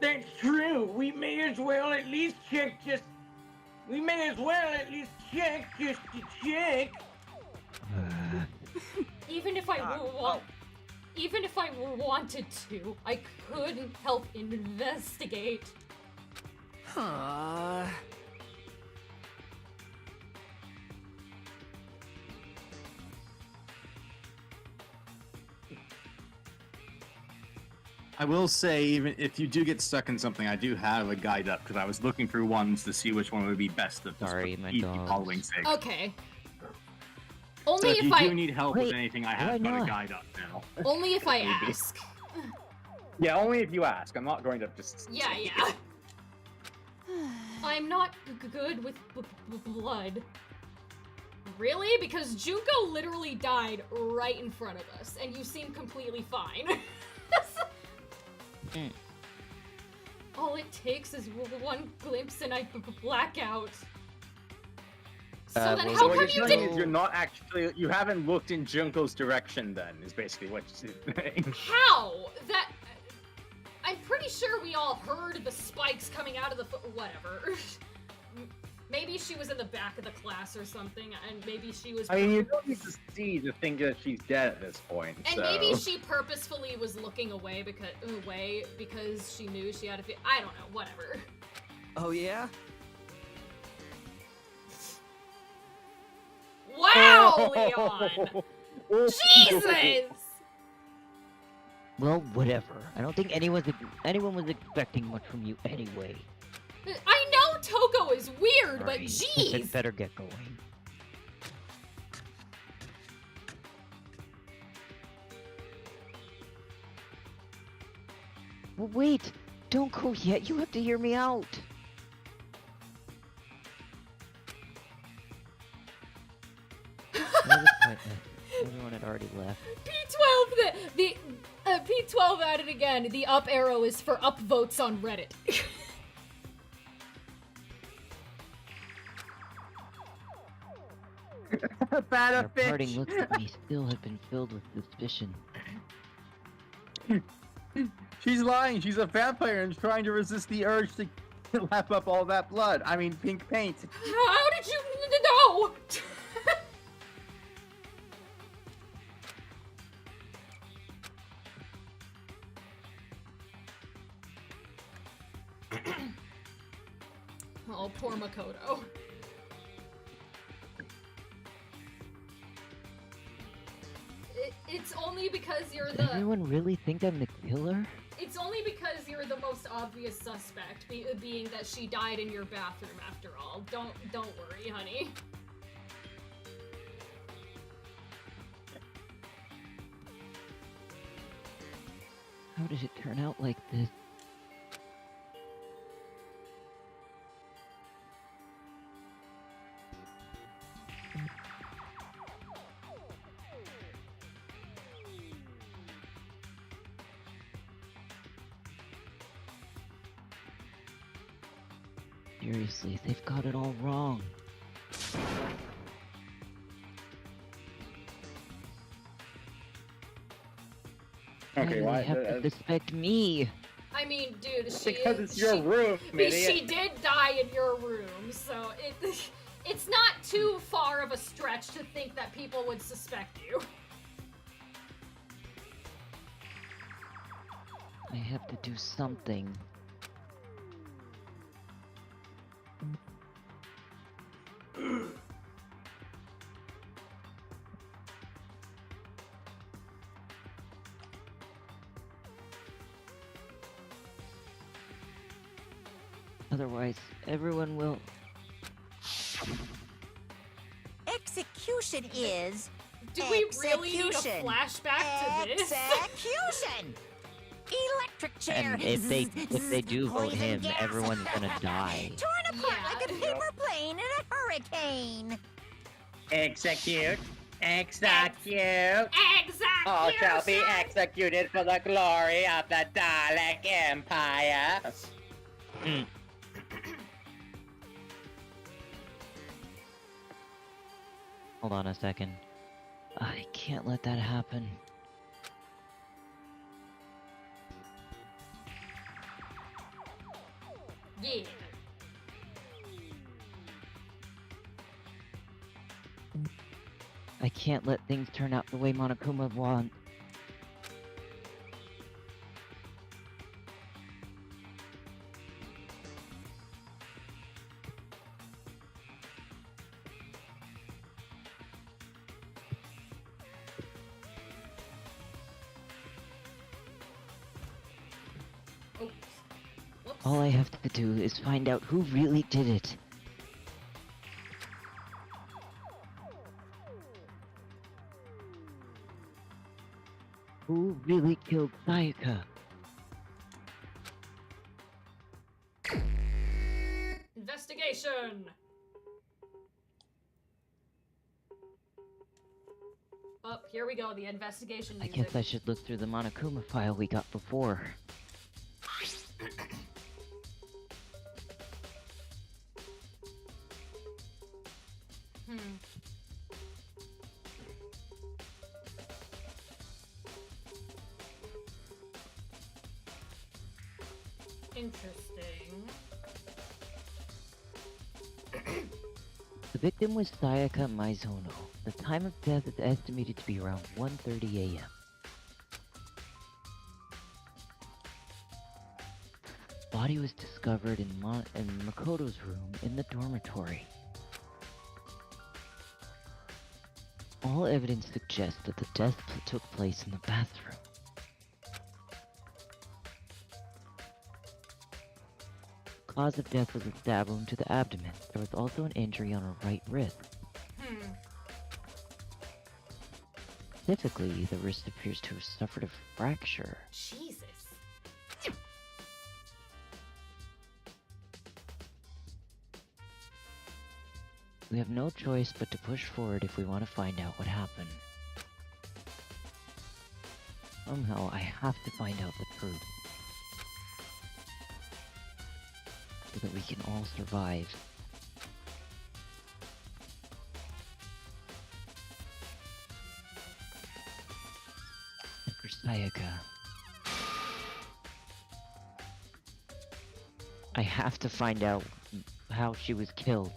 That's true. We may as well at least check just to check. Even if I wanted to, I couldn't help investigate. I will say, even if you do get stuck in something, I do have a guide up because I was looking through ones to see which one would be best to Sorry, my easy dogs. following sake. Okay. So Only if if you I do need help Wait, with anything, I why have got a not? guide up now. only if I Maybe. ask. Yeah, only if you ask. I'm not going to just. Yeah, yeah. I'm not good with blood. Really? Because Junko literally died right in front of us, and you seem completely fine. All it takes is one glimpse and I black out. So then well, how So what come you're you telling didn't- me is you're not actually. You haven't looked in Junko's direction. Then is basically what you're saying. How? That... I'm pretty sure we all heard the spikes coming out of the whatever. Maybe she was in the back of the class or something, and maybe she was... I mean, you don't need to see to think that she's dead at this point. And so. maybe she purposefully was looking away because she knew she had to. I don't know. Whatever. Oh yeah? Wow, Leon! Jesus! Well, whatever. I don't think anyone was expecting much from you anyway. I know Toko is weird, but Sorry. jeez. I'd better get going. Well, wait! Don't go yet. You have to hear me out. That was pointless. Everyone had already left. P12. The P12 added again. The up arrow is for upvotes on Reddit. Bad Our a bitch. parting looks at me still have been filled with suspicion. She's lying. She's a vampire and trying to resist the urge to lap up all that blood. I mean, pink paint. How did you know? Oh, poor Makoto. It's only because you're Does the... everyone really think I'm the killer? It's only because you're the most obvious suspect, being that she died in your bathroom after all. Don't worry, honey. How did it turn out like this? Seriously, they've got it all wrong. Okay, do why? they have to suspect me? I mean, dude, Because it's your room, idiot. She did die in your room, so it's not too far of a stretch to think that people would suspect you. I have to do something. Otherwise, everyone will... Execution is... Do we really need a execution. flashback to this? Execution! Electric chair! And if they do vote Poison him, gas. everyone's gonna die. Torn apart Yeah. like a paper plane in a hurricane! Execute. Execute. Execution! All shall be executed for the glory of the Dalek Empire. Hold on a second. I can't let that happen. Yeah. I can't let things turn out the way Monokuma wants. Oops. Whoops. All I have to do is find out who really did it. Who really killed Sayaka? Investigation! Oh, here we go, the investigation I music. guess I should look through the Monokuma file we got before. Interesting. The victim was Sayaka Maizono. The time of death is estimated to be around 1:30 a.m. Body was discovered in Makoto's room in the dormitory. All evidence suggests that the death took place in the bathroom. Cause of death was a stab wound to the abdomen. There was also an injury on her right wrist. Specifically, the wrist appears to have suffered a fracture. Jesus. We have no choice but to push forward if we want to find out what happened. Somehow, I have to find out the truth. So that we can all survive. And for Sayaka, I have to find out how she was killed.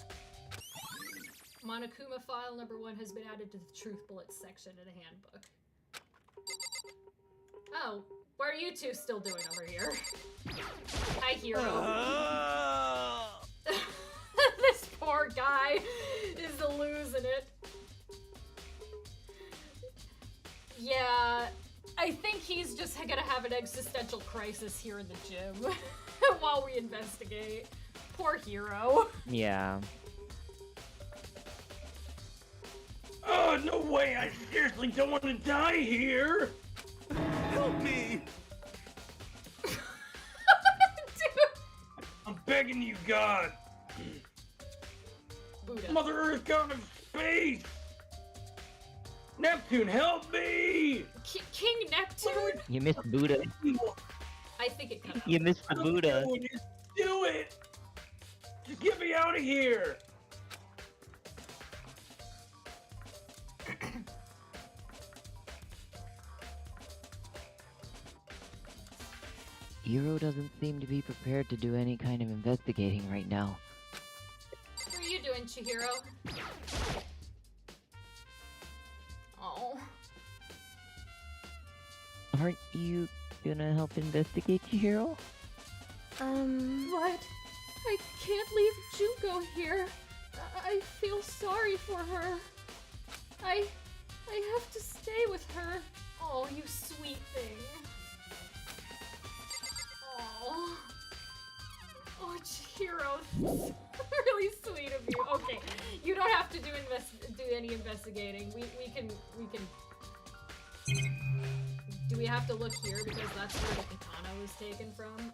Monokuma file number 1 has been added to the truth bullets section in the handbook. Oh, what are you two still doing over here? Hi, hero. This poor guy is losing it. Yeah, I think he's just gonna have an existential crisis here in the gym while we investigate. Poor hero. Yeah. Oh, no way! I seriously don't want to die here! Help me! Dude. I'm begging you, God! Buddha. Mother Earth, God of space! Neptune, help me! King Neptune? You missed Buddha. I think it cut out. You missed the Buddha. Just do it! Just get me out of here! Chihiro doesn't seem to be prepared to do any kind of investigating right now. What are you doing, Chihiro? Oh. Aren't you gonna help investigate, Chihiro? What? I can't leave Junko here. I feel sorry for her. I have to stay with her. Oh, you sweet thing. Oh. Oh, Chihiro. Really sweet of you. Okay, you don't have to do any investigating. We can. Do we have to look here because that's where the katana was taken from?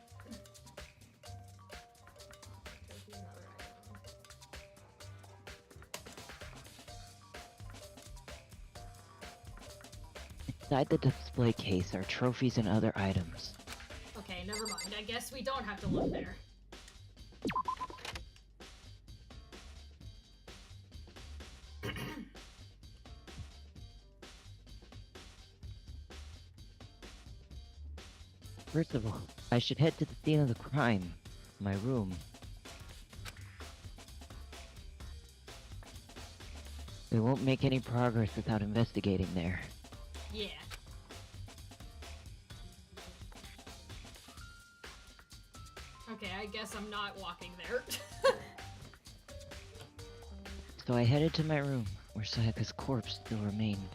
Inside the display case are trophies and other items. Okay, never mind. I guess we don't have to look there. First of all, I should head to the scene of the crime. My room. We won't make any progress without investigating there. Yeah. Okay, I guess I'm not walking there. So I headed to my room, where Sayaka's corpse still remained.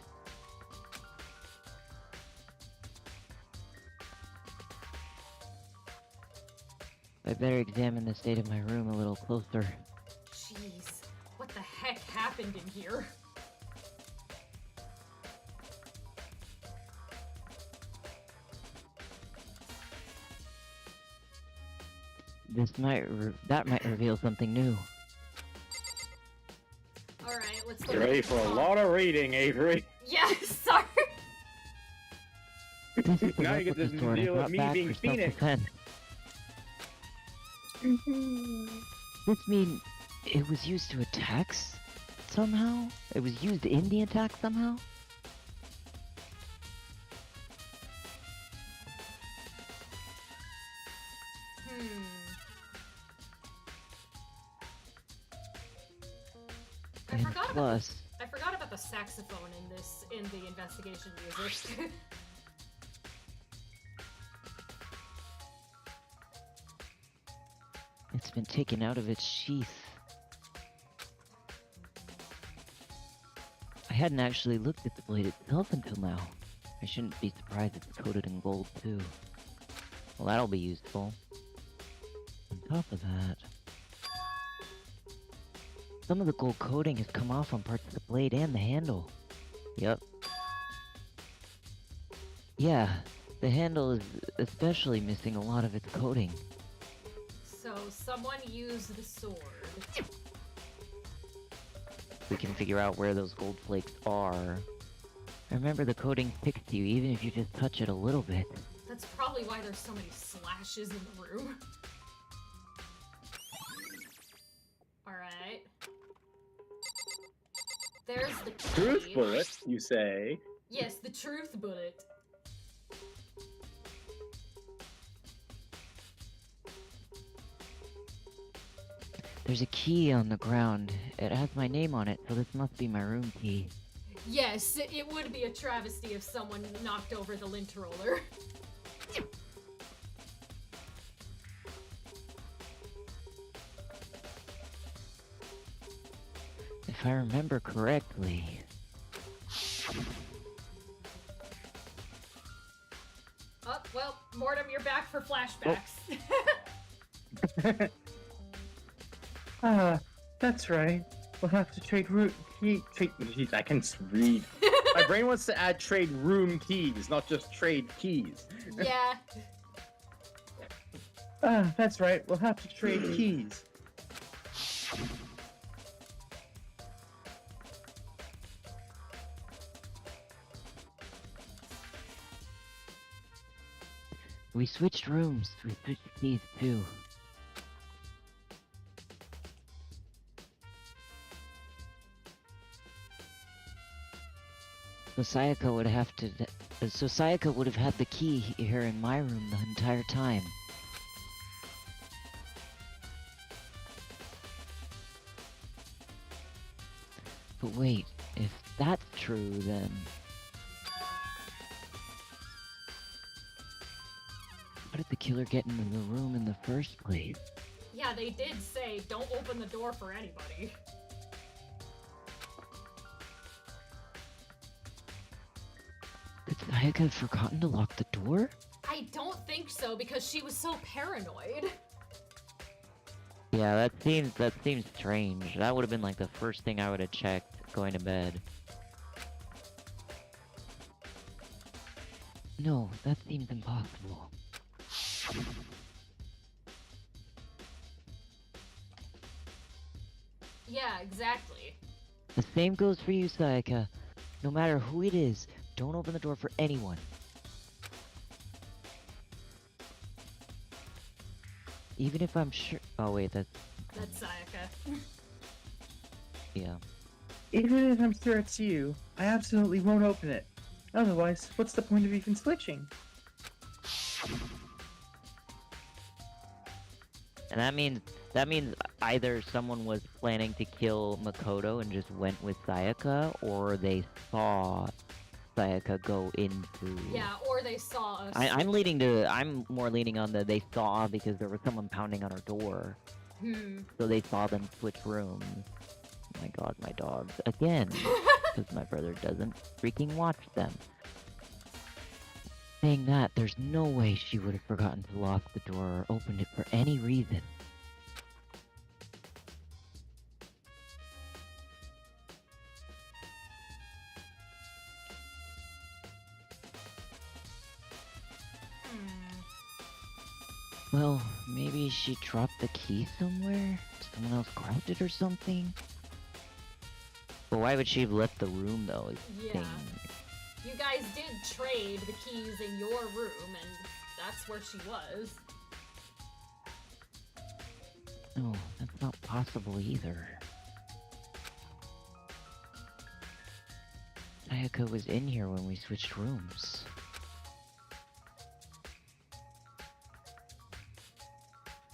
I better examine the state of my room a little closer. Jeez, what the heck happened in here? That might reveal something new. Alright, let's You ready for a lot of reading, Avery? Yeah, sorry. This is the Now you get to replica sword I deal with brought me back being for Phoenix. self-defense. This mean it was used to attack somehow? It was used in the attack somehow? I forgot about the saxophone in the investigation music. It's been taken out of its sheath. I hadn't actually looked at the blade itself until now. I shouldn't be surprised it's coated in gold too. Well, that'll be useful. On top of that, some of the gold coating has come off on parts of the blade and the handle. Yep. Yeah, the handle is especially missing a lot of its coating. So someone used the sword. We can figure out where those gold flakes are. Remember, the coating sticks to you even if you just touch it a little bit. That's probably why there's so many slashes in the room. Alright. There's the key. Truth bullet, you say? Yes, the truth bullet. There's a key on the ground. It has my name on it, so this must be my room key. Yes, it would be a travesty if someone knocked over the lint roller. If I remember correctly... Oh, well, Mortem, you're back for flashbacks. That's right. We'll have to trade Jeez, I can read. My brain wants to add trade room keys, not just trade keys. Yeah. That's right. We'll have to trade keys. We switched rooms. We switched keys too. So Sayaka would have to So Sayaka would have had the key here in my room the entire time. But wait, if that's true, then... How did the killer get into the room in the first place? Yeah, they did say, don't open the door for anybody. Could Sayaka have forgotten to lock the door? I don't think so, because she was so paranoid. Yeah, that seems strange. That would have been like the first thing I would have checked going to bed. No, that seems impossible. Yeah, exactly. The same goes for you, Sayaka. No matter who it is, don't open the door for anyone. Even if I'm sure... Oh wait, that's Sayaka. yeah. Even if I'm sure it's you, I absolutely won't open it. Otherwise, what's the point of even switching? And that means either someone was planning to kill Makoto and just went with Sayaka, or they saw Sayaka go into... Yeah, or they saw us. I'm more leaning on the they saw because there was someone pounding on her door. So they saw them switch rooms. Oh my god, my dogs. Again. Because my brother doesn't freaking watch them. Saying that, there's no way she would have forgotten to lock the door or opened it for any reason. Well, maybe she dropped the key somewhere? Someone else grabbed it or something? But why would she have left the room though? Yeah. You guys did trade the keys in your room, and that's where she was. No, that's not possible either. Sayaka was in here when we switched rooms.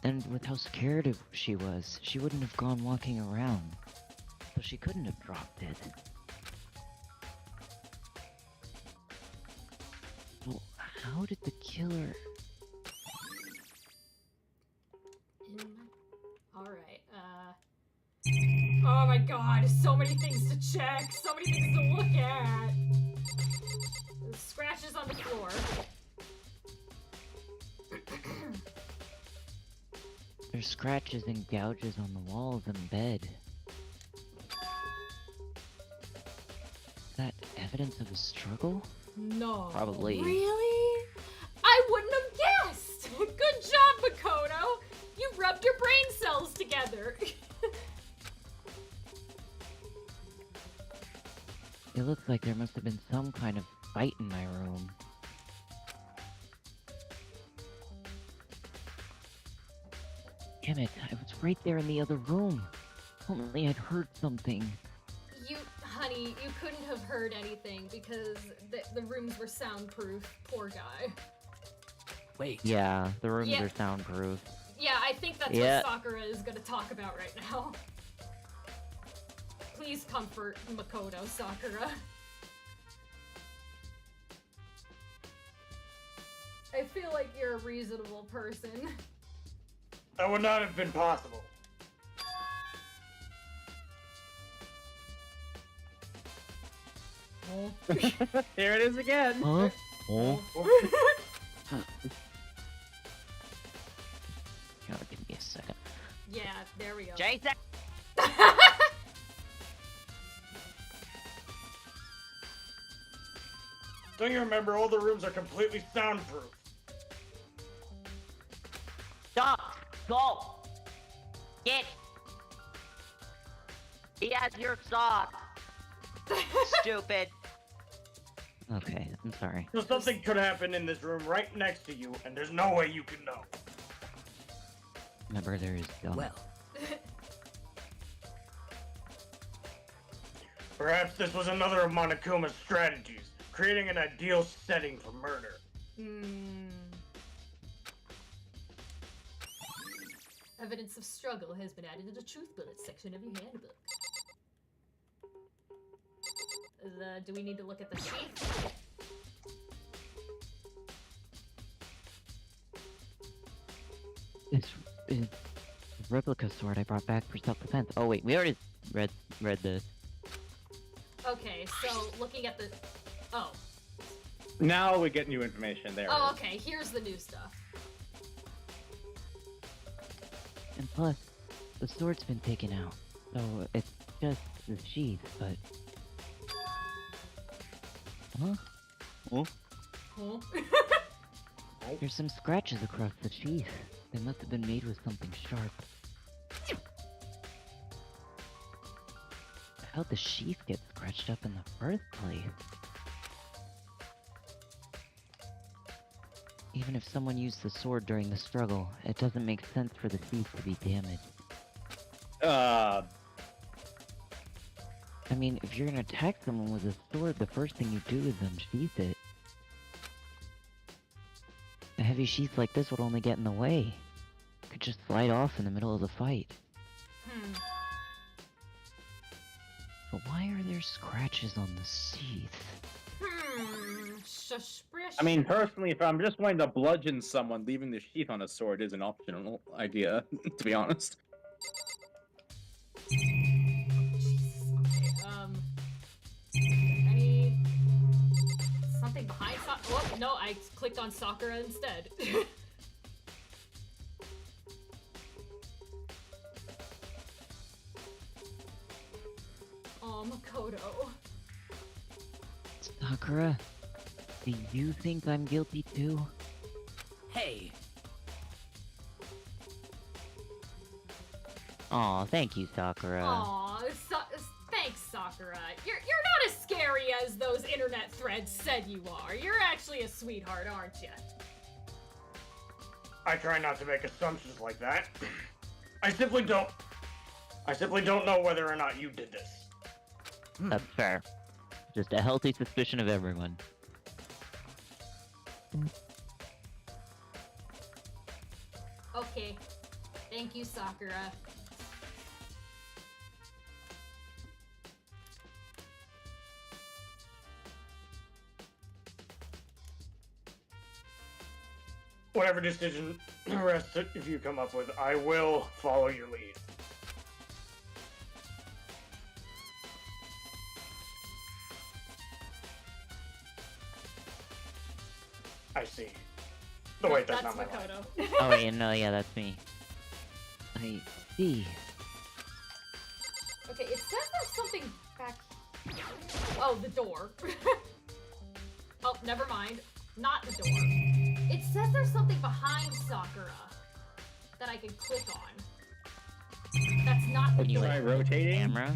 And with how scared she was, she wouldn't have gone walking around. So she couldn't have dropped it. Well, how did the killer... Alright, oh my god, so many things to check, so many things to look at. There's scratches on the floor. There's scratches and gouges on the walls and bed. Is that evidence of a struggle? No. Probably. Really? I wouldn't have guessed! Good job, Makoto! You rubbed your brain cells together! It looks like there must have been some kind of fight in my room. Damn it, I was right there in the other room. Only I'd heard something. Honey, you couldn't have heard anything because the rooms were soundproof. Poor guy. Wait. Yeah, the rooms are soundproof. Yeah, I think that's what Sakura is gonna talk about right now. Please comfort Makoto, Sakura. I feel like you're a reasonable person. That would not have been possible. There it is again. Huh? Oh. Give me a second. Yeah, there we go. Jason! Don't you remember all the rooms are completely soundproof? Stop! Go! Get! He has your sock! Stupid! Okay, I'm sorry. So something could happen in this room right next to you, and there's no way you can know. My brother is dumb. Well. Perhaps this was another of Monokuma's strategies. creating an ideal setting for murder. Evidence of struggle has been added to the truth bullet section of your handbook. Do we need to look at the sheath? This is the replica sword I brought back for self-defense. Oh wait, we already read this. Okay, so looking at the... Oh. Now we get new information there. Oh, okay, here's the new stuff. And plus, the sword's been taken out, so it's just the sheath, but... Huh? Oh? Huh? There's some scratches across the sheath. They must have been made with something sharp. How'd the sheath get scratched up in the first place? Even if someone used the sword during the struggle, it doesn't make sense for the sheath to be damaged. I mean, if you're gonna attack someone with a sword, the first thing you do is unsheath it. A heavy sheath like this would only get in the way. It could just slide off in the middle of the fight. But why are there scratches on the sheath? Suspicious. I mean, personally, if I'm just going to bludgeon someone, leaving the sheath on a sword is an optional idea, to be honest. Jesus. Okay, any... Something behind Oh, no, I clicked on Sakura instead. Oh, Makoto. Sakura, do you think I'm guilty too? Hey. Aw, thank you, Sakura. Aw, thanks, Sakura. You're not as scary as those internet threads said you are. You're actually a sweetheart, aren't you? I try not to make assumptions like that. I simply don't know whether or not you did this. That's fair. Just a healthy suspicion of everyone. Okay. Thank you, Sakura. Whatever decision rest if you come up with, I will follow your lead. I see. No, wait, that's not my line. Makoto. Oh wait, no, yeah, that's me. I see. Okay, it says there's something back here. Oh, the door. Oh, never mind. Not the door. It says there's something behind Sakura that I can click on. That's not the Can you door. like rotate camera?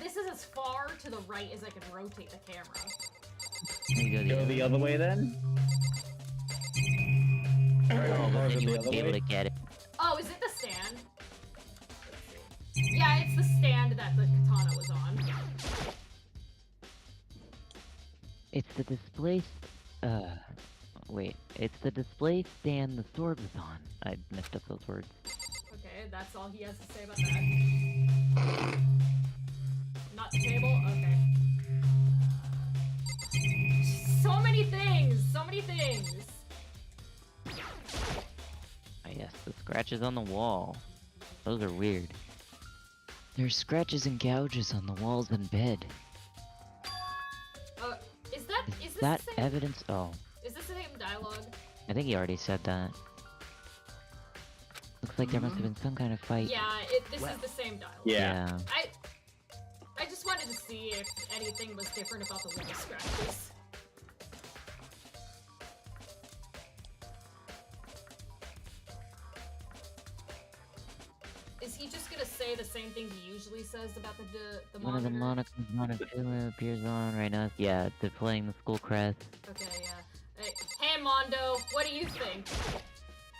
This is as far to the right as I can rotate the camera. Can you Go the other way then? Oh, but then you wouldn't be able to get it. Oh, is it the stand? Let's see. Yeah, it's the stand that the katana was on. It's the display... Wait. It's the display stand the sword was on. I messed up those words. Okay, that's all he has to say about that. Not the table? Okay. So many things! So many things! Ah yes, the scratches on the wall. Those are weird. There's scratches and gouges on the walls and bed. Is that this the same, evidence? Oh, is this the same dialogue? I think he already said that. Looks like there must have been some kind of fight. Yeah, this is the same dialogue. Yeah. I just wanted to see if anything was different about the wall scratches. Is he just gonna say the same thing he usually says about the One of the monochrome appears on right now. Yeah, displaying the school crest. Okay, yeah. Hey, Mondo, what do you think?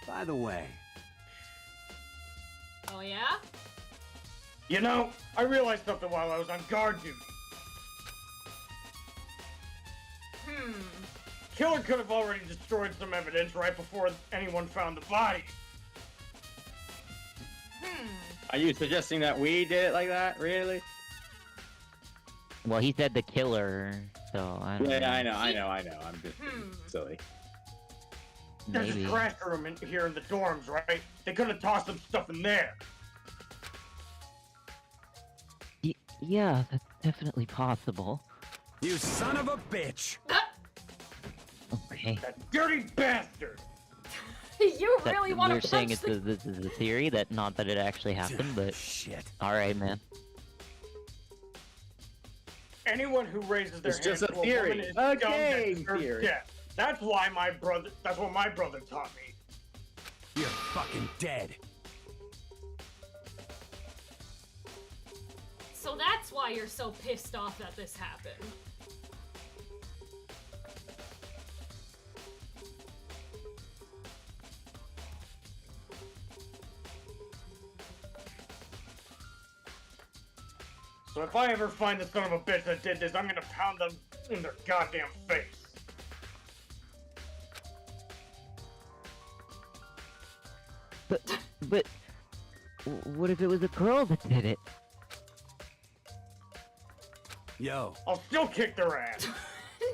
By the way. Oh, yeah? You know, I realized something while I was on guard duty. Killer could have already destroyed some evidence right before anyone found the body. Are you suggesting that we did it like that? Really? Well, he said the killer, so I don't know. Yeah, I know. I'm just silly. There's Maybe. a trash room in here in the dorms, right? They could have tossed some stuff in there. Yeah, that's definitely possible. You son of a bitch! Okay. That dirty bastard! You That- really want We're to saying punch this is a theory, that not that it actually happened, but Shit. alright, man. Anyone who raises their It's hand just a to a theory. woman is A dumb that game deserves theory. death. That's what my brother taught me. You're fucking dead. So that's why you're so pissed off that this happened. So if I ever find the son of a bitch that did this, I'm gonna pound them in their goddamn face. But what if it was a girl that did it? Yo. I'll still kick their ass.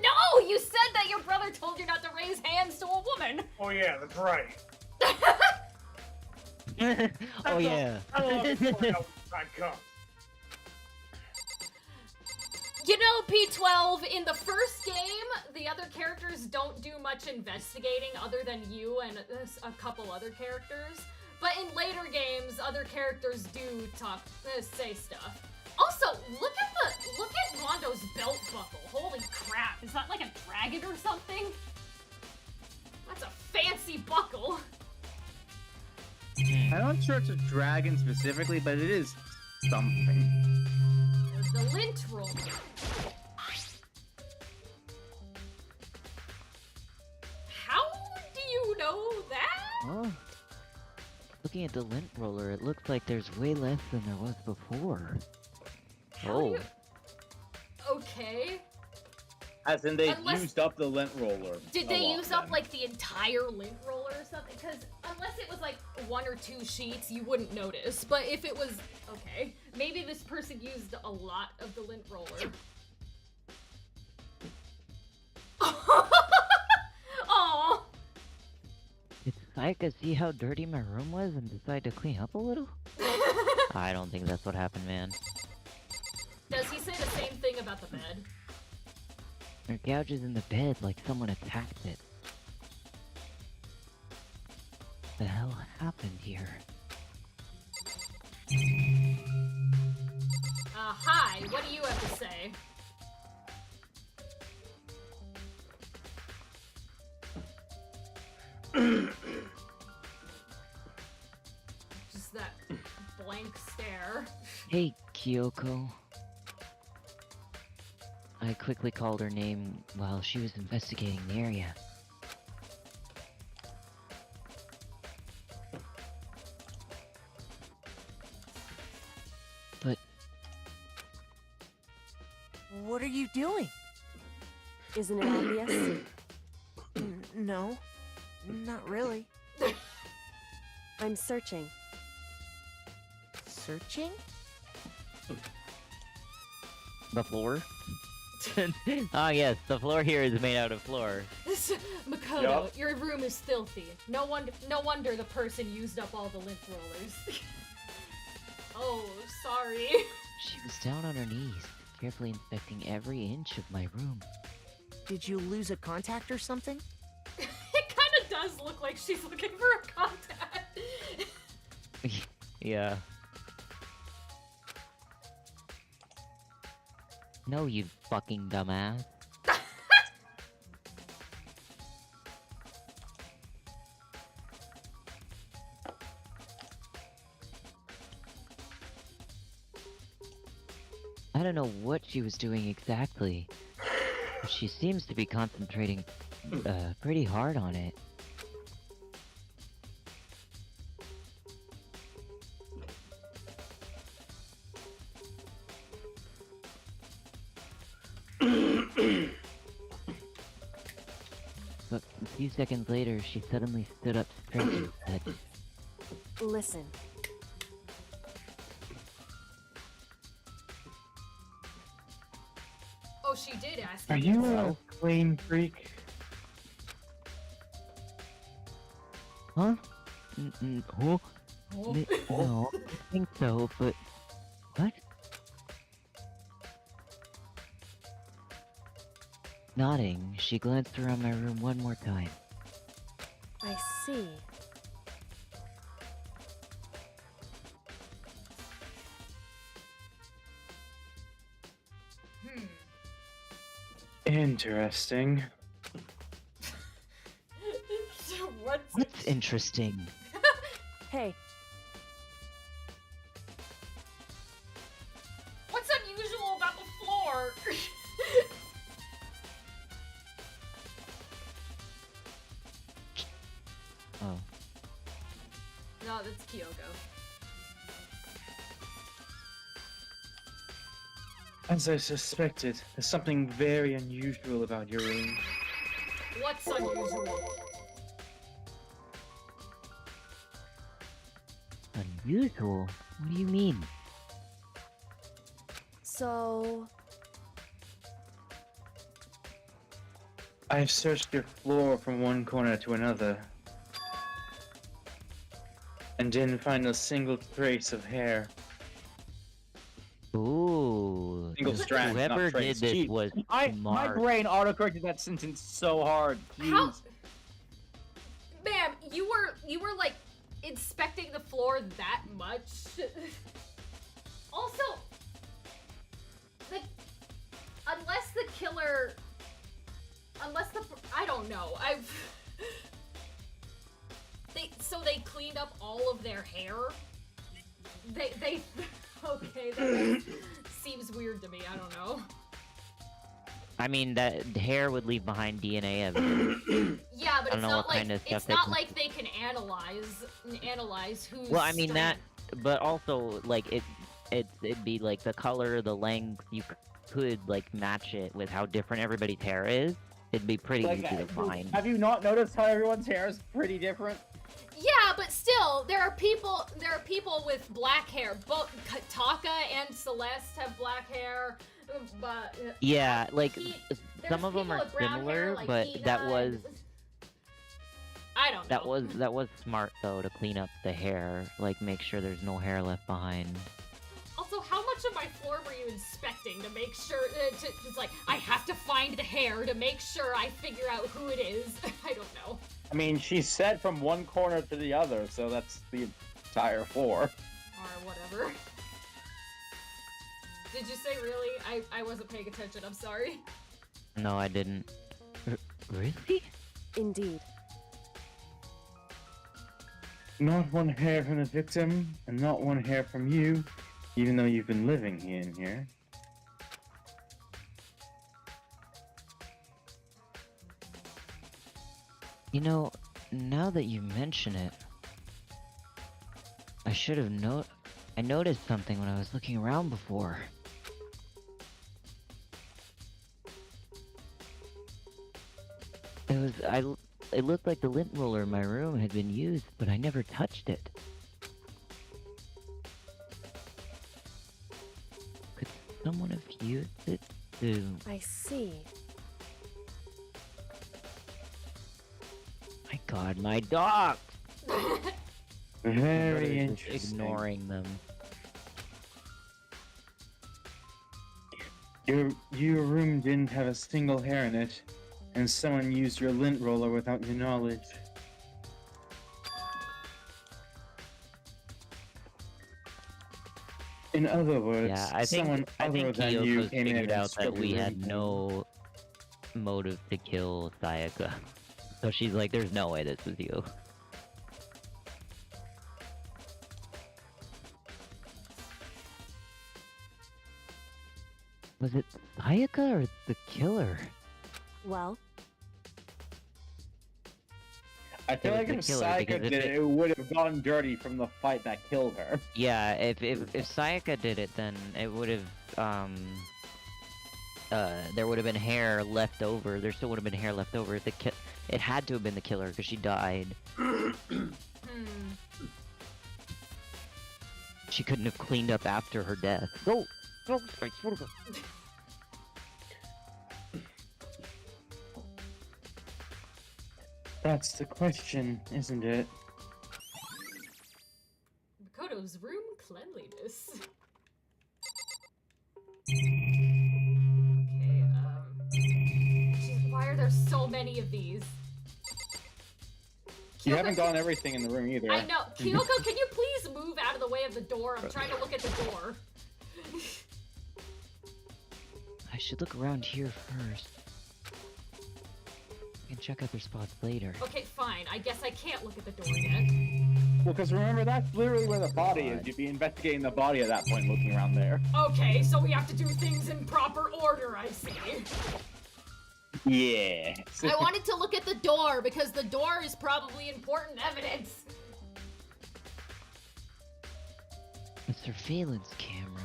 No! You said that your brother told you not to raise hands to a woman! Oh yeah, that's right. Oh yeah. I'll always point out when the time comes. You know, P12, in the first game, the other characters don't do much investigating other than you and a couple other characters. But in later games, other characters do say stuff. Also, look at Rondo's belt buckle. Holy crap, is that like a dragon or something? That's a fancy buckle. I'm not sure it's a dragon specifically, but it is something. The lint roll. How do you know that? Oh. Looking at the lint roller, it looks like there's way less than there was before. Oh. Okay. As in they Unless- used up the lint roller. Did a they lot use up then. like the entire lint roller or something? Because unless it was like 1 or 2 sheets, you wouldn't notice. But if it was, okay, maybe this person used a lot of the lint roller. Aww. Did Saika see how dirty my room was and decide to clean up a little? I don't think that's what happened, man. Does he say the same thing about the bed? There are gouges in the bed like someone attacked it. The hell happened here? Hi, what do you have to say? Just that blank stare. Hey, Kyoko. I quickly called her name while she was investigating the area. But What are you doing? Isn't it obvious? No, not really. I'm searching. Searching? the floor? Ah yes, the floor here is made out of floor. Makoto, Yup. your room is filthy. No wonder the person used up all the lint rollers. Oh, sorry. She was down on her knees, carefully inspecting every inch of my room. Did you lose a contact or something? It kind of does look like she's looking for a contact. Yeah. No, you fucking dumbass. I don't know what she was doing exactly, but she seems to be concentrating pretty hard on it. few seconds later, she suddenly stood up straight and said, Listen. Oh, she did ask Are you. you a clean freak? huh? Huh? Oh. No, I think so, but what? Nodding, she glanced around my room one more time. I see. Interesting. What's interesting? Hey, What's unusual about the floor? Oh. No, that's Kyoko. As I suspected, there's something very unusual about your room. What's unusual? Unusual? What do you mean? so I've searched your floor from one corner to another, and didn't find a single trace of hair. Ooh. Single strand, not Whoever did trace. this Gee, was my smart. brain autocorrected that sentence so hard. How? Jeez. Ma'am, you were like inspecting the floor that much. Also, unless the killer, I don't know. They cleaned up all of their hair. They okay. That seems weird to me. I don't know. I mean, that hair would leave behind DNA evidence. Yeah, but I it's don't know not what like kind of stuff it's they not can- like they can analyze who's. Well, I mean that, straight. but also like it'd be like the color, the length. You could like match it with how different everybody's hair is. It'd be pretty easy to find. Have you not noticed how everyone's hair is pretty different? Yeah, but still, there are people with black hair. Both Taka and Celeste have black hair, but Yeah, like there's some of them people are with brown hair, similar, like but Ina that and- was I don't know. that was smart though to clean up the hair, like make sure there's no hair left behind. Also, how much of my floor were you inspecting to make sure? It's like I have to find the hair to make sure I figure out who it is. I don't know. I mean, she said from one corner to the other, so that's the entire floor. Or whatever. Did you say really? I wasn't paying attention. I'm sorry. No, I didn't. Really? indeed. Not one hair from the victim, and not one hair from you, even though you've been living in here. You know, now that you mention it, I should have I noticed something when I was looking around before. It looked like the lint roller in my room had been used, but I never touched it. Could someone have used it to... I see. My god, my dog! Very Just interesting. ignoring them. Your room didn't have a single hair in it, and someone used your lint roller without your knowledge. In other words, Yeah, I someone think other than you Kyoko came in figured and out that scrubbed we your had room. no motive to kill Sayaka. So she's like, there's no way this was you. Was it Sayaka or the killer? Well, I feel It was like the if killer, Sayaka because if did it, it would have gone dirty from the fight that killed her. Yeah, if Sayaka did it, then it would have there would have been hair left over. There still would have been hair left over. It had to have been the killer because she died. She couldn't have cleaned up after her death. Go! Go! I swear to God. That's the question, isn't it? Makoto's room cleanliness. Okay, jeez, why are there so many of these? You Kyoko, haven't gotten everything in the room either. I know. Kyoko, can you please move out of the way of the door? I'm trying to look at the door. I should look around here first. I can check other spots later. Okay, fine. I guess I can't look at the door yet. Well, because remember, that's literally where the body is. You'd be investigating the body at that point, looking around there. Okay, so we have to do things in proper order, I see. Yeah. I wanted to look at the door because the door is probably important evidence. A surveillance camera.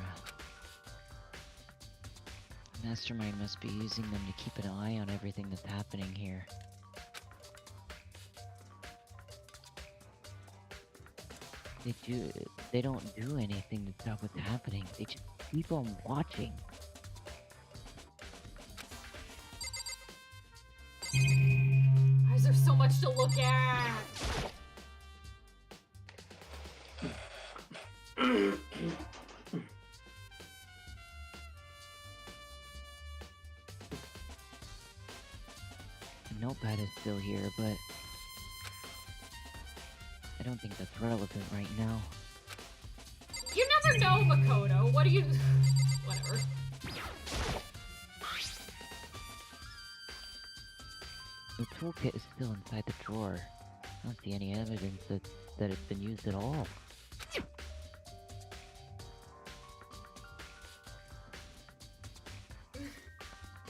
The mastermind must be using them to keep an eye on everything that's happening here. They don't do anything to stop what's happening. They just keep on watching. Why is there so much to look at? The notepad is still here, but I don't think that's relevant right now. You never know, Makoto. What do you... Whatever. The toolkit is still inside the drawer. I don't see any evidence that it's been used at all.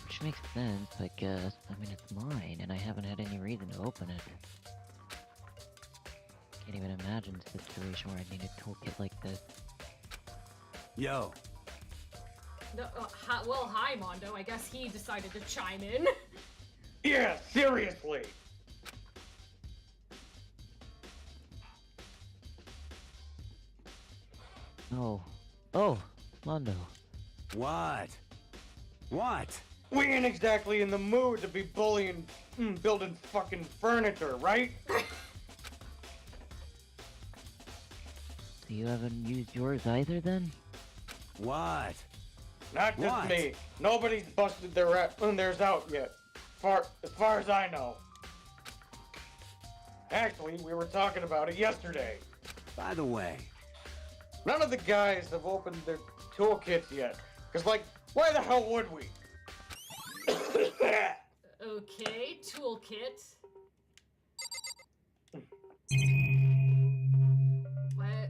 Which makes sense, I guess. I mean, it's mine, and I haven't had any reason to open it. Can't even imagine a situation where I need a toolkit like this. Yo. No, well, hi, Mondo. I guess he decided to chime in. Yeah, seriously. Oh, Mondo. What? What? We ain't exactly in the mood to be bullying, building fucking furniture, right? So you haven't used yours either, then? What? Not just me. Nobody's busted theirs out yet. As far as I know. Actually, we were talking about it yesterday. By the way, none of the guys have opened their toolkits yet. Cause like, why the hell would we? Okay, toolkit. What?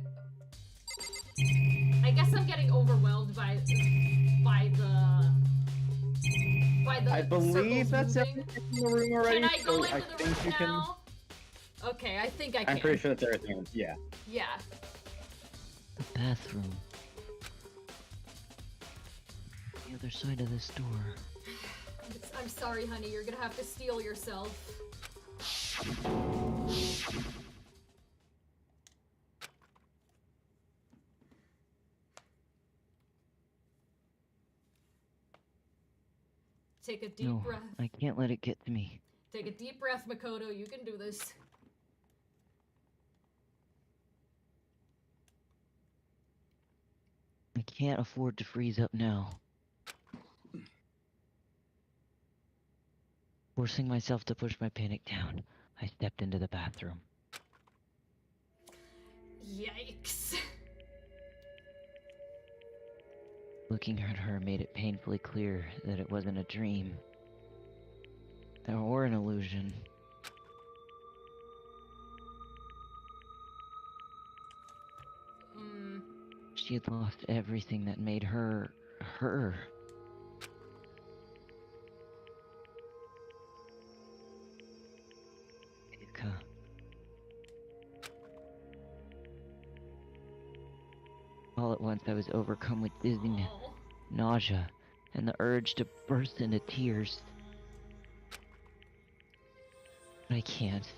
I guess I'm getting overwhelmed by the I believe that's moving. everything in the room already. Can I go so into I the think room you can. now? Okay, I think I can. I'm pretty sure that's everything. Yeah. Yeah. The bathroom. The other side of this door. I'm sorry, honey. You're gonna have to steel yourself. Take a deep breath. I can't let it get to me. Take a deep breath, Makoto. You can do this. I can't afford to freeze up now. Forcing myself to push my panic down, I stepped into the bathroom. Yikes. Looking at her made it painfully clear that it wasn't a dream. Or an illusion. She had lost everything that made her, her. Yuka. All at once I was overcome with dizziness, nausea, and the urge to burst into tears. I can't.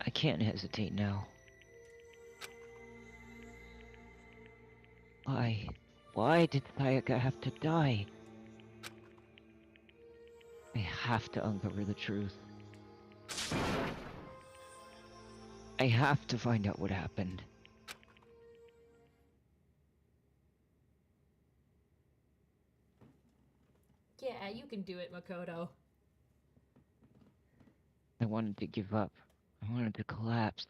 I can't hesitate now. Why? Why did Sayaka have to die? I have to uncover the truth. I have to find out what happened. Yeah, you can do it, Makoto. I wanted to give up. I wanted to collapse.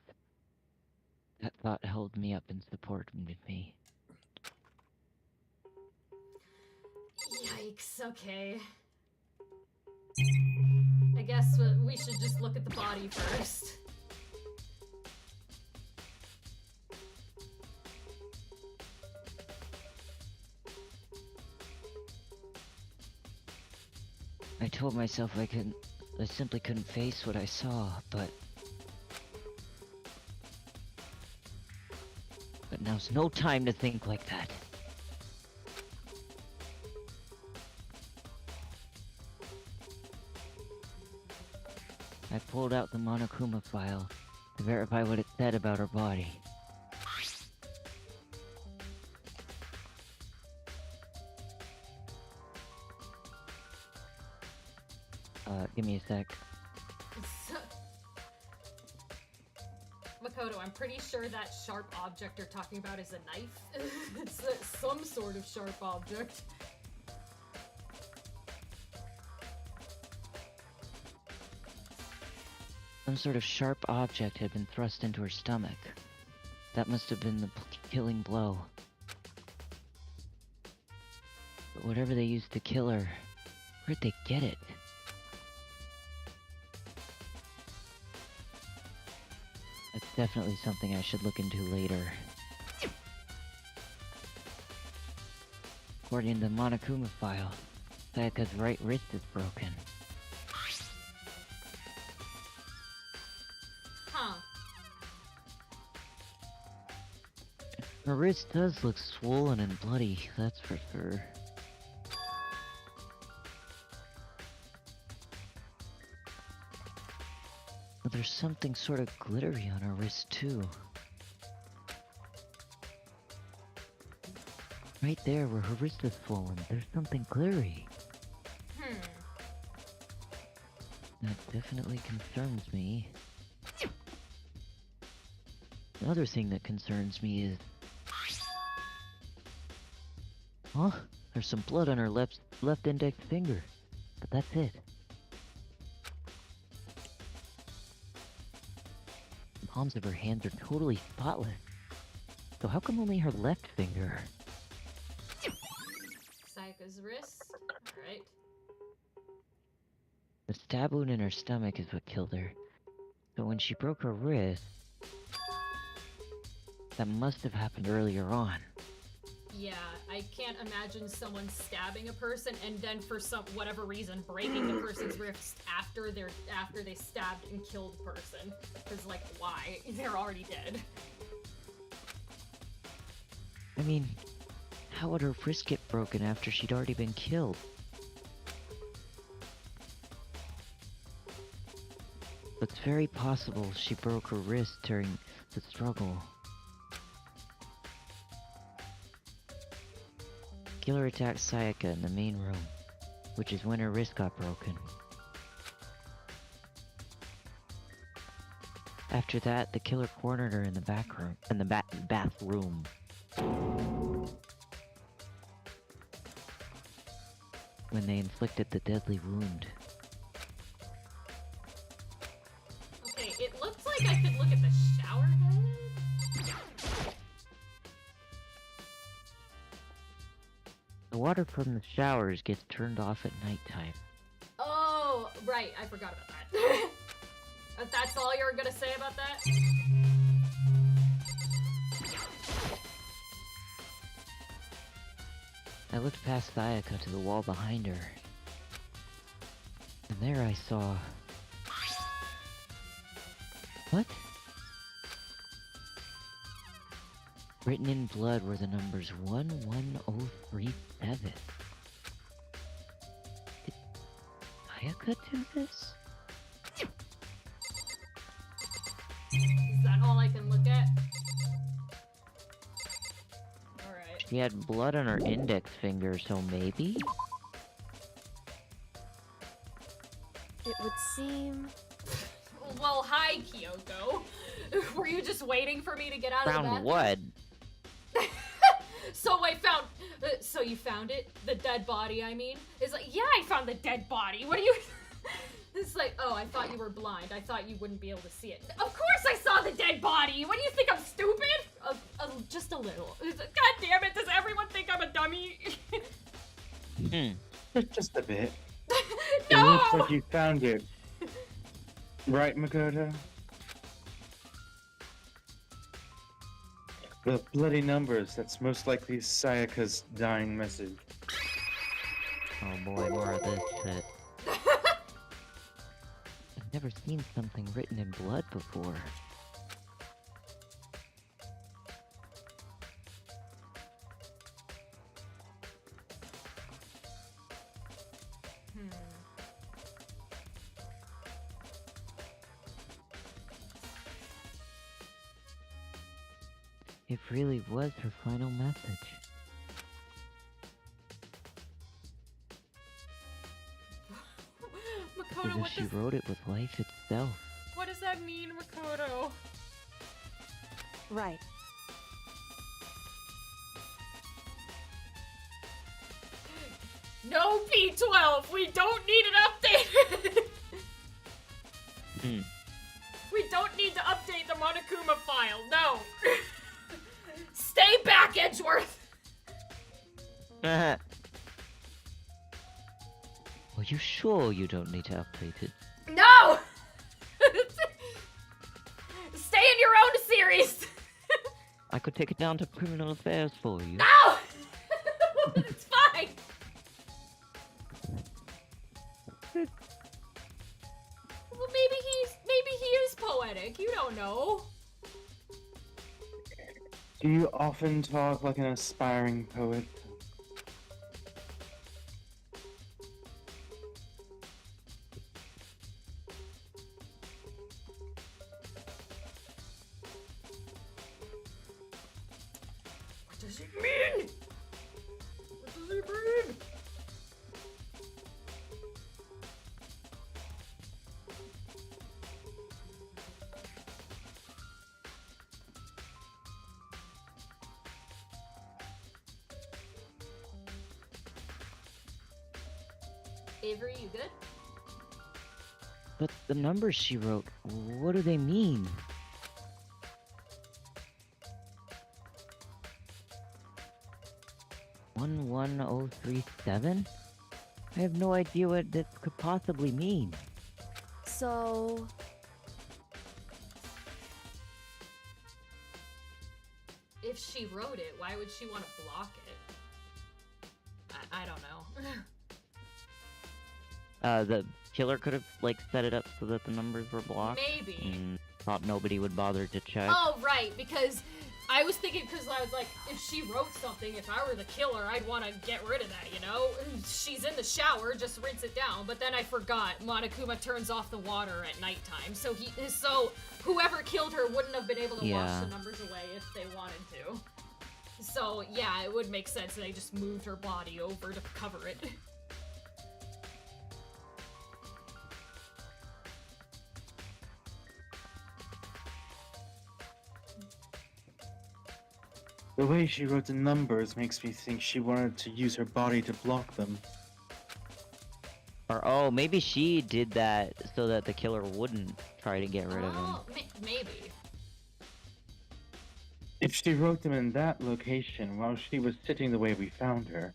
That thought held me up and supported me. Yikes, okay. I guess we should just look at the body first. I told myself I simply couldn't face what I saw, but now's no time to think like that. I pulled out the Monokuma file to verify what it said about her body. Give me a sec. Makoto, I'm pretty sure that sharp object you're talking about is a knife. It's some sort of sharp object. Some sort of sharp object had been thrust into her stomach. That must have been the killing blow. But whatever they used to kill her, where'd they get it? That's definitely something I should look into later. According to the Monokuma file, Sayaka's right wrist is broken. Huh. Her wrist does look swollen and bloody, that's for sure. But there's something sort of glittery on her wrist too. Right there where her wrist is swollen, there's something glittery. That definitely concerns me. Another thing that concerns me is... Huh? There's some blood on her left index finger. But that's it. The palms of her hands are totally spotless. So how come only her left finger? Sayaka's wrist. Alright. The stab wound in her stomach is what killed her. So when she broke her wrist... that must have happened earlier on. Yeah, I can't imagine someone stabbing a person and then for whatever reason breaking the person's wrist after they stabbed and killed the person. Because like, why? They're already dead. I mean, how would her wrist get broken after she'd already been killed? It's very possible she broke her wrist during the struggle. Killer attacked Sayaka in the main room, which is when her wrist got broken. After that, the killer cornered her in the bathroom. When they inflicted the deadly wound. Okay, it looks like I could look at the shower head. The water from the showers gets turned off at nighttime. Oh, right, I forgot about that. That's all you're gonna say about that? I looked past Sayaka to the wall behind her. And there I saw... What? Written in blood were the numbers 11037. Did Sayaka do this? She had blood on her index finger, so maybe? It would seem. Well, hi, Kyoko. Were you just waiting for me to get out of the Found bathroom? what? So I found. So you found it? The dead body, I mean? It's like, yeah, I found the dead body. What do you. It's like, oh, I thought you were blind. I thought you wouldn't be able to see it. Of course I saw the dead body. What do you think? I'm stupid? Just a little. God damn it. Does everyone think I'm a dummy? Just a bit. No! It looks like you found it. Right, Makoto? The bloody numbers, that's most likely Sayaka's dying message. Oh boy, more of this shit. I've never seen something written in blood before. It really was her final message. Makoto, As if she wrote it with life itself. what does that mean, Makoto? Right. No P12! We don't need it updated! We don't need to update the Monokuma file, no! Stay back, Edgeworth! Are you sure you don't need to update it? No! Stay in your own series! I could take it down to criminal affairs for you. No! It's fine! Well, maybe he is poetic. You don't know. Do you often talk like an aspiring poet? What does it mean? What does it mean? Avery, you good? But the numbers she wrote, what do they mean? One 11037? I have no idea what this could possibly mean. So. If she wrote it, why would she want to block it? I don't know. The killer could have, like, set it up so that the numbers were blocked. Maybe. And thought nobody would bother to check. Oh, right, because I was thinking, because I was like, if she wrote something, if I were the killer, I'd want to get rid of that, you know? She's in the shower, just rinse it down. But then I forgot, Monokuma turns off the water at nighttime, so whoever killed her wouldn't have been able to wash the numbers away if they wanted to. So, yeah, it would make sense they just moved her body over to cover it. The way she wrote the numbers makes me think she wanted to use her body to block them. Or, oh, maybe she did that so that the killer wouldn't try to get rid of him. Maybe. If she wrote them in that location while she was sitting the way we found her,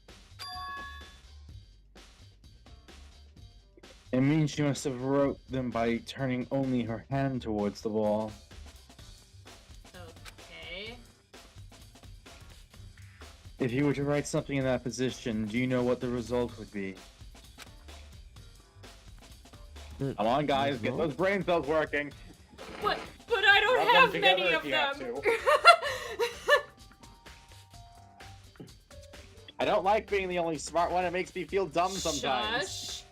it means she must have wrote them by turning only her hand towards the wall. Okay. If you were to write something in that position, do you know what the result would be? Come on, guys, get those brain cells working. But I don't Rub them have together many if of you have them. to. I don't like being the only smart one. It makes me feel dumb sometimes.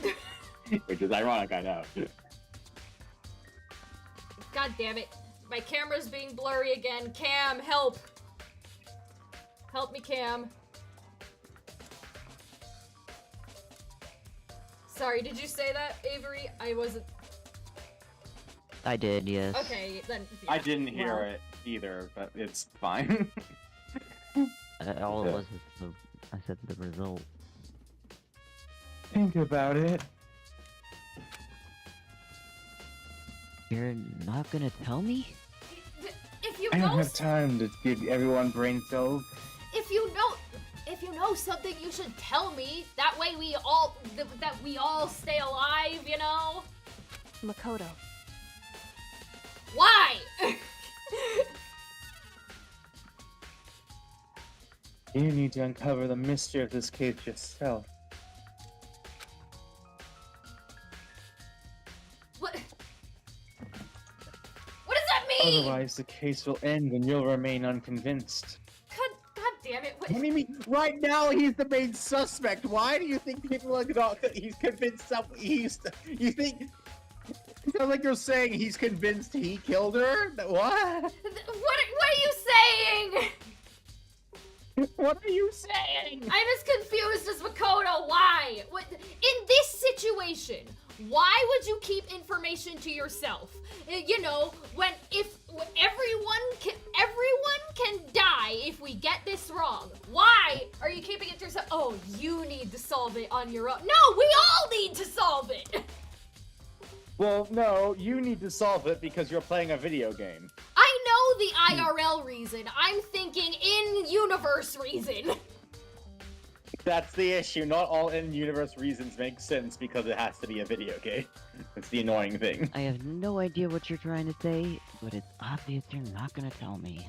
Shush. Which is ironic, I know. God damn it. My camera's being blurry again. Cam, help. Help me, Cam. Sorry, did you say that, Avery? I wasn't... I did, yes. Okay, then... Yeah. I didn't hear it either, but it's fine. All it was I said the result. Think about it. You're not gonna tell me? If you I don't know... have time to give everyone brain cells. If you know something, you should tell me. That way we all... that we all stay alive, you know? Makoto. Why? You need to uncover the mystery of this case yourself. What? What does that mean? Otherwise, the case will end and you'll remain unconvinced. God damn it. What do you mean? Right now, he's the main suspect. Why do you think people are not? He's convinced that you think? It sounds like you're saying he's convinced he killed her. What? What are you saying? What are you saying? I'm as confused as Makoto. Why? What? In this situation, why would you keep information to yourself? You know, when everyone can die if we get this wrong. Why are you keeping it to yourself? Oh, you need to solve it on your own. No, we all need to solve it. Well, no, you need to solve it because you're playing a video game. I know the IRL reason. I'm thinking in-universe reason. That's the issue. Not all in-universe reasons make sense because it has to be a video game. It's the annoying thing. I have no idea what you're trying to say, but it's obvious you're not gonna tell me.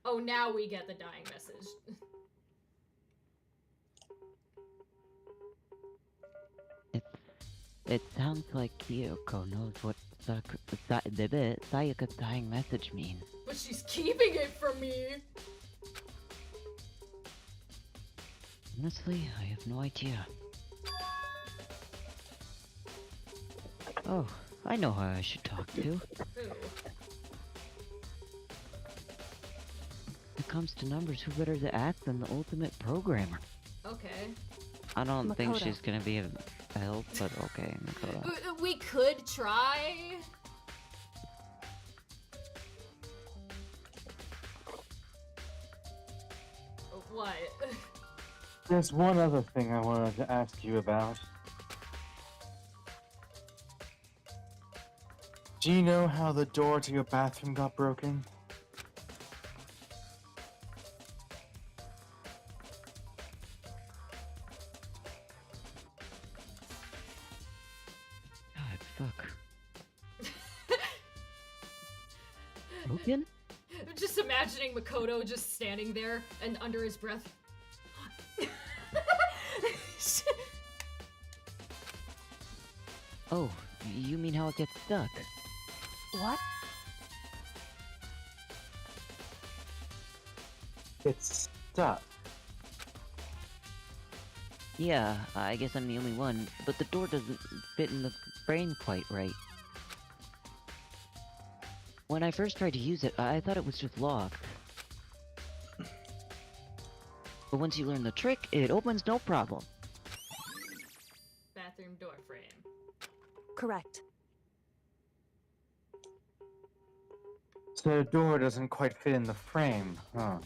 Oh, now we get the dying message. It sounds like Kyoko knows what Sayaka's dying message means. But she's keeping it from me. Honestly, I have no idea. Oh, I know who I should talk to. Ooh. When it comes to numbers, who better to ask than the ultimate programmer? Okay. I don't think Makoto. she's gonna be a help, but okay, Makoto. We could try. What? There's one other thing I wanted to ask you about. Do you know how the door to your bathroom got broken? God, fuck. Broken? Just imagining Makoto just standing there and under his breath. Oh, you mean how it gets stuck? What? It's stuck. Yeah, I guess I'm the only one, but the door doesn't fit in the frame quite right. When I first tried to use it, I thought it was just locked. But once you learn the trick, it opens no problem. Bathroom door frame. Correct. So the door doesn't quite fit in the frame, huh?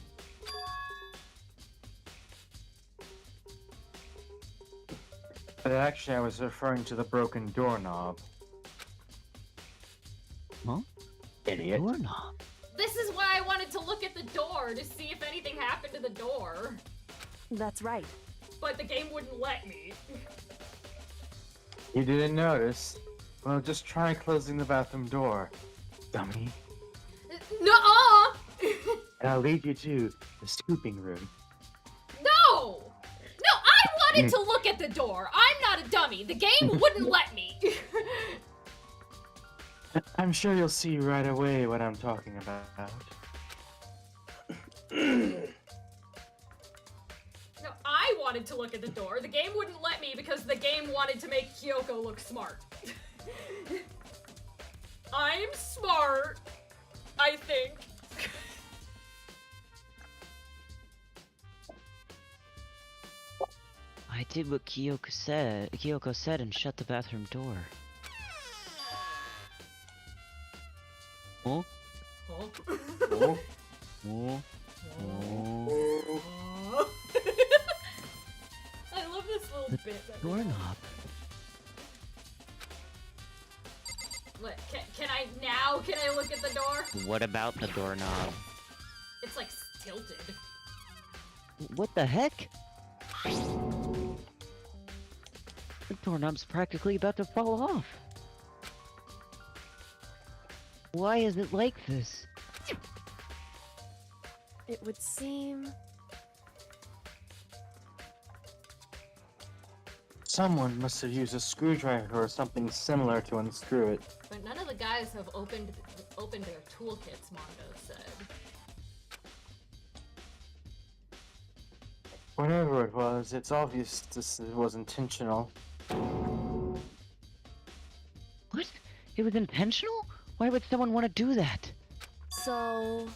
But actually, I was referring to the broken doorknob. Huh? Idiot. Doorknob? This is why I wanted to look at the door to see if anything happened to the door. That's right. But the game wouldn't let me. You didn't notice? Well, just try closing the bathroom door, dummy. Nuh-uh! And I'll lead you to the scooping room. No! No, I wanted to look at the door. I'm not a dummy. The game wouldn't let me. I'm sure you'll see right away what I'm talking about. No, I wanted to look at the door. The game wouldn't let me because the game wanted to make Kyoko look smart. I'm smart, I think. did what Kyoko said and shut the bathroom door. Oh? Oh. Oh. Oh? Oh. I love this little The bit. That we have. doorknob. What, can I now? Can I look at the door? What about the doorknob? It's like tilted. What the heck? The doorknob's practically about to fall off. Why is it like this? It would seem... Someone must have used a screwdriver or something similar to unscrew it. But none of the guys have opened their toolkits, Mondo said. Whatever it was, it's obvious this was intentional. What? It was intentional? Why would someone want to do that? So...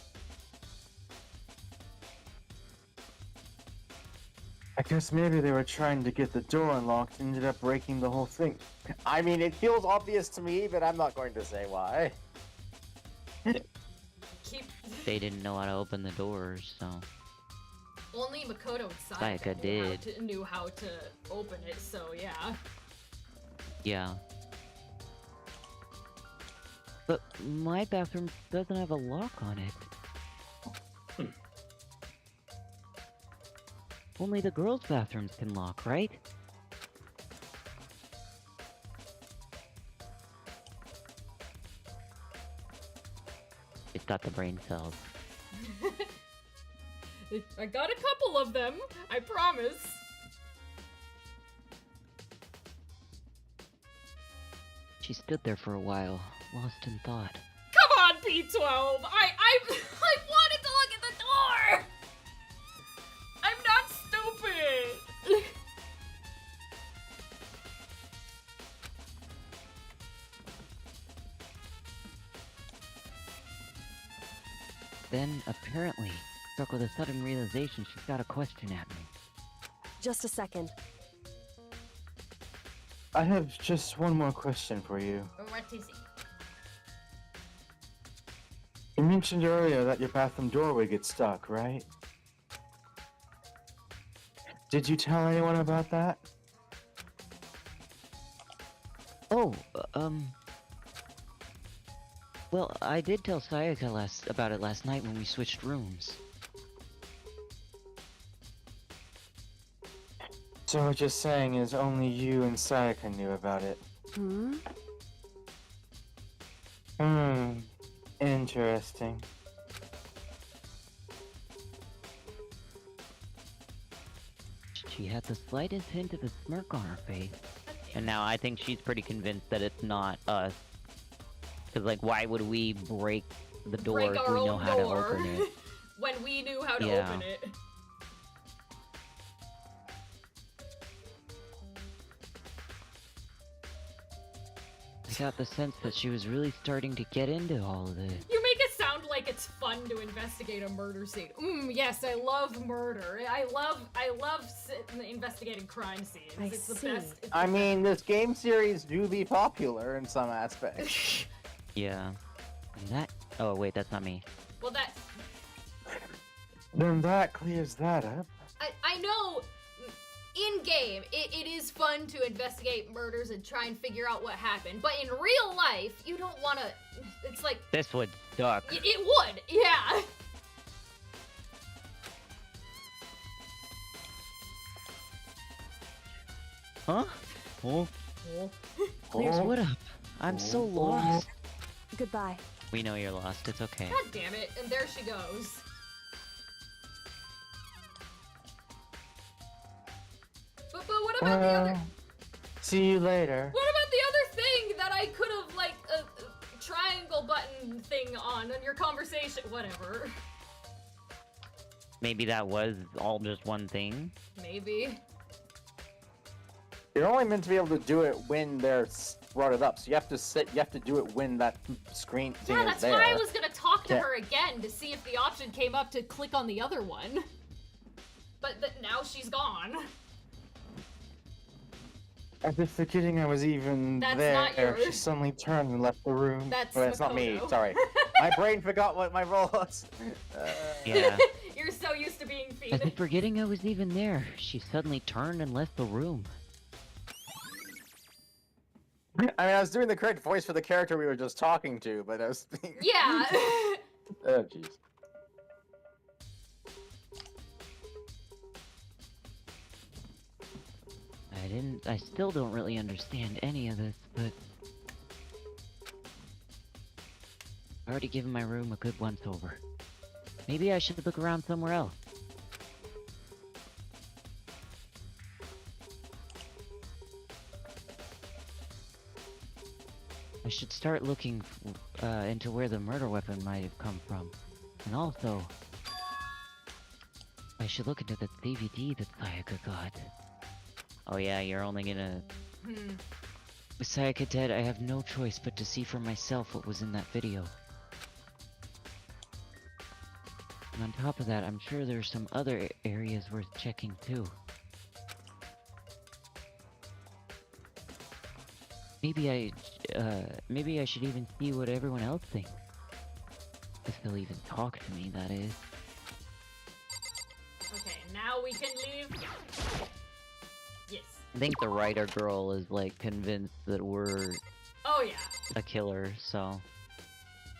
I guess maybe they were trying to get the door unlocked and ended up breaking the whole thing. I mean, it feels obvious to me, but I'm not going to say why. Keep. They didn't know how to open the doors, so... Only Makoto and Sayaka Sayaka knew how to open it, so yeah. Yeah. But my bathroom doesn't have a lock on it. Only the girls' bathrooms can lock, right? It's got the brain cells. I got a couple of them, I promise. She stood there for a while, lost in thought. Come on, P12! I wanted to look at the door! I'm not stupid! Then, apparently, struck with a sudden realization, she's got a question at me. Just a second. I have just one more question for you. What is it? You mentioned earlier that your bathroom doorway gets stuck, right? Did you tell anyone about that? Oh, well, I did tell Sayaka about it last night when we switched rooms. So what you're saying is only you and Sayaka knew about it? Hmm? Interesting. She had the slightest hint of a smirk on her face. And now I think she's pretty convinced that it's not us. Because, like, why would we break the door Break if our we know own how to door open it? when we knew how to Yeah. open it. I got the sense that she was really starting to get into all of this. You make it sound like it's fun to investigate a murder scene. Yes, I love murder. I love investigating crime scenes. I It's the see. best. It's I the mean, this game series do be popular in some aspects. Yeah. And that... Oh, wait, that's not me. well, that Then that clears that up. I know. In game, it is fun to investigate murders and try and figure out what happened. But in real life, you don't want to. It's like This would suck. it would, yeah. Huh? Oh, clears Oh. what up? I'm so lost. Goodbye. We know you're lost, it's okay. God damn it! And there she goes. But what about the other? See you later. What about the other thing that I could have like a triangle button thing on your conversation? Whatever. Maybe that was all just one thing? Maybe. You're only meant to be able to do it when they're brought it up, so you have to do it when that screen thing Yeah, is that's there. why I was gonna talk to Yeah. her again to see if the option came up to click on the other one. But now she's gone. After forgetting I was even That's there, not she yours. suddenly turned and left the room. That's But it's not me, Makoto. sorry. My brain forgot what my role was. Yeah. You're so used to being As if feed. forgetting I was even there, she suddenly turned and left the room. I mean, I was doing the correct voice for the character we were just talking to, but I was being... Yeah. Oh, jeez. I still don't really understand any of this, but... I've already given my room a good once-over. Maybe I should look around somewhere else. I should start looking into where the murder weapon might have come from. And also... I should look into the DVD that Sayaka got. Oh yeah, you're only gonna... With Sayaka dead, I have no choice but to see for myself what was in that video. And on top of that, I'm sure there's some other areas worth checking too. Maybe I should even see what everyone else thinks. If they'll even talk to me, that is. Okay, now we can leave. Yes. I think the writer girl is like convinced that we're Oh yeah. a killer, so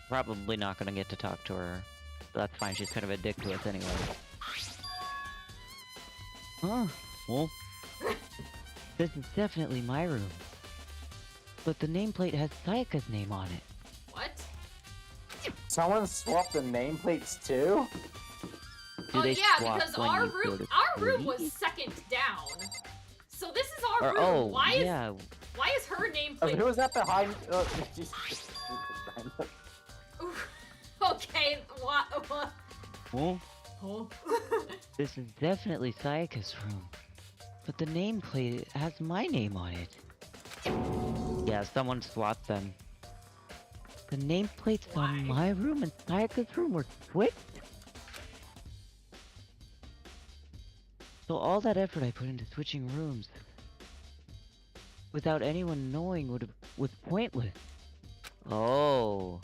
probably not gonna get to talk to her. But that's fine, she's kind of a dick to us anyway. Oh, well, this is definitely my room. But the nameplate has Sayaka's name on it. What? Someone swapped the nameplates too? Oh they yeah, swap because when our you go room, to our room sleep? was second down. So this is our Or, room. oh, why yeah. is her name Oh, plate? who was that behind? Okay, what? Well, Oh. this is definitely Sayaka's room. But the nameplate has my name on it. Yeah, someone swapped them. The nameplates on my room and Sayaka's room were switched? So all that effort I put into switching rooms without anyone knowing was pointless. Oh.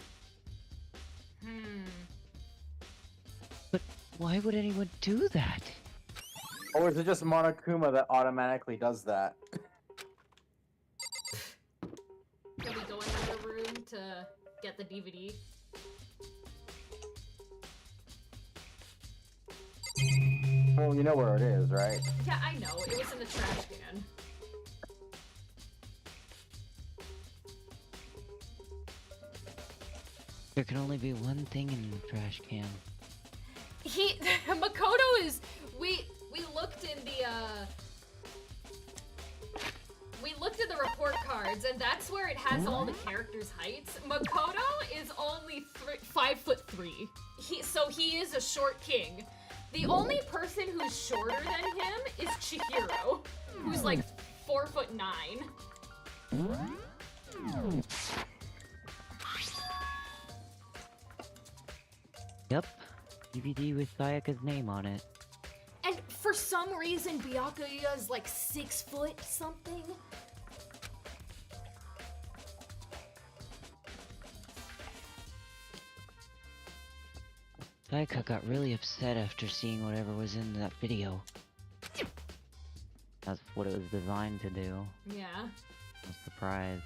But why would anyone do that? Or is it just Monokuma that automatically does that? Can we go into the room to get the DVD? Well, you know where it is, right? Yeah, I know. It was in the trash can. There can only be one thing in the trash can. Makoto is. We looked in the we looked at the report cards, and that's where it has all the characters' heights. Makoto is only 5'3". So he is a short king. The only person who's shorter than him is Chihiro, who's like 4'9". Yep, DVD with Sayaka's name on it. And for some reason, Byakuya is like 6 foot something. Sayaka got really upset after seeing whatever was in that video. That's what it was designed to do. Yeah. I'm surprised.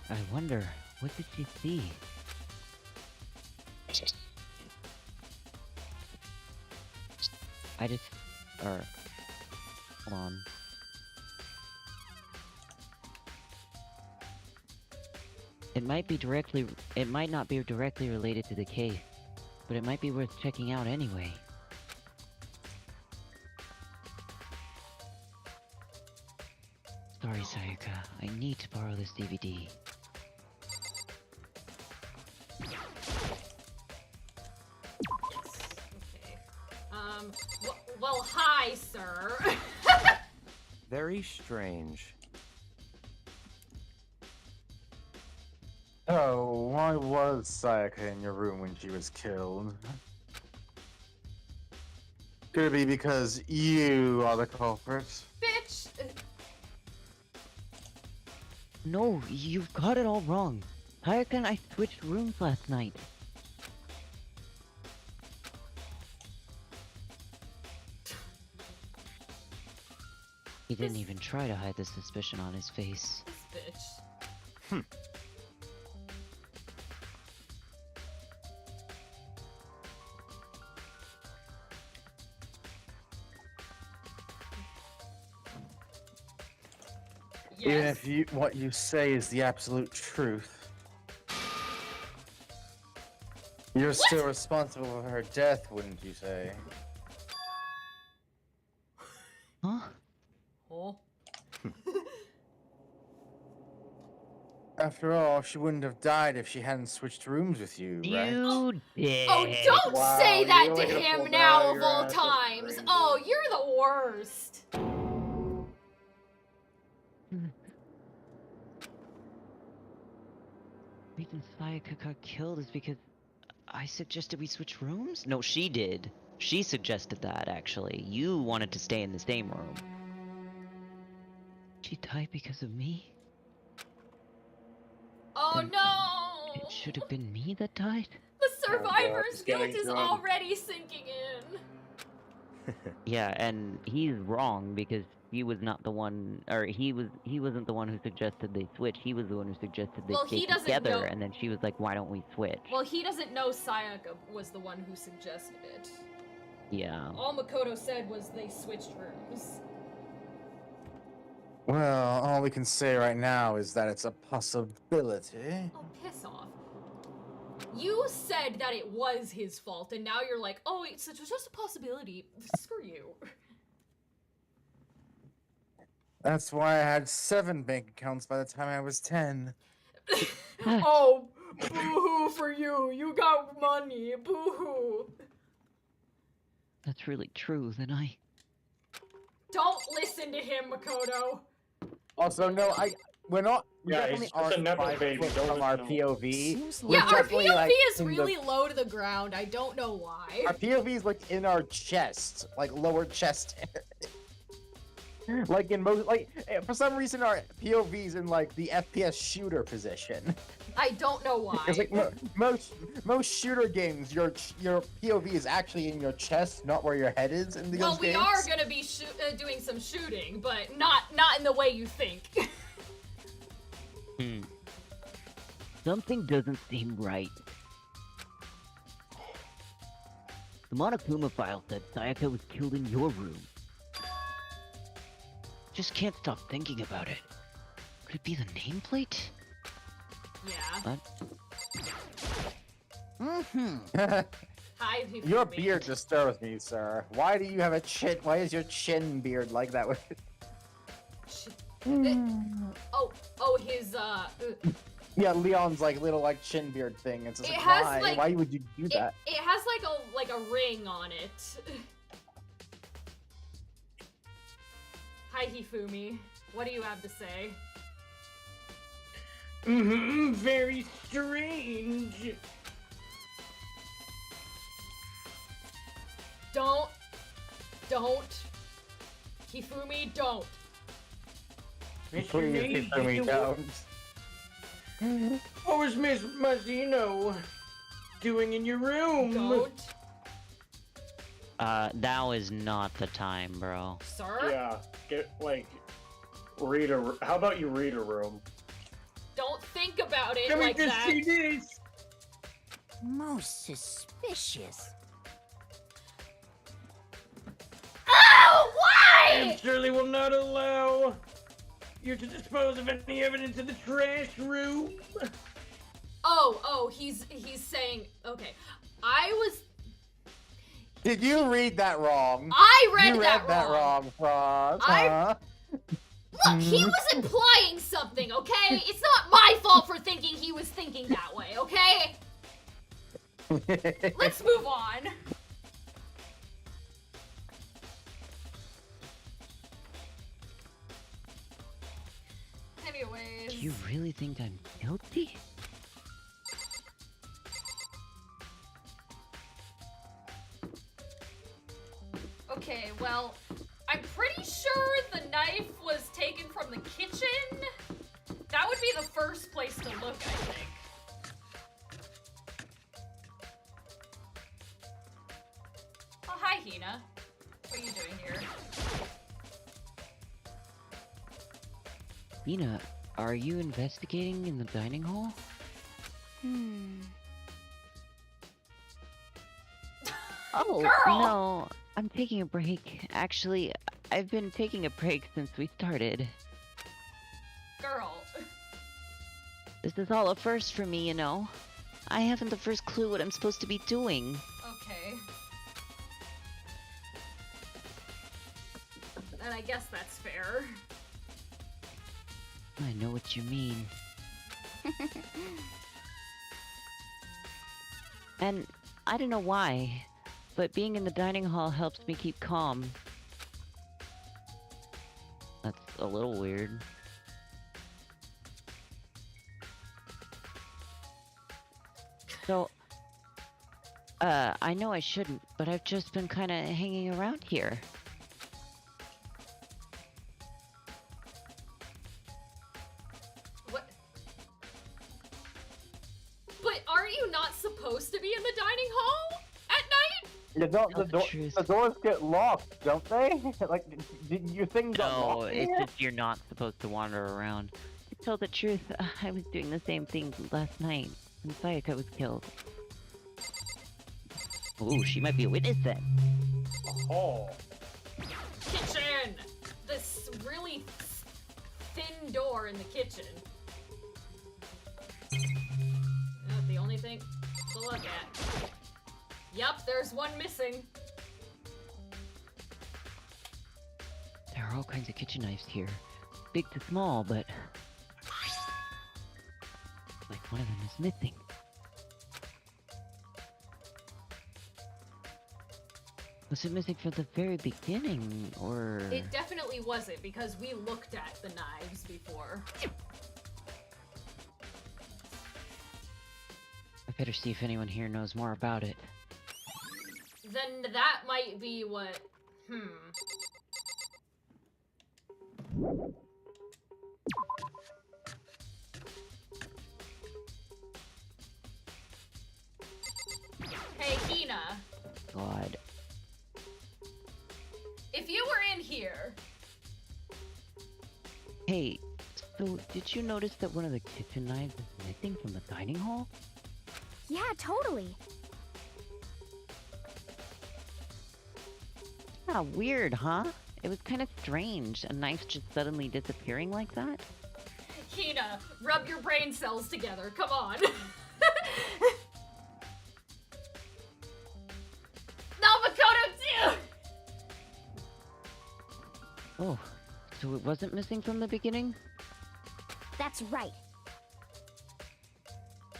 I wonder, what did she see? Hold on. It might not be directly related to the case, but it might be worth checking out anyway. Sorry, Sayaka. I need to borrow this DVD. Well, hi, sir. Very strange. So, why was Sayaka in your room when she was killed? Could it be because you are the culprit? Bitch! No, you've got it all wrong. Sayaka and I switched rooms last night. He didn't even try to hide the suspicion on his face. This bitch. Even if what you say is the absolute truth, you're still responsible for her death, wouldn't you say? Huh? Oh. After all, she wouldn't have died if she hadn't switched rooms with you, right? You did. Oh, don't Wow, say you're that really to gonna pull him that now out of of your all ass, that's times. crazy. Oh, you're the worst. The reason Sayaka got killed is because I suggested we switch rooms? No, she did. She suggested that, actually. You wanted to stay in the same room. She died because of me? Oh Then no! It should have been me that died? The God, survivor's it's guilt getting is good. already sinking in. Yeah, and he's wrong because he was not the one, or he wasn't the one who suggested they switch. He was the one who suggested they Well, stay he doesn't together, know- and then she was like, "Why don't we switch?" Well, he doesn't know Sayaka was the one who suggested it. Yeah. All Makoto said was they switched rooms. Well, all we can say right now is that it's a possibility. Oh, piss off. You said that it was his fault, and now you're like, oh, it's just a possibility. Screw you. That's why I had 7 bank accounts by the time I was 10. Oh, boo-hoo for you. You got money. Boo-hoo. That's really true, then Don't listen to him, Makoto. Also, no, we're not. We Yeah, definitely he's just a aren't nepo 5 baby, foot don't from our listen to him. POV. Yeah, our definitely, POV like, is in really low to the ground. I don't know why. Our POV is like in our chest, like lower chest. Like in most, like for some reason our POV's in like the FPS shooter position. I don't know why. It's like most shooter games, your POV is actually in your chest, not where your head is in those Well, we games. are gonna be doing some shooting, but not in the way you think. Something doesn't seem right. The Monokuma file said Sayaka was killed in your room. Just can't stop thinking about it. Could it be the nameplate? Yeah. What? Hi, Your beard disturbs me, sir. Why do you have a chin? Why is your chin beard like that? Oh, his Yeah, Leon's like little like chin beard thing. It's just It like, has, why? like- Why would you do that? It has like a ring on it. Hi, Hifumi. What do you have to say? Very strange. Don't. Hifumi, don't. Please, Hifumi, don't. What was Miss Mazzino doing in your room? Don't. Now is not the time, bro. Sir? Yeah, read a. How about you read a room? Don't think about it Can we like just that. see this? Most suspicious. Oh, why? And surely will not allow you to dispose of any evidence in the trash room. Oh, he's saying, okay. Did you read that wrong? I read you that read that wrong, Frost. Huh? Look, he was implying something, okay? It's not my fault for thinking he was thinking that way, okay? Let's move on. Anyways. Do you really think I'm guilty? Ina, are you investigating in the dining hall? Oh, Girl! no, I'm taking a break. Actually, I've been taking a break since we started. Girl. This is all a first for me, you know. I haven't the first clue what I'm supposed to be doing. Okay. And I guess that's fair. I know what you mean. And I don't know why, but being in the dining hall helps me keep calm. That's a little weird. So, I know I shouldn't, but I've just been kinda hanging around here. What? But aren't you not supposed to be in the dining hall at night? You don't, Tell the truth. the doors get locked, don't they? Like, your thing got No, locked in it's here? just you're not supposed to wander around. To tell the truth, I was doing the same thing last night when Sayaka was killed. Ooh, she might be a witness then. Oh. Kitchen! This really thin door in the kitchen. The only thing to look at. Yup, there's one missing. There are all kinds of kitchen knives here. Big to small, but... like one of them is missing. Was it missing from the very beginning, or...? It definitely wasn't, because we looked at the knives before. I better see if anyone here knows more about it. Then that might be what... Hey, Hina. God. If you were in here... Hey, so did you notice that one of the kitchen knives is missing from the dining hall? Yeah, totally. Ah, weird, huh? It was kind of strange, a knife just suddenly disappearing like that. Hina, rub your brain cells together, come on. No, Makoto too! Oh, so it wasn't missing from the beginning? That's right.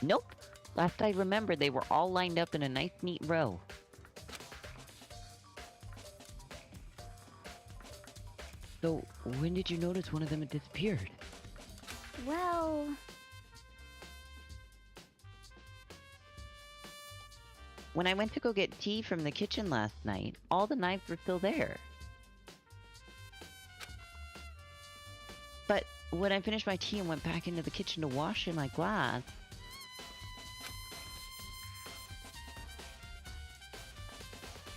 Nope. Last I remember, they were all lined up in a nice, neat row. So, when did you notice one of them had disappeared? Well... When I went to go get tea from the kitchen last night, all the knives were still there. But when I finished my tea and went back into the kitchen to wash in my glass...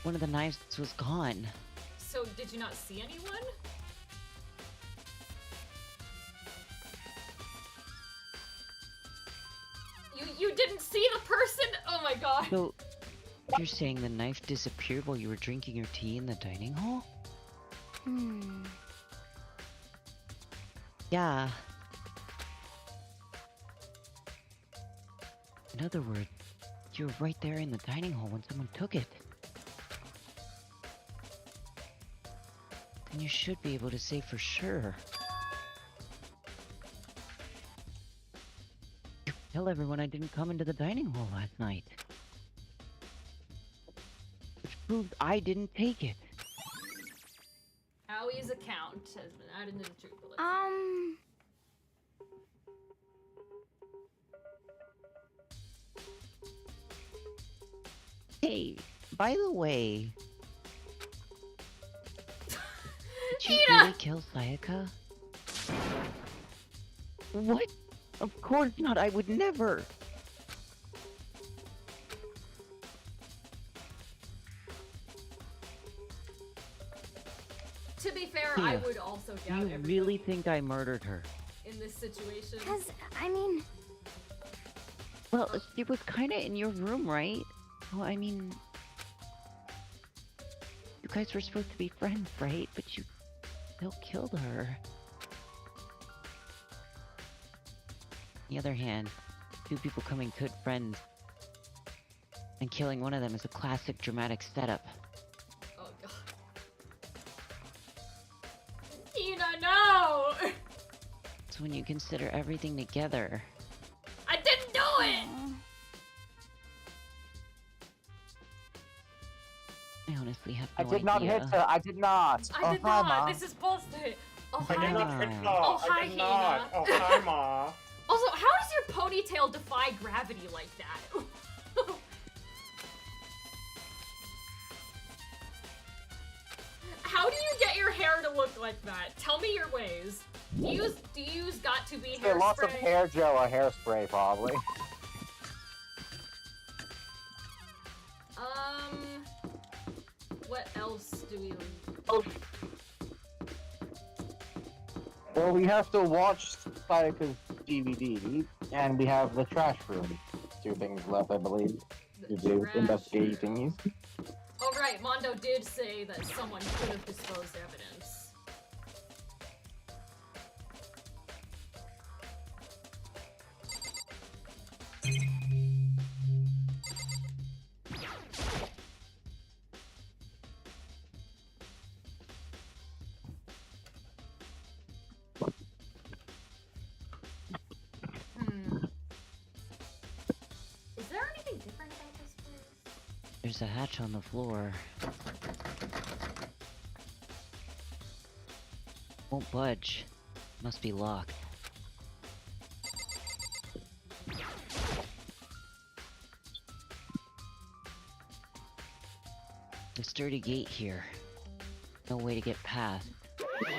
one of the knives was gone. So, did you not see anyone? You didn't see the person? Oh my god. So, you're saying the knife disappeared while you were drinking your tea in the dining hall? Yeah. In other words, you were right there in the dining hall when someone took it. Then you should be able to say for sure. You tell everyone I didn't come into the dining hall last night. Which proves I didn't take it. Howie's account has been added to the truth list. Hey, by the way... Did you Hina! really kill Sayaka? What? Of course not, I would never! To be fair, I Hina, would also Do doubt you everybody. really think I murdered her? in this situation? Because, I mean... Well, she was kind of in your room, right? Well, I mean... You guys were supposed to be friends, right? But you still killed her. On the other hand, two people coming good friends and killing one of them is a classic dramatic setup. Oh god. Tina, no! It's when you consider everything together. I didn't do it! I honestly have I no did not idea. hit her. I did not. I did hi, not! Ma. This is bullshit! Oh, I hi, did not Hina. hit Oh, hi, I did not. Hina. Oh, hi, Ma. Also, how does your ponytail defy gravity like that? How do you get your hair to look like that? Tell me your ways. Do you use got to be hairspray? There, lots of hair gel or hairspray, probably. What else do we... Well, we have to watch Sayaka's DVD, and we have the trash room. Two things left, I believe, to do trash investigative thingies. Oh right, Mondo did say that someone could have disclosed evidence. Is there anything different about this place? There's a hatch on the floor. Won't budge. Must be locked. The sturdy gate here. No way to get past.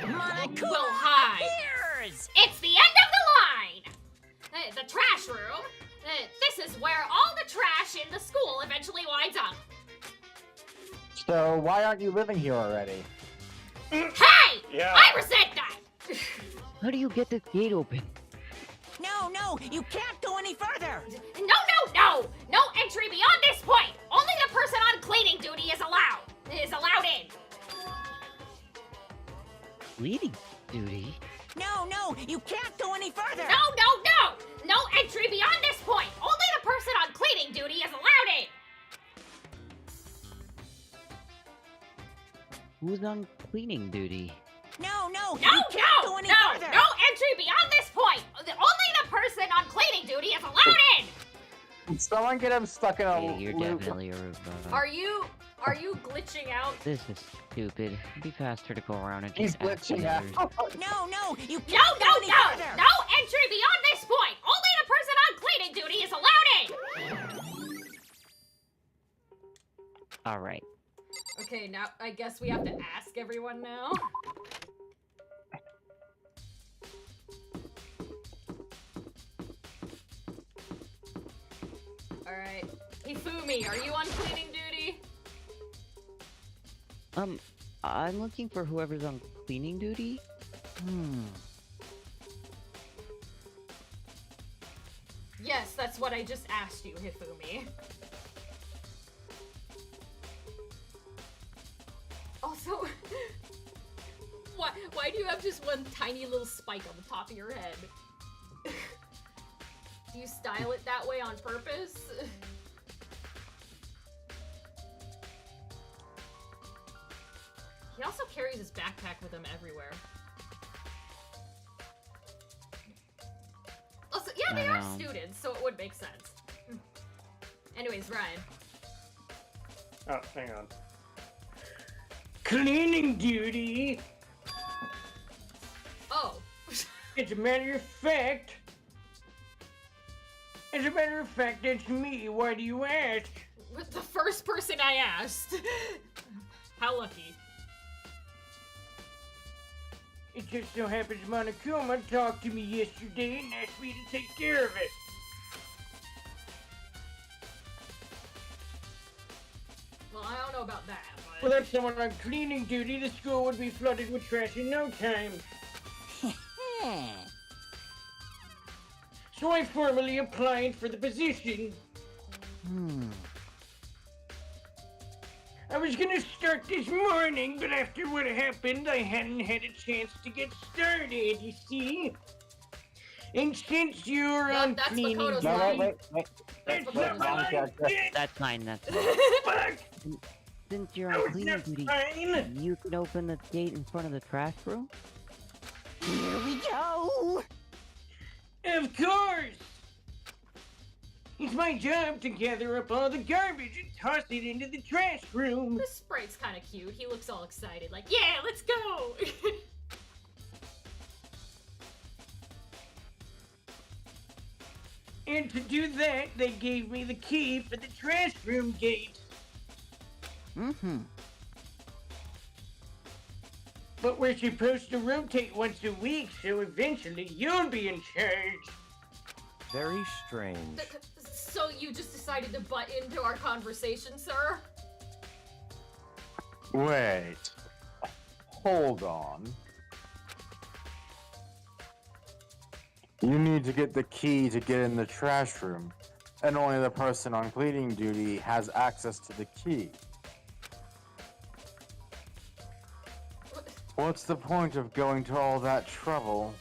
Monokuma Well, hi. appears! It's the end of the line! The trash room. This is where all the trash in the school eventually winds up. So, why aren't you living here already? Hey! Yeah. I resent that! How do you get this gate open? No, you can't go any further! No! No entry beyond this point! Only the person on cleaning duty is allowed in! Cleaning duty? No, you can't go any further! No! No entry beyond this point! Only the person on cleaning duty is allowed in! Who's on cleaning duty? No, No! you can't go any further! No entry beyond this point! Only the person on cleaning duty is allowed in! Someone get him stuck in a Yeah, you're loop. definitely a robot. Are you glitching out? This is stupid. It'd be faster to go around and He's just ask the glitching out. others. No, you can't No! go any further! No entry beyond this point! Only the person on cleaning duty is allowed in! Alright. Okay, now I guess we have to ask everyone now. Alright. Hifumi, are you on cleaning duty? I'm looking for whoever's on cleaning duty. Yes, that's what I just asked you, Hifumi. Also, why do you have just one tiny little spike on the top of your head? Do you style it that way on purpose? He also carries his backpack with him everywhere. Also, yeah, they are students, so it would make sense. Anyways, Ryan. Oh, hang on. Cleaning duty. Oh. As a matter of fact, it's me. Why do you ask? With the first person I asked. How lucky. It just so happens Monokuma talked to me yesterday and asked me to take care of it. Well, I don't know about that, but... Without someone on cleaning duty, the school would be flooded with trash in no time. So I formally applied for the position. I was gonna start this morning, but after what happened, I hadn't had a chance to get started, you see? And since you're on that's cleaning Makoto's duty... line. Wait. That's not my line, shit! That's fine, that's Fuck! Since you're That on was cleaning just duty, fine! you can open the gate in front of the trash room? Here we go! Of course! It's my job to gather up all the garbage and toss it into the trash room. This sprite's kind of cute. He looks all excited, like, yeah, let's go! And to do that, they gave me the key for the trash room gate. But we're supposed to rotate once a week, so eventually you'll be in charge. Very strange. So you just decided to butt into our conversation, sir? Wait. Hold on. You need to get the key to get in the trash room, and only the person on cleaning duty has access to the key. What's the point of going to all that trouble?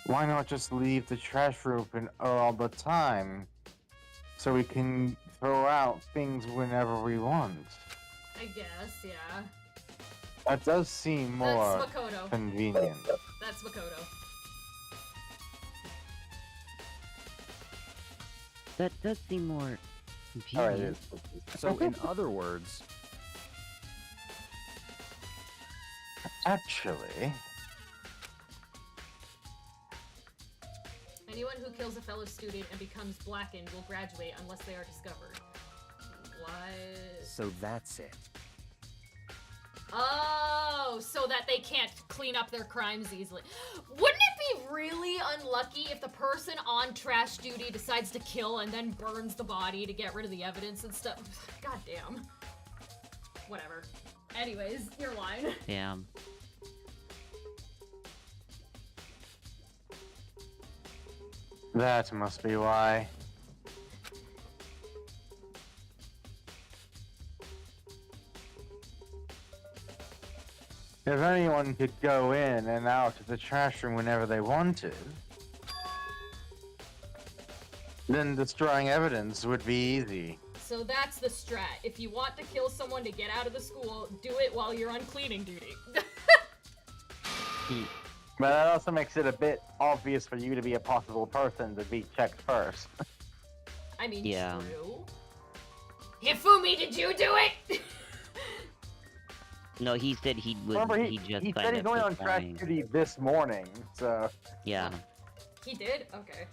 Why not just leave the trash room open all the time, so we can throw out things whenever we want? I guess, yeah. That does seem more That's Makoto. convenient. That's Makoto. That does seem more Alright, convenient. So, in other words, actually, Anyone who kills a fellow student and becomes blackened will graduate unless they are discovered. What? so that's it. Oh, so that they can't clean up their crimes easily. Wouldn't it be really unlucky if the person on trash duty decides to kill and then burns the body to get rid of the evidence and stuff? God damn. Whatever. Anyways, your line. Damn. that must be why. If anyone could go in and out of the trash room whenever they wanted, then destroying evidence would be easy. So that's the strat. If you want to kill someone to get out of the school, do it while you're on cleaning duty. But that also makes it a bit obvious for you to be a possible person to be checked first. I mean, Yeah. true. Hifumi, did you do it? No, he said he was. Remember, he just he signed said he's up going for on trash trying. duty this morning, so... Yeah. He did? Okay.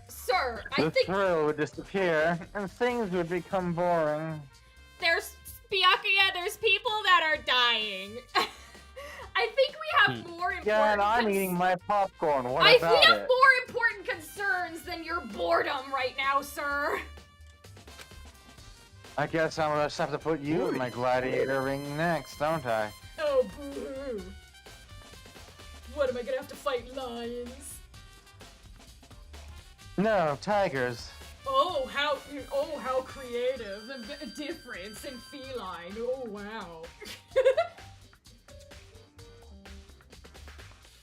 Sir, I The think thrill would disappear, and things would become boring. there's Byakuya, there's people that are dying. I think we have more important Yeah, and I'm eating my popcorn. What we about have it? more important concerns than your boredom right now, sir. I guess I'm gonna just have to put you in my gladiator ring next, don't I? Oh, boo. What, am I gonna have to fight lions? No, tigers. Oh, how creative. A difference in feline. Oh, wow.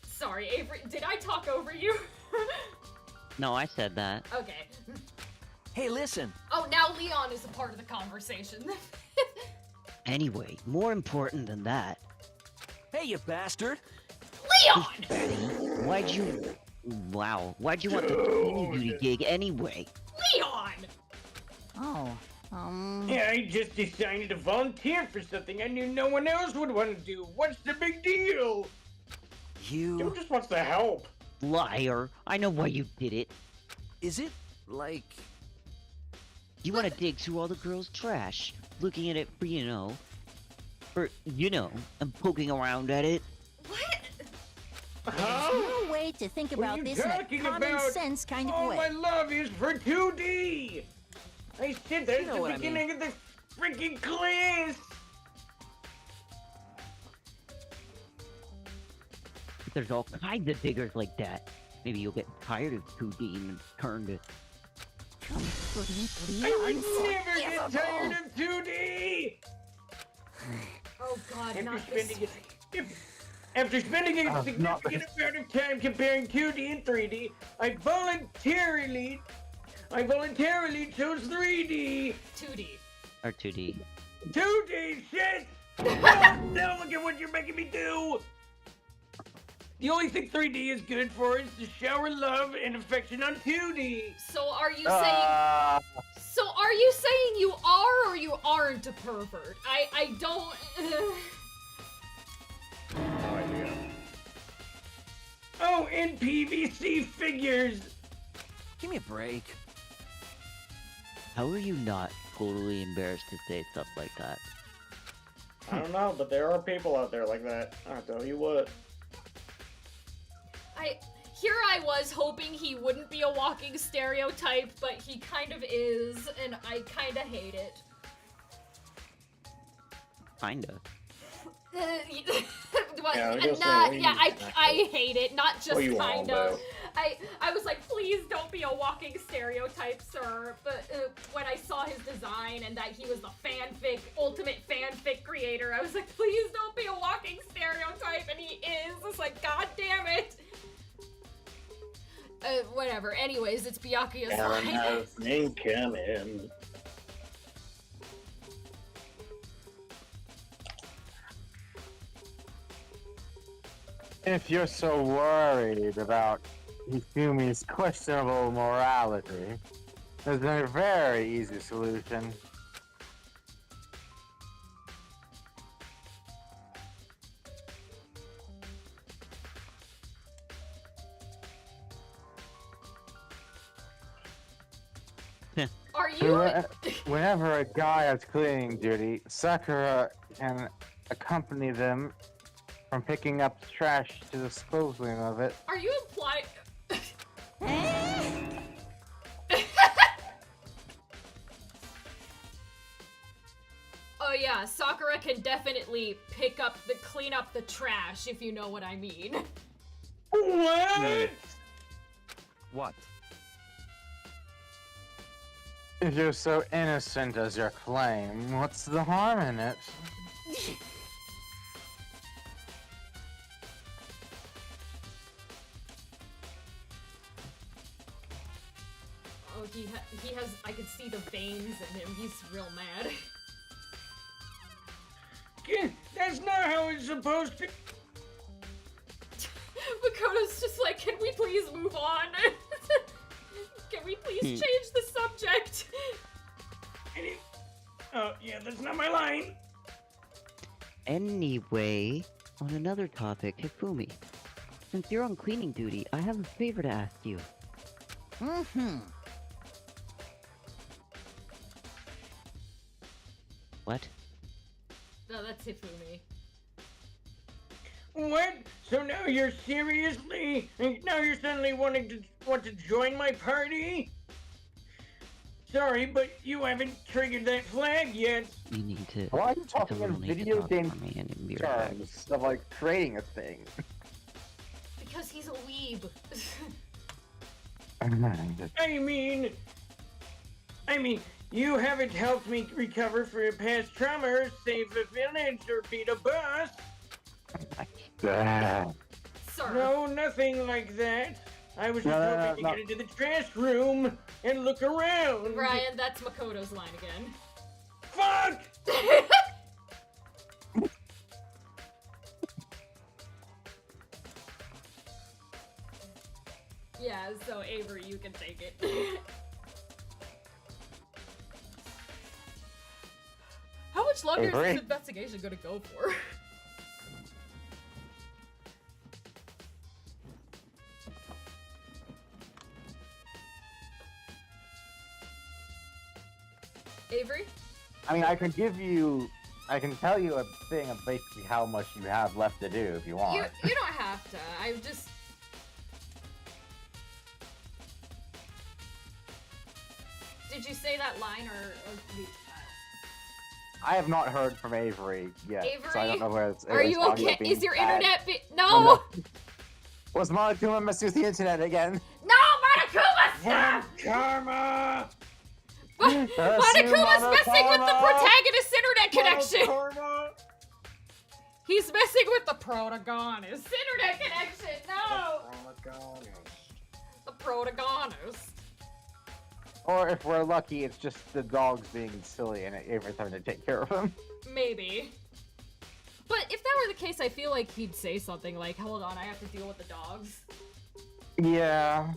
Sorry, Avery, did I talk over you? No, I said that. Okay. Hey, listen. Oh, now Leon is a part of the conversation. Anyway, more important than that. Hey, you bastard. Leon! Betty, why'd you... Wow, why'd you want the cleaning duty gig anyway? Leon! Oh, Yeah, I just decided to volunteer for something I knew no one else would want to do. What's the big deal? You... Dude just wants to help. Liar, I know why you did it. Is it, like... You want to dig through all the girls' trash, looking at it for, and poking around at it. there's no way to think What are about you this in a talking common about? sense kind of All way. my love is for 2D. I said that You know at what the I beginning of the freaking class. There's all kinds of diggers like that. Maybe you'll get tired of 2D and turn to... I would never get tired of 2D! Oh god, After not this. spending After spending a significant amount of time comparing 2D and 3D, I voluntarily chose 3D! 2D. Or 2D. 2D, shit! Oh, no, look at what you're making me do! The only thing 3D is good for is to shower love and affection on 2D! So are you saying... So are you saying you are or you aren't a pervert? I don't... No idea. Oh, and PVC figures! Give me a break. How are you not totally embarrassed to say stuff like that? I don't know, but there are people out there like that. I'll tell you what. Here I was hoping he wouldn't be a walking stereotype, but he kind of is, and I kind of hate it. Kinda. I hate it, not just you kind all of. I was like, please don't be a walking stereotype, sir. But when I saw his design and that he was the ultimate fanfic creator, I was like, please don't be a walking stereotype, and he is. It's like, god damn it. Whatever. Anyways, it's Byakuya's line. Incoming. If you're so worried about Hifumi's questionable morality, there's a very easy solution. Are you? Whenever a guy has cleaning duty, Sakura can accompany them from picking up trash to disposing of it. Are you implying? Oh yeah, Sakura can definitely clean up the trash, if you know what I mean. What? What? If you're so innocent as your claim, what's the harm in it? Oh, he has, I can see the veins in him, he's real mad. That's not how it's supposed to... Makoto's just like, can we please move on? Can we please change the subject? Oh, yeah, that's not my line. Anyway, on another topic, Hifumi. Since you're on cleaning duty, I have a favor to ask you. What? No, that's Hifumi. What? So now you're now you're suddenly want to join my party? Sorry, but you haven't triggered that flag yet. You need to... Why are you talking in video game terms terms of like creating a thing? Because he's a weeb. I mean, you haven't helped me recover from a past trauma or save a village or beat a boss. Sir. No, nothing like that. I was just hoping to get into the trash room and look around. Ryan, that's Makoto's line again. Fuck! Yeah, so Avery, you can take it. How much longer is this investigation gonna go for? Avery? I mean, I can tell you a thing of basically how much you have left to do if you want. You don't have to. I just... Did you say that line or I have not heard from Avery yet, Avery? so I don't know where it's. Are you audio okay? being Is your bad. internet no! Was Monokuma messing with the internet again? No, Monokuma, stop! Karma! Monokuma's messing with the protagonist's internet connection! Karma! He's messing with the protagonist's internet connection! No! The protagonist. Or if we're lucky, it's just the dogs being silly and Avery's having to take care of them. Maybe. But if that were the case, I feel like he'd say something like, hold on, I have to deal with the dogs. Yeah.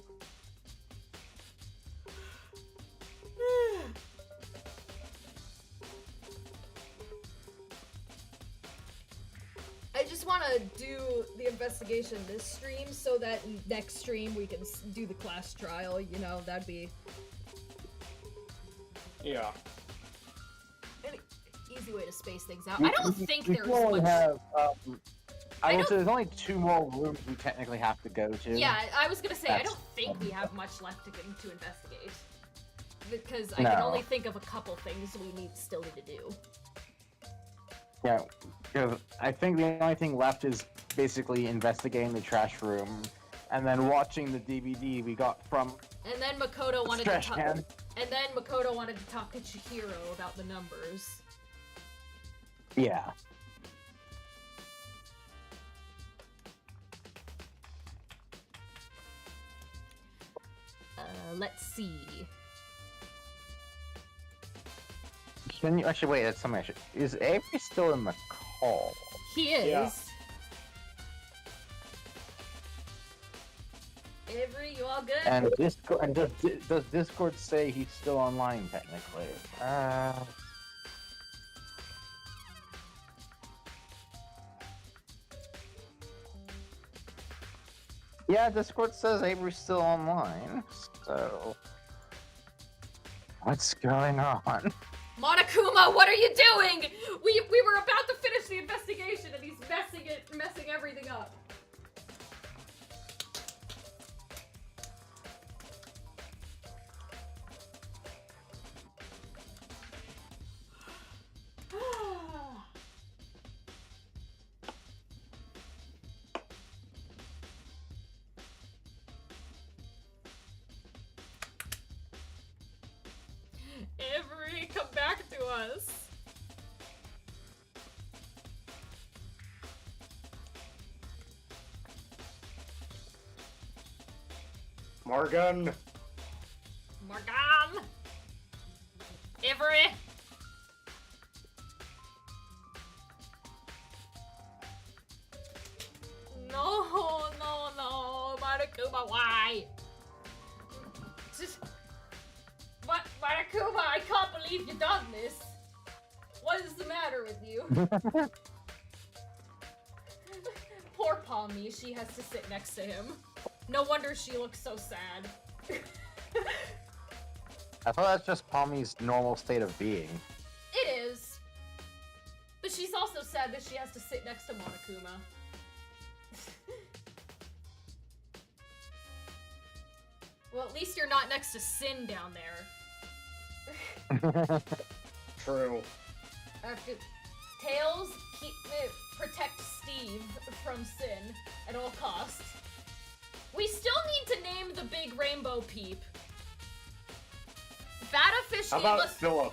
I just want to do the investigation this stream so that next stream we can do the class trial, you know, that'd be Yeah. an easy way to space things out. I don't think we there's still only much... have, I will don't- say there's only 2 more rooms we technically have to go to. Yeah, I was gonna say, I That's- don't think we have much left to investigate. Because I can No. only think of a couple things we still need to do. Yeah, because I think the only thing left is basically investigating the trash room, and then watching the DVD we got from And then Makoto wanted to trash talk. can. And then Makoto wanted to talk to Chihiro about the numbers. Yeah. Let's see. Can you actually wait? That's something I should. Is Avery still in the call? He is. Yeah. Avery, you all good? And Discord, and does Discord say he's still online technically? Yeah, Discord says Avery's still online. So what's going on? Monokuma, what are you doing? We were about to finish the investigation and he's messing everything up. Avery, come back to us. Morgan! Morgan! Avery! No, Monokuma, why? Just... Monokuma, I can't believe you done this. What is the matter with you? Poor Palmy, she has to sit next to him. No wonder she looks so sad. I thought that's just Palmy's normal state of being. It is. But she's also sad that she has to sit next to Monokuma. Well, at least you're not next to Sin down there. True. Tails, protect Steve from Sin at all costs. We still need to name the big rainbow peep. That officially How about must... Philip?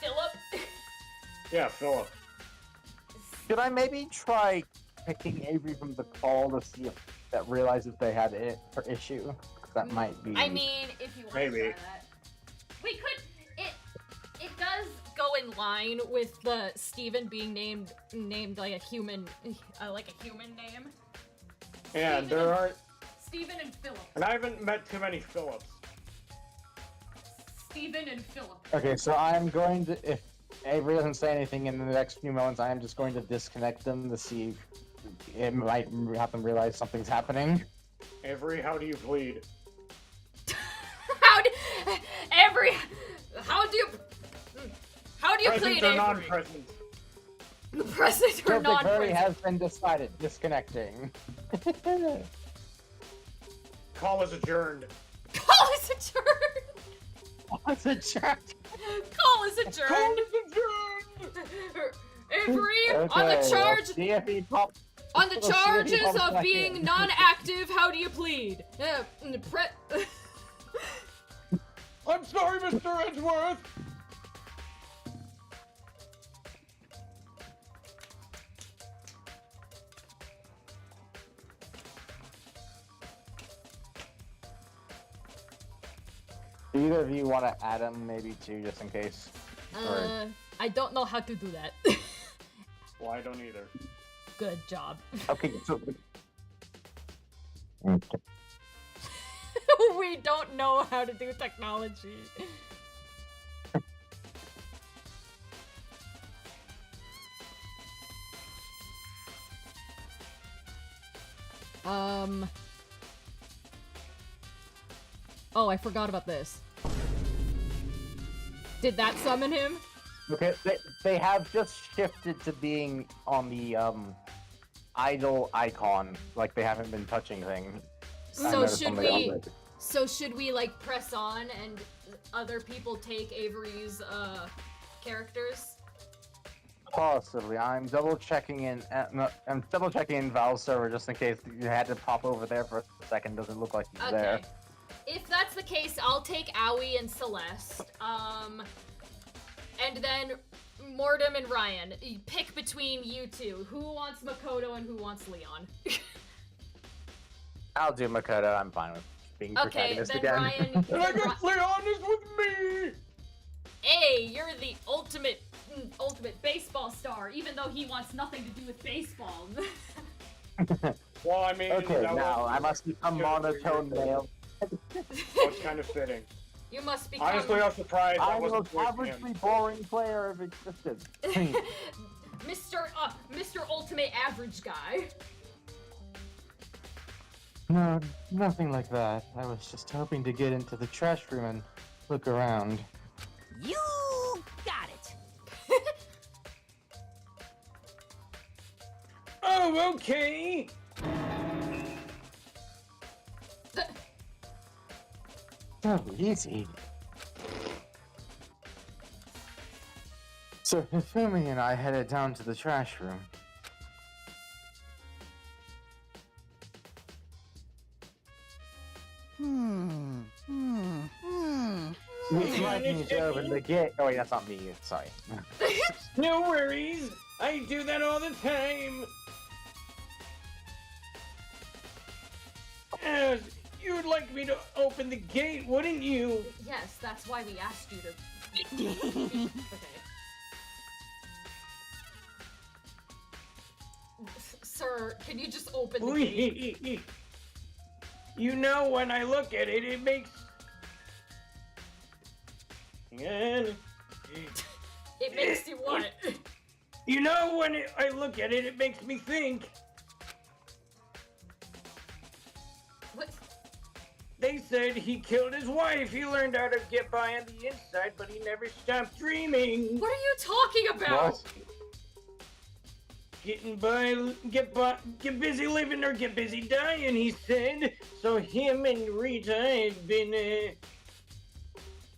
Philip? Yeah, Philip. Should I maybe try picking Avery from the call to see if that realizes they had it for issue? That might be. I mean, if you want to try that. We could... It does go in line with the Steven being named like a human name. Yeah, Steven there aren't... Steven and Philip. And I haven't met too many Philips. Steven and Philip. Okay, so I'm going to, if Avery doesn't say anything in the next few moments, I am just going to disconnect them to see if it might have them realize something's happening. Avery, how do you bleed? How do you Present plead, or Avery? non-present? Present or Subject very non-present? has been decided. Disconnecting. Call is adjourned. Call is adjourned. What's a chat? Call is adjourned. Call is adjourned. Avery, Okay, on the charge. let's see if he pops. On the We'll see if he charges comes of back being in. non-active, how do you plead? I'm sorry, Mr. Edgeworth. Do either of you want to add him, maybe too, just in case? I don't know how to do that. Well, I don't either. Good job. Okay, so. We don't know how to do technology. Oh, I forgot about this. Did that summon him? Okay, they have just shifted to being on the idle icon, like they haven't been touching things. So should we like press on and other people take Avery's characters? Possibly. I'm double checking in Val's server just in case you had to pop over there for a second. Doesn't look like he's there. If that's the case, I'll take Aoi and Celeste. And then Mortem and Ryan. Pick between you two. Who wants Makoto and who wants Leon? I'll do Makoto. I'm fine with being protagonist then again. Ryan. And I guess Leon is with me. Hey, you're the ultimate baseball star, even though he wants nothing to do with baseball. Well, I mean, okay, now I must become monotone male. It's kind of fitting. You must be. Honestly, I'm surprised I I'm the wasn't most averagely boring player of existence. Mr. Ultimate Average Guy. No, nothing like that. I was just hoping to get into the trash room and look around. You got it. Oh, okay. So easy. So Hifumi and I headed down to the trash room. It's like me to open the gate. Oh wait, that's not me. Sorry. No worries. I do that all the time. You would like me to open the gate, wouldn't you? Yes, that's why we asked you to. Okay. Sir, can you just open the gate? You know, when I look at it, it makes. It makes you what? You know, when I look at it, it makes me think. What? They said he killed his wife. He learned how to get by on the inside, but he never stopped dreaming. What are you talking about? What? Get busy living or get busy dying, he said. So him and Rita had been,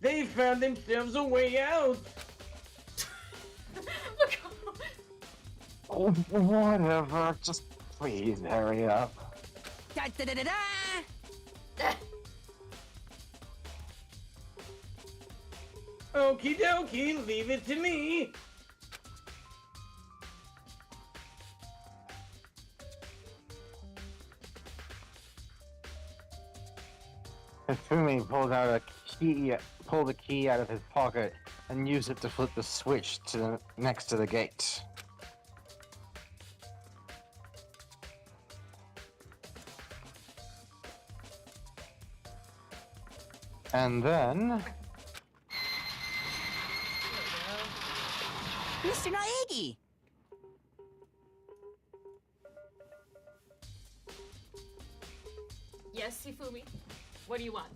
they found themselves a way out. Oh, whatever. Just please hurry up. Da da da da da. Okie dokie, leave it to me. Hifumi pulled a key out of his pocket and used it to flip the switch to next to the gate. And then Mr. Naegi. Yes, Hifumi. What do you want?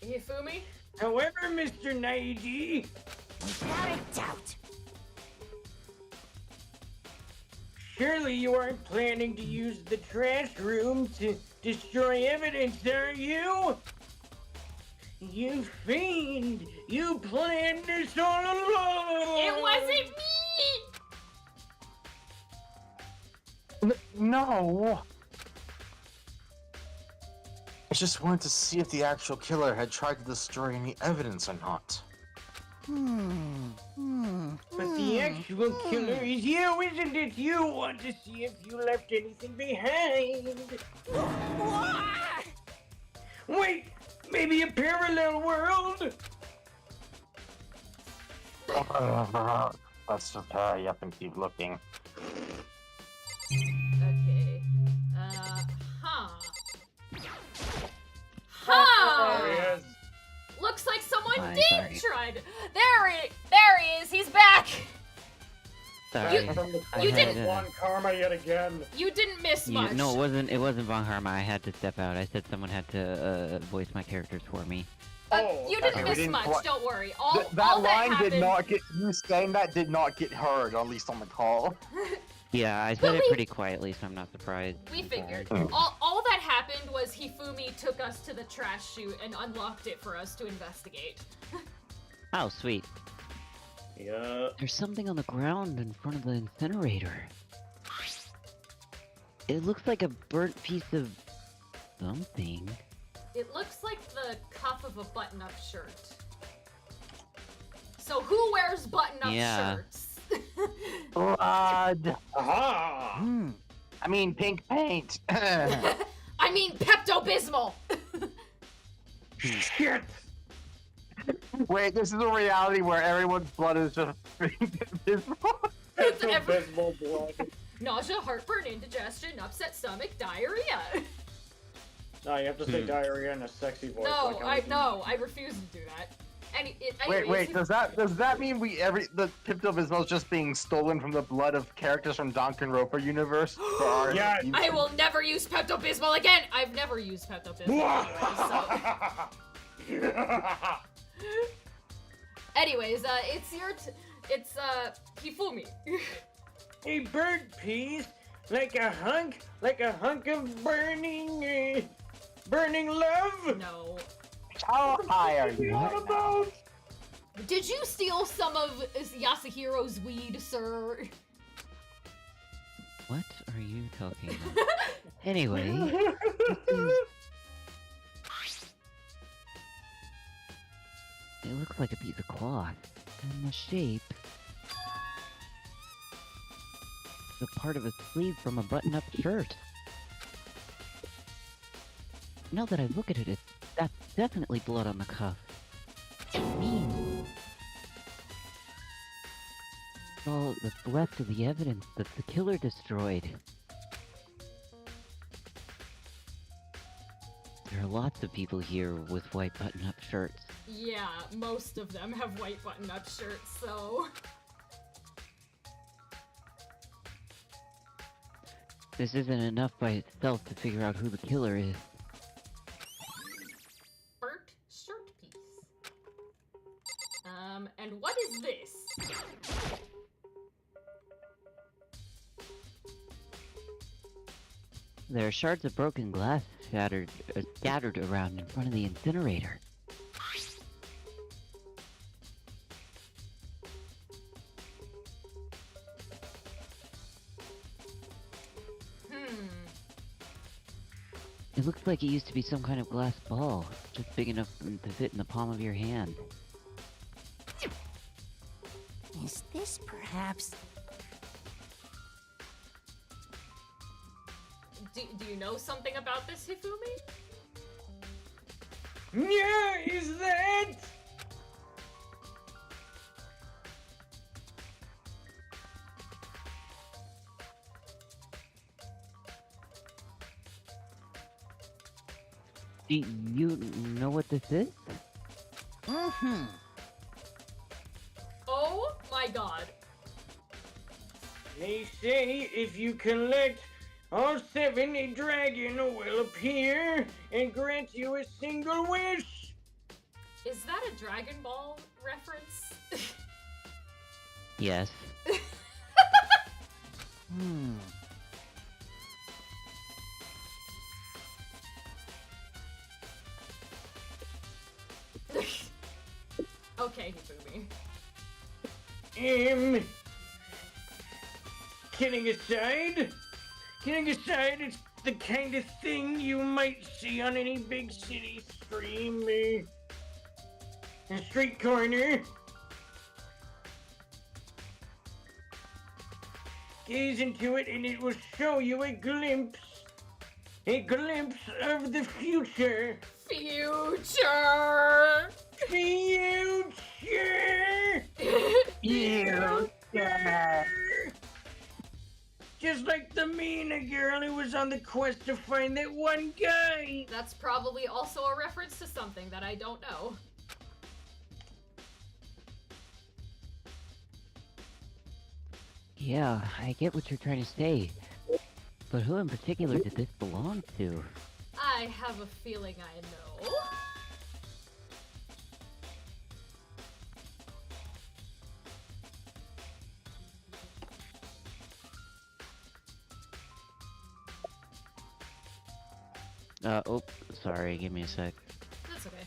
Hifumi? However, Mr. Naiji, Without a doubt. surely you aren't planning to use the trash room to destroy evidence, are you? You fiend! You planned this all along! It wasn't me! No! I just wanted to see if the actual killer had tried to destroy any evidence or not. But the actual killer is you, isn't it? You want to see if you left anything behind. Wait, maybe a parallel world? Let's just hurry up and keep looking. Okay. There he is. Looks like someone Hi, did sorry. try to. There he is. He's back. Sorry. From the I you had, didn't- Von Karma yet again. You didn't miss much. No, it wasn't Von Karma. I had to step out. I said someone had to voice my characters for me. You didn't okay, we miss didn't much. quite- Don't worry. All That all line happened, did not get, you saying that did not get heard, at least on the call. Yeah, I said it pretty quietly, so I'm not surprised. We figured. Mm. All that happened was Hifumi took us to the trash chute and unlocked it for us to investigate. Oh, sweet. Yeah. There's something on the ground in front of the incinerator. It looks like a burnt piece of something. It looks like the cuff of a button-up shirt. So who wears button-up Yeah. shirts? Blood. Aha! I mean, pink paint. I mean Pepto-Bismol. Shit! Wait, this is a reality where everyone's blood is just visible? That's abysmal blood. Nausea, heartburn, indigestion, upset stomach, diarrhea. No, you have to say diarrhea in a sexy voice. No, like I refuse to do that. Wait, Anyways, does that mean the Pepto-Bismol is just being stolen from the blood of characters from Danganronpa universe? For our Yes. use? I will never use Pepto-Bismol again. I've never used Pepto-Bismol. Anyways, it's it's Hifumi. A bird piece? Like a hunk of burning love? No. How high are you? about? Did you steal some of Yasuhiro's weed, sir? What are you talking about? Anyway, it looks like a piece of cloth, and the shape is a part of a sleeve from a button-up shirt. Now that I look at it, that's definitely blood on the cuff. All that's left of the evidence that the killer destroyed. There are lots of people here with white button-up shirts. Yeah, most of them have white button-up shirts, so... This isn't enough by itself to figure out who the killer is. Burnt shirt piece. And what is this? There are shards of broken glass scattered around in front of the incinerator. It looks like it used to be some kind of glass ball, just big enough to fit in the palm of your hand. Is this perhaps... Do you know something about this, Hifumi? Yeah, is that? Do you know what this is? Oh my god. They say if you collect all 7, a dragon will appear and grant you a single wish. Is that a Dragon Ball reference? Yes. Okay, Hifumi. Kidding aside, it's the kind of thing you might see on any big city stream. A street corner. Gaze into it and it will show you a glimpse of the future. Future! Just like the Mina girl who was on the quest to find that one guy. That's probably also a reference to something that I don't know. Yeah, I get what you're trying to say. But who in particular did this belong to? I have a feeling I know. Oh, sorry, give me a sec. That's okay.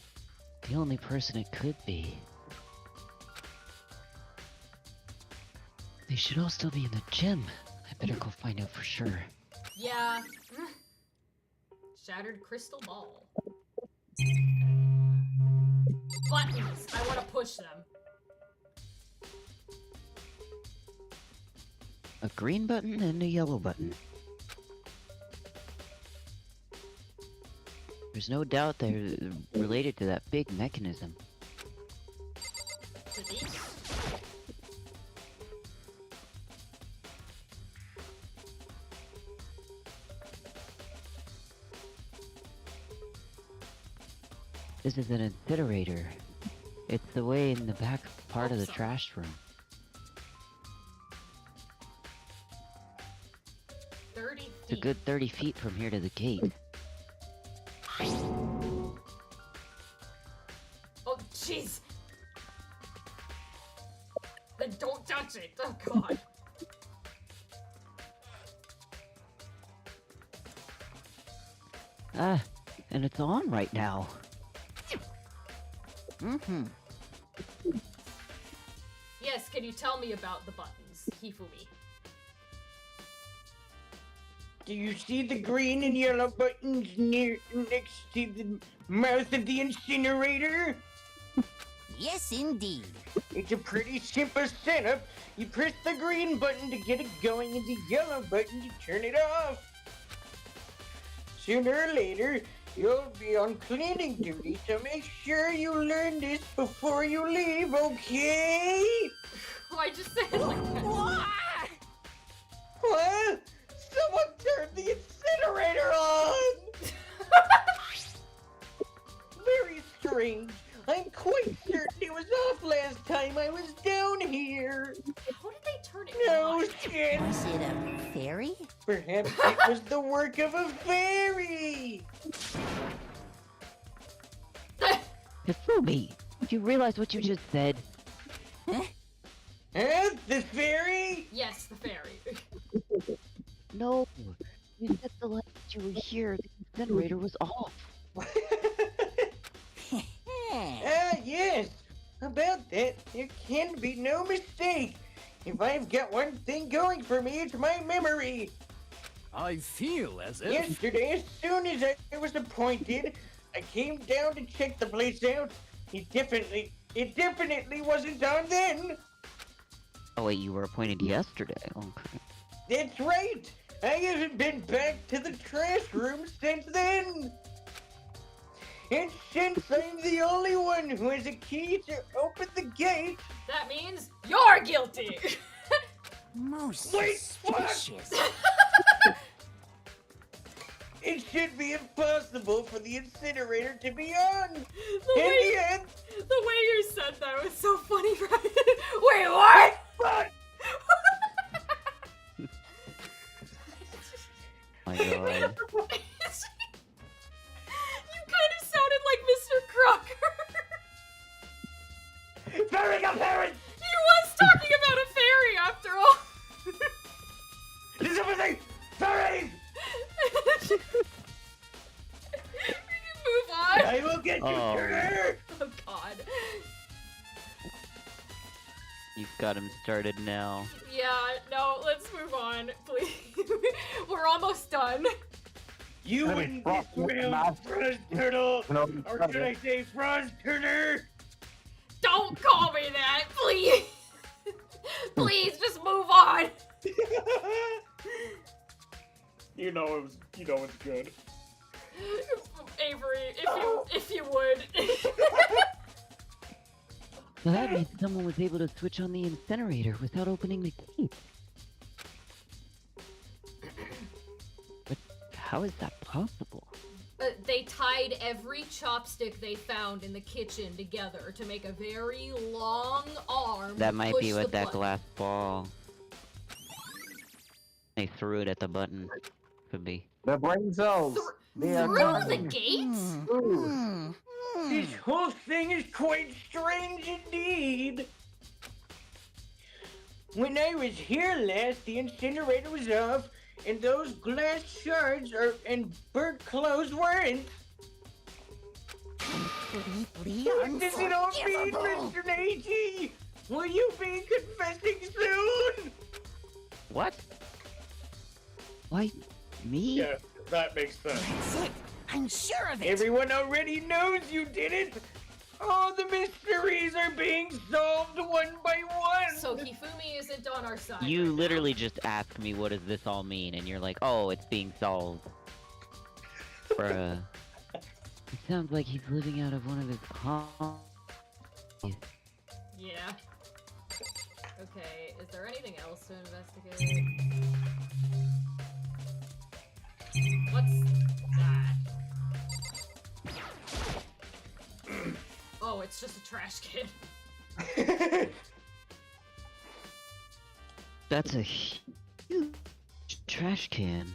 The only person it could be. They should all still be in the gym. I better go find out for sure. Yeah. Shattered crystal ball. Buttons! I want to push them. A green button and a yellow button. There's no doubt they're related to that big mechanism. To these? This is an incinerator. It's the way in the back part of the trash room. 30 feet. It's a good 30 feet from here to the gate. Oh, jeez! Then don't touch it! Oh, God. Ah, and it's on right now. Mm-hmm. Yes, can you tell me about the buttons, Hifumi? Do you see the green and yellow buttons next to the mouth of the incinerator? Yes, indeed. It's a pretty simple setup. You press the green button to get it going and the yellow button to turn it off. Sooner or later, you'll be on cleaning duty, so make sure you learn this before you leave, okay? Why'd you say it like that? What? Someone turned the incinerator on! Very strange. I'm quite certain it was off last time I was down here. How did they turn it No on? shit. Was it a fairy? Perhaps it was the work of a fairy. Hifumi, do you realize what you just said? Huh? The fairy? Yes, the fairy. No, you said the last you were here, the incinerator was off. Yes. About that, there can be no mistake. If I've got one thing going for me, it's my memory. I feel as if... Yesterday, as soon as I was appointed, I came down to check the place out. It definitely wasn't on then. Oh wait, you were appointed yesterday. Okay. That's right. I haven't been back to the trash room since then. And since I'm the only one who has a key to open the gate... That means you're guilty! Most Wait, suspicious. It should be impossible for the incinerator to be on. The way you said that was so funny, right? Wait, what? What? My God. You kind of sounded like Mr. Crocker. Fairy got parents! He was talking about a fairy after all. This is everything! Fairies! We can move on. I will get you, sugar! Oh God. god. You've got him started now. Yeah, no, let's move on, please. We're almost done. You wouldn't get thrilled, FrozTurtle! Or should I say FrozTurtle? Don't call me that, please! Please, just move on! You know it's good. Avery, if you would. Well, that means someone was able to switch on the incinerator without opening the gate. But how is that possible? They tied every chopstick they found in the kitchen together to make a very long arm. That might push be the what that button. glass ball. They threw it at the button. Could be. The brain cells. They are Through the coming. gates? This whole thing is quite strange indeed. When I was here last, the incinerator was off, and those glass shards and burnt clothes weren't. What does it all mean, Mr. Nagi? Will you be confessing soon? What? Why, me? Yeah, that makes sense. That's it. I'm sure of it. Everyone already knows you did it. All the mysteries are being solved one by one. So Hifumi isn't on our side. You right literally just asked me what does this all mean, and you're like, oh, it's being solved. Bruh. It sounds like he's living out of one of his now. Yeah. Okay, is there anything else to investigate? What's that? Oh, it's just a trash can. That's a huge trash can.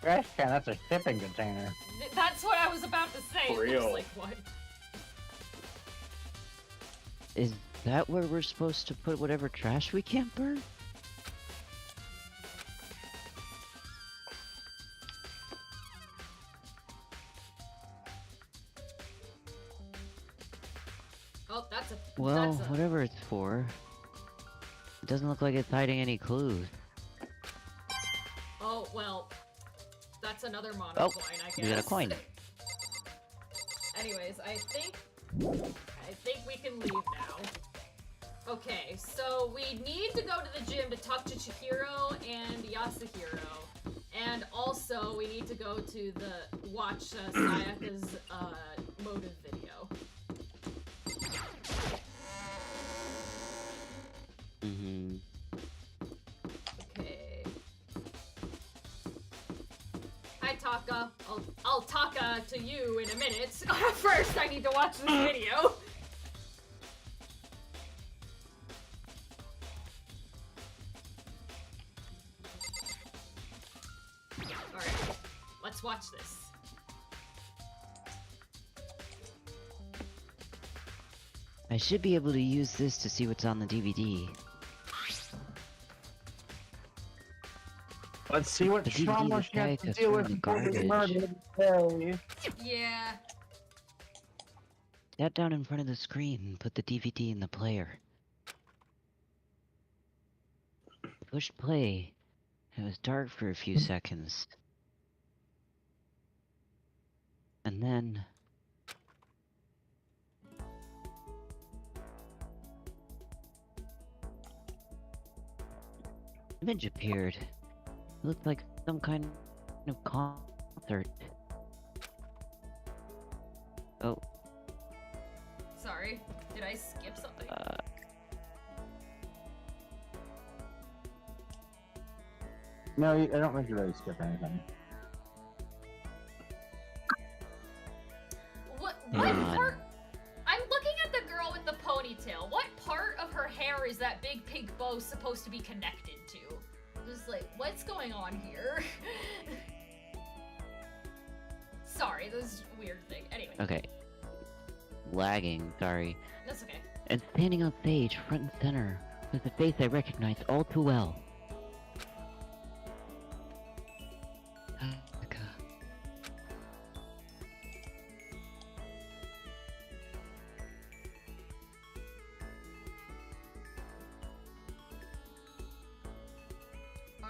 Trash can, that's a shipping container. That's what I was about to say. For It real. looks like one. Is that where we're supposed to put whatever trash we can't burn? Oh, that's a. Well, that's a, whatever it's for. It doesn't look like it's hiding any clues. Oh well, that's another mono Oh, coin, I guess. we got a coin. Anyways, I think we can leave now. Okay, so we need to go to the gym to talk to Chihiro and Yasuhiro, and also we need to go to watch Sayaka's motive video. Mm-hmm. Okay. Hi, Taka. I'll Taka to you in a minute. First, I need to watch this video. Alright, let's watch this. I should be able to use this to see what's on the DVD. Let's see what The DVD trauma was she has to tagged deal as with the before the garbage. murder. Yeah. Sat down in front of the screen and put the DVD in the player. Pushed play. It was dark for a few seconds. And then... image appeared. It looked like some kind of concert. Oh, Sorry, did I skip something? No, I don't think you really skip anything. What Hang on. part? I'm looking at the girl with the ponytail. What part of her hair is that big pink bow supposed to be connected to? Just like, what's going on here? Sorry, this is a weird thing. Anyway, okay. Lagging, sorry. that's okay. And standing on stage, front and center, was a face I recognized all too well.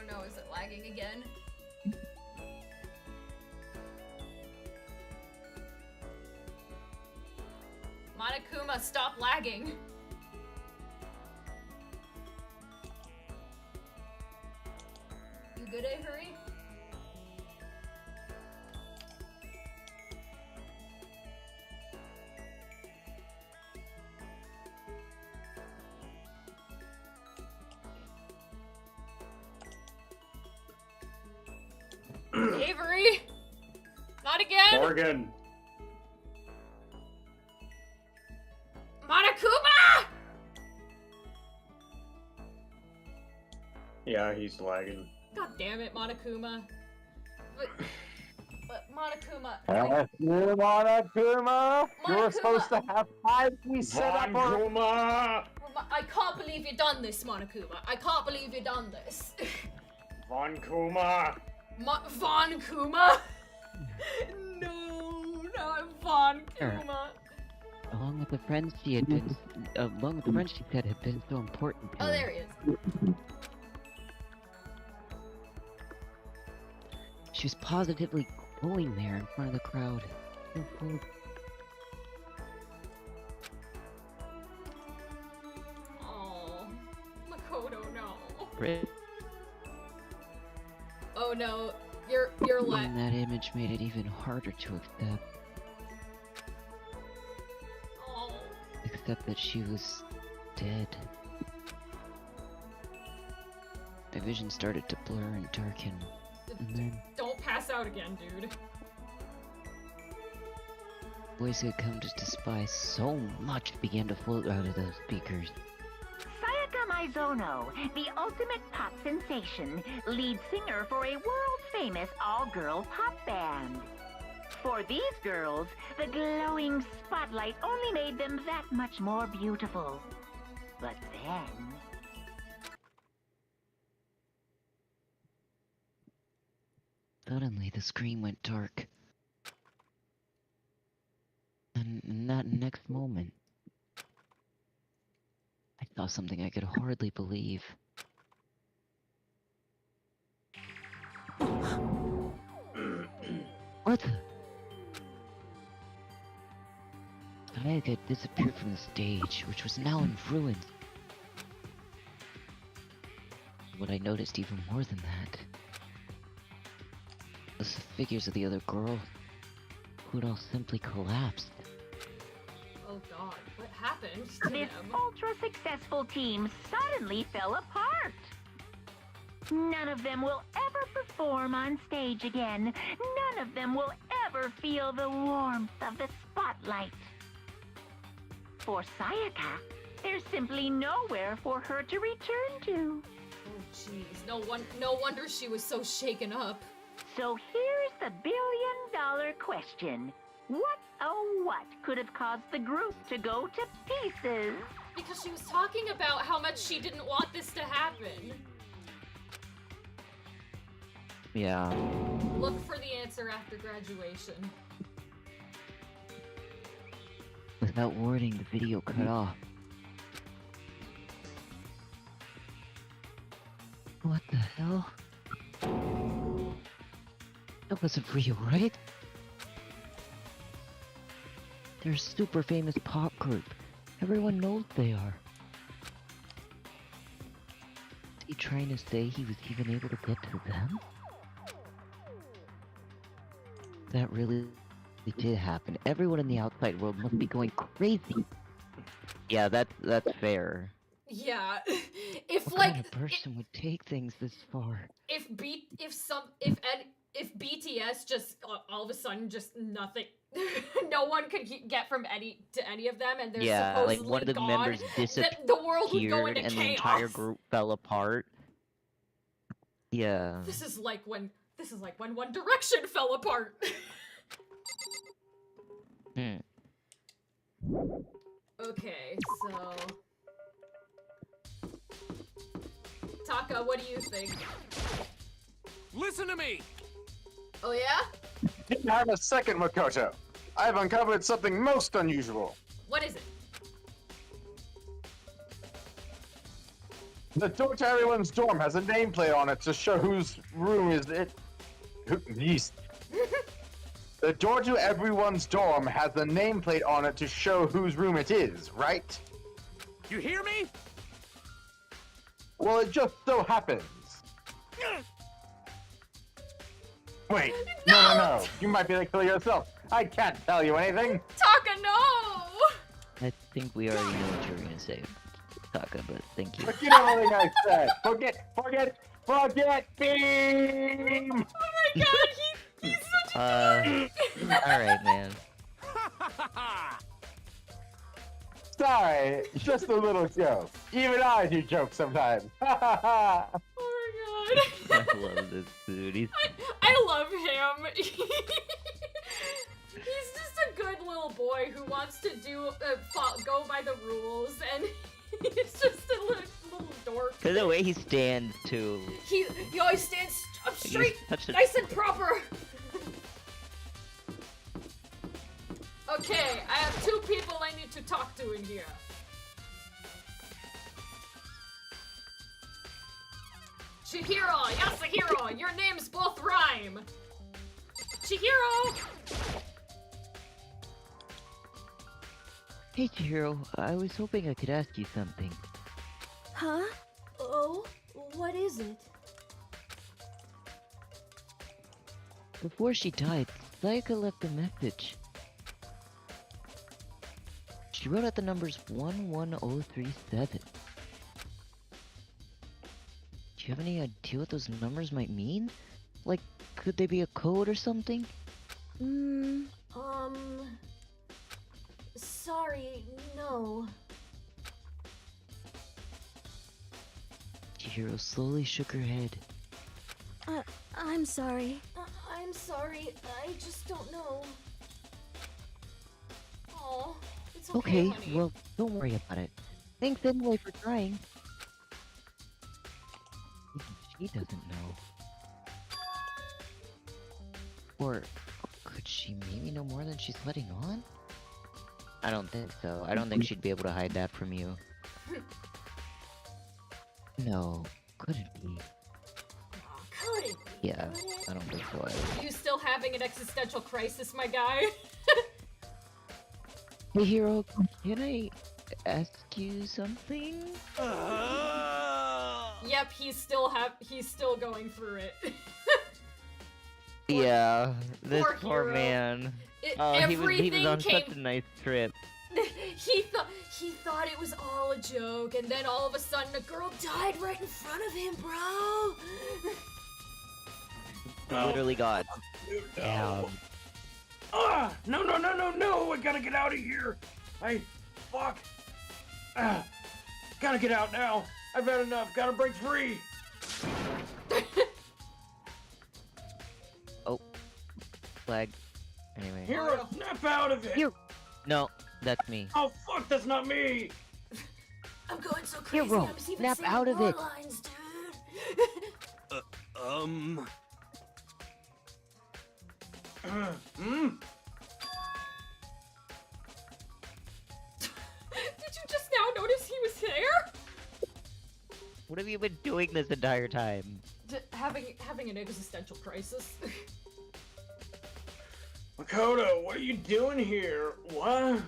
Oh no, is it lagging again? Monokuma, stop lagging. You good, Avery? Avery! Not again! Morgan! Monokuma! Yeah, he's lagging. God damn it, Monokuma. But Monokuma. Monokuma! You were Monokuma! supposed to have 5 pieces set up or... Kuma! I can't believe you done this, Monokuma. I can't believe you done this. Von Kuma! Von Kuma? No, not Von Kuma. Along with the friends she had been, along with the friends she said had been so important to Oh, her. there he is. She was positively glowing there in front of the crowd. So cool. Oh, Makoto, no. Brit- Oh no, you're And that image made it even harder to accept. Oh. Except that she was dead. The vision started to blur and darken, and then Don't pass out again, dude. voice I'd come to despise so much began to float out of those speakers. Sayaka Maizono, the ultimate pop sensation, lead singer for a world-famous all-girl pop band. For these girls, the glowing spotlight only made them that much more beautiful. But then... Suddenly, the screen went dark. And in that next moment, I saw something I could hardly believe. What the? Sayaka had disappeared from the stage, which was now in ruins. What I noticed even more than that was the figures of the other girls, who had all simply collapsed. Oh god, what happened to This them? ultra-successful team suddenly fell apart. None of them will ever perform on stage again. None of them will ever feel the warmth of the spotlight. For Sayaka, there's simply nowhere for her to return to. Oh jeez, no wonder she was so shaken up. So here's the billion-dollar question. What, oh what, could have caused the group to go to pieces? Because she was talking about how much she didn't want this to happen. Yeah. Look for the answer after graduation. Without warning, the video cut off. What the hell? That wasn't real, right? They're a super famous pop group. Everyone knows they are. Is he trying to say he was even able to get to them? That really did happen. Everyone in the outside world must be going crazy. Yeah, that's fair. Yeah, if What like kind of person would take things this far? if BTS just all of a sudden just nothing, no one could get from any of them, and they're Yeah, like supposedly one of the gone, members that the world would go disappeared into and chaos. the entire group fell apart. Yeah. This is like when One Direction fell apart. Okay, so Taka, what do you think? Listen to me! Oh yeah? Didn't have a second, Makoto. I've uncovered something most unusual. What is it? The door to everyone's dorm has a nameplate on it to show whose room is it. Yeast. The door to everyone's dorm has a nameplate on it to show whose room it is, right? You hear me? Well, it just so happens. Wait, no. You might be able to kill yourself. I can't tell you anything. Taka, no! I think we already know what you were gonna say, Taka, but thank you. Forget everything I said. Forget Beam! Oh my god, he's such a Alright, man. Sorry, it's just a little joke. Even I do jokes sometimes. Oh my god. I love this dude. I love him. He's just a good little boy who wants to go by the rules, and he's just a little dork. Cause the way he stands too. He always stands up straight, Touch the- nice and proper. Okay, I have two people I need to talk to in here. Chihiro, Yasuhiro, your names both rhyme. Chihiro! Hey Chihiro, I was hoping I could ask you something. Huh? Oh, what is it? Before she died, Sayaka left a message. She wrote out the numbers 11037. Do you have any idea what those numbers might mean? Like, could they be a code or something? Sorry, no. Chihiro slowly shook her head. I'm sorry. I'm sorry, I just don't know. Oh, it's Okay, honey. well, don't worry about it. Thanks anyway for trying. Even she doesn't know. Or could she maybe know more than she's letting on? I don't think so. I don't think she'd be able to hide that from you. No, couldn't be. Could it be? Yeah, I don't think so either. You still having an existential crisis, my guy? Hey Hero, can I ask you something? Yep, he's still going through it. Yeah, this poor poor hero. man. It- Oh, he was everything on came- such a nice trip. he thought it was all a joke, and then all of a sudden a girl died right in front of him, bro. Literally got down. No, I gotta get out of here. Fuck. Gotta get out now. I've had enough. Gotta break free. Oh, flag. Anyway. Hero, snap out of it. Here. No, that's me. Oh, fuck, that's not me. I'm going so crazy, Hero, I was even snap saying out of your it. lines, dude. Did you just now notice he was there? What have you been doing this entire time? Having an existential crisis. Makoto, what are you doing here? What?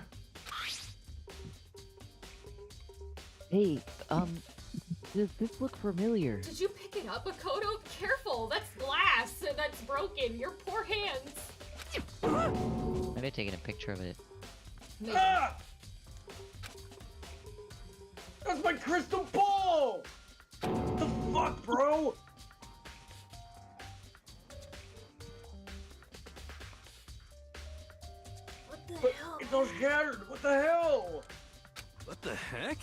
Hey, does this look familiar? Did you pick it up, Makoto? Careful, that's glass and that's broken. Your poor hands. Maybe taking a picture of it. Maybe. Ah! That's my crystal ball! What the fuck, bro? What the But hell? it's all scattered. What the hell? What the heck?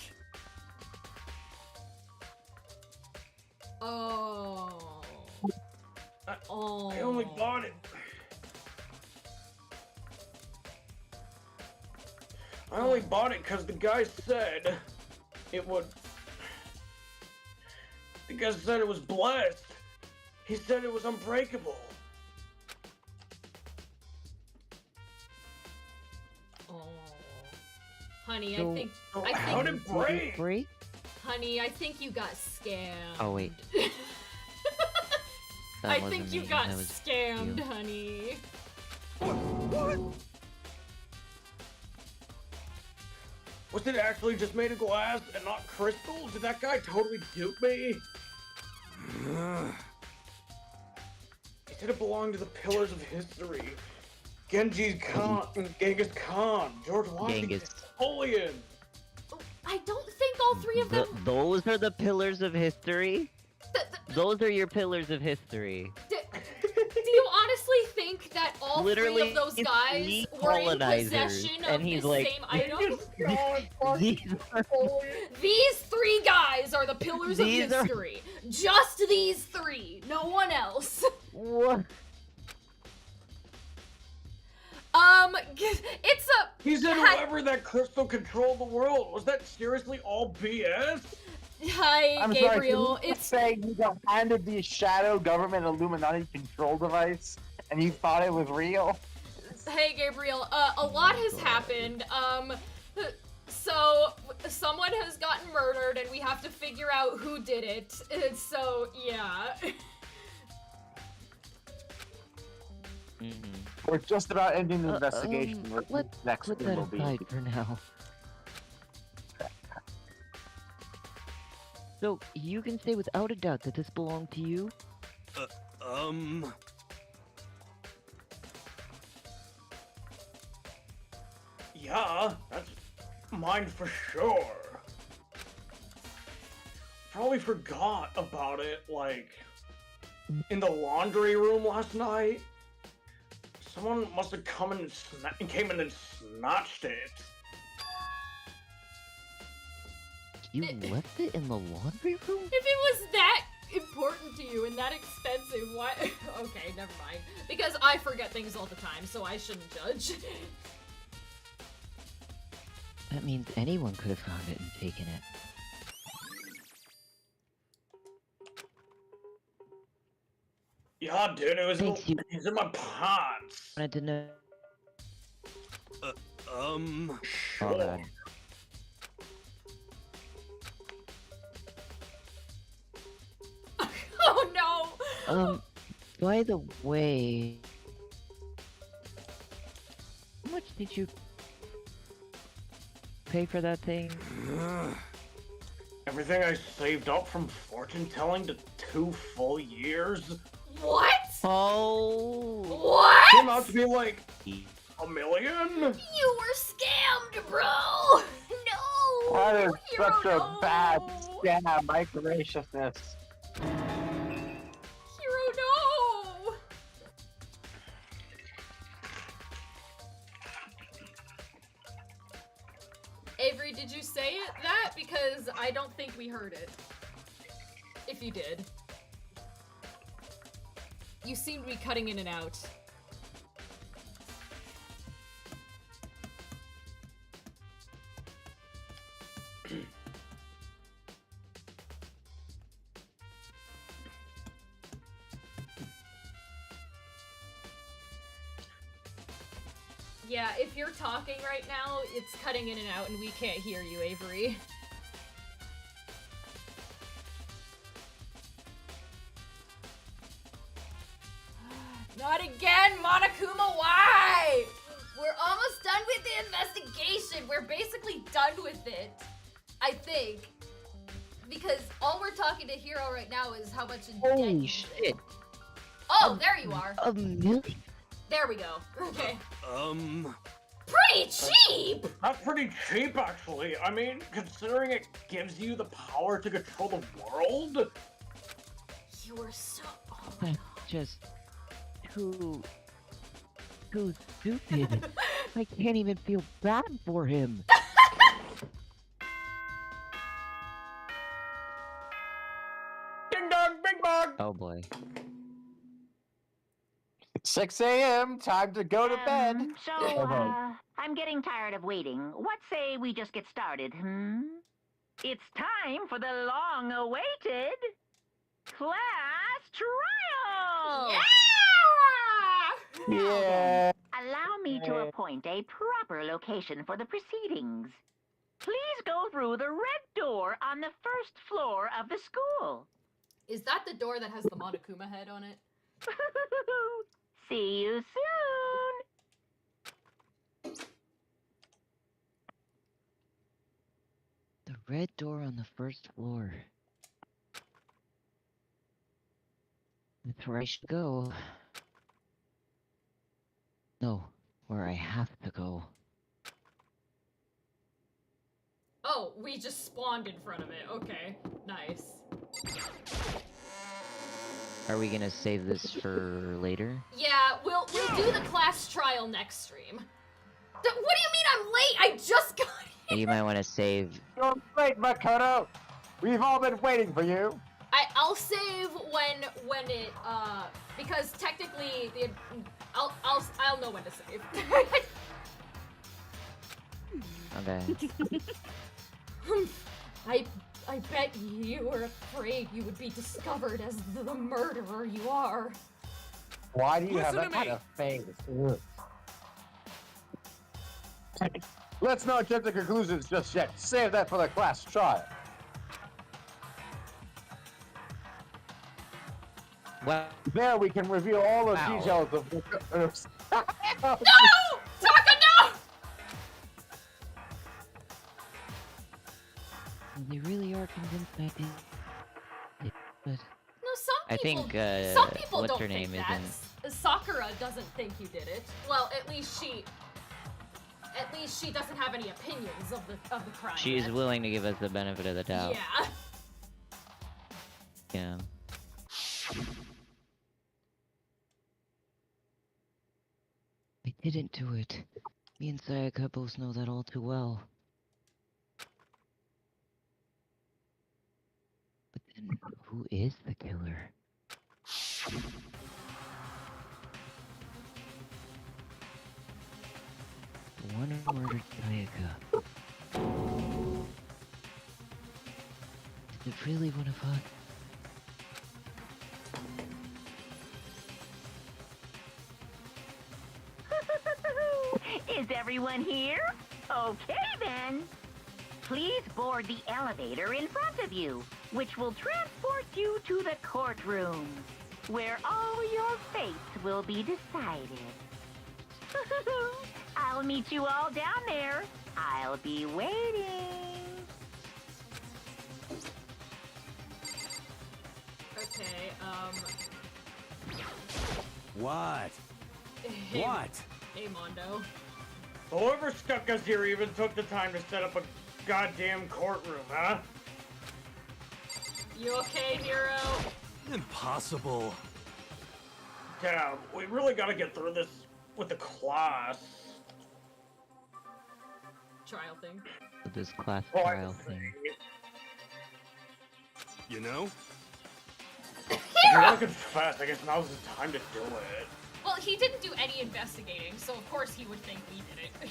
Oh. Oh. I only bought it. I only bought it because the guy said it would. The guy said it was blessed. He said it was unbreakable. Oh. Honey, So- I think How did it break? Break? honey, I think you got scammed. Oh wait. That I wasn't think you me, got that was scammed, you. honey. What? Was it actually just made of glass and not crystal? Did that guy totally dupe me? He said it belonged to the pillars of history. Genghis Khan, George Washington, Genghis. Napoleon. I don't think all three of them. Those are the pillars of history? Those are your pillars of history. Do you honestly think that all Literally, three of those guys three were in colonizers, possession and of he's the like, same item? These These three guys are the pillars of These are- history. Just these three. No one else. What? It's a. He said whoever that crystal controlled the world. Was that seriously all BS? Hi, I'm Gabriel. Sorry, it's saying you got handed the shadow government Illuminati control device, and you thought it was real. Hey, Gabriel. A lot has happened. So someone has gotten murdered, and we have to figure out who did it. So yeah. We're just about ending the investigation. Next Put thing that will be. aside for now. So, you can say without a doubt that this belonged to you? Yeah, that's mine for sure. Probably forgot about it, like, in the laundry room last night. Someone must have come in and came in and snatched it. You left it in the laundry room? If it was that important to you and that expensive, why? Okay, never mind. Because I forget things all the time, so I shouldn't judge. That means anyone could have found it and taken it. Yeah, dude, it was Thanks, you- it's in my pants. I didn't know. Sure. Oh, God. Oh no! By the way... How much did you pay for that thing? Everything I saved up from fortune telling to 2 full years. What? Oh! What? Came out to be like $1 million. You were scammed, bro! No! That is Hero, such a no! bad scam, my graciousness. Hero, no! Avery, did you say it that? Because I don't think we heard it. If you did. You seem to be cutting in and out. Yeah, if you're talking right now, it's cutting in and out and we can't hear you, Avery. Not again, Monokuma, why? We're almost done with the investigation. We're basically done with it, I think. Because all we're talking to Hero right now is how much in debt Holy he's in. shit! Oh, there you are. $1 million? There we go. Okay. Pretty cheap! That's pretty cheap, actually. I mean, considering it gives you the power to control the world. You were so... That's just... too stupid. I can't even feel bad for him. Ding dong, bing bong. Oh boy. 6 a.m. Time to go to bed. So, I'm getting tired of waiting. What say we just get started, It's time for the long-awaited class trial! Yeah. Allow me to appoint a proper location for the proceedings. Please go through the red door on the first floor of the school. Is that the door that has the Monokuma head on it? See you soon. The red door on the first floor. That's where I should go. No, where I have to go. Oh, we just spawned in front of it. Okay, nice. Are we gonna save this for later? Yeah, we'll do the class trial next stream. What do you mean I'm late? I just got here. You might want to save. You're late, Makoto. We've all been waiting for you. I'll save when it because technically I'll know when to save. Okay. I bet you were afraid you would be discovered as the murderer you are. Why do you have Listen that to kind of face? Let's not jump to conclusions just yet. Save that for the class trial. Well, there we can reveal all the Wow. details of the... No! Taka, no! they really are convinced I did. But No, some I people. think Some people what's don't her think name that. isn't. Sakura doesn't think you did it. Well, at least she doesn't have any opinions of the crime. She's yet. willing to give us the benefit of the doubt. Yeah. Yeah. I didn't do it. Me and Sayaka both know that all too well. But then, who is the killer? The one who murdered Sayaka. Is it really one of us? Is everyone here? Okay then. Please board the elevator in front of you, which will transport you to the courtroom, where all your fates will be decided. I'll meet you all down there. I'll be waiting. Okay. What? Hey, What? Hey, Mondo. Whoever stuck us here even took the time to set up a goddamn courtroom, huh? You okay, Hero? Impossible. Damn, we really gotta get through this with the class. Trial thing. With this class Oh, trial thing. You know? I gotta confess, I guess now's the time to do it. Well, he didn't do any investigating, so of course he would think we did it.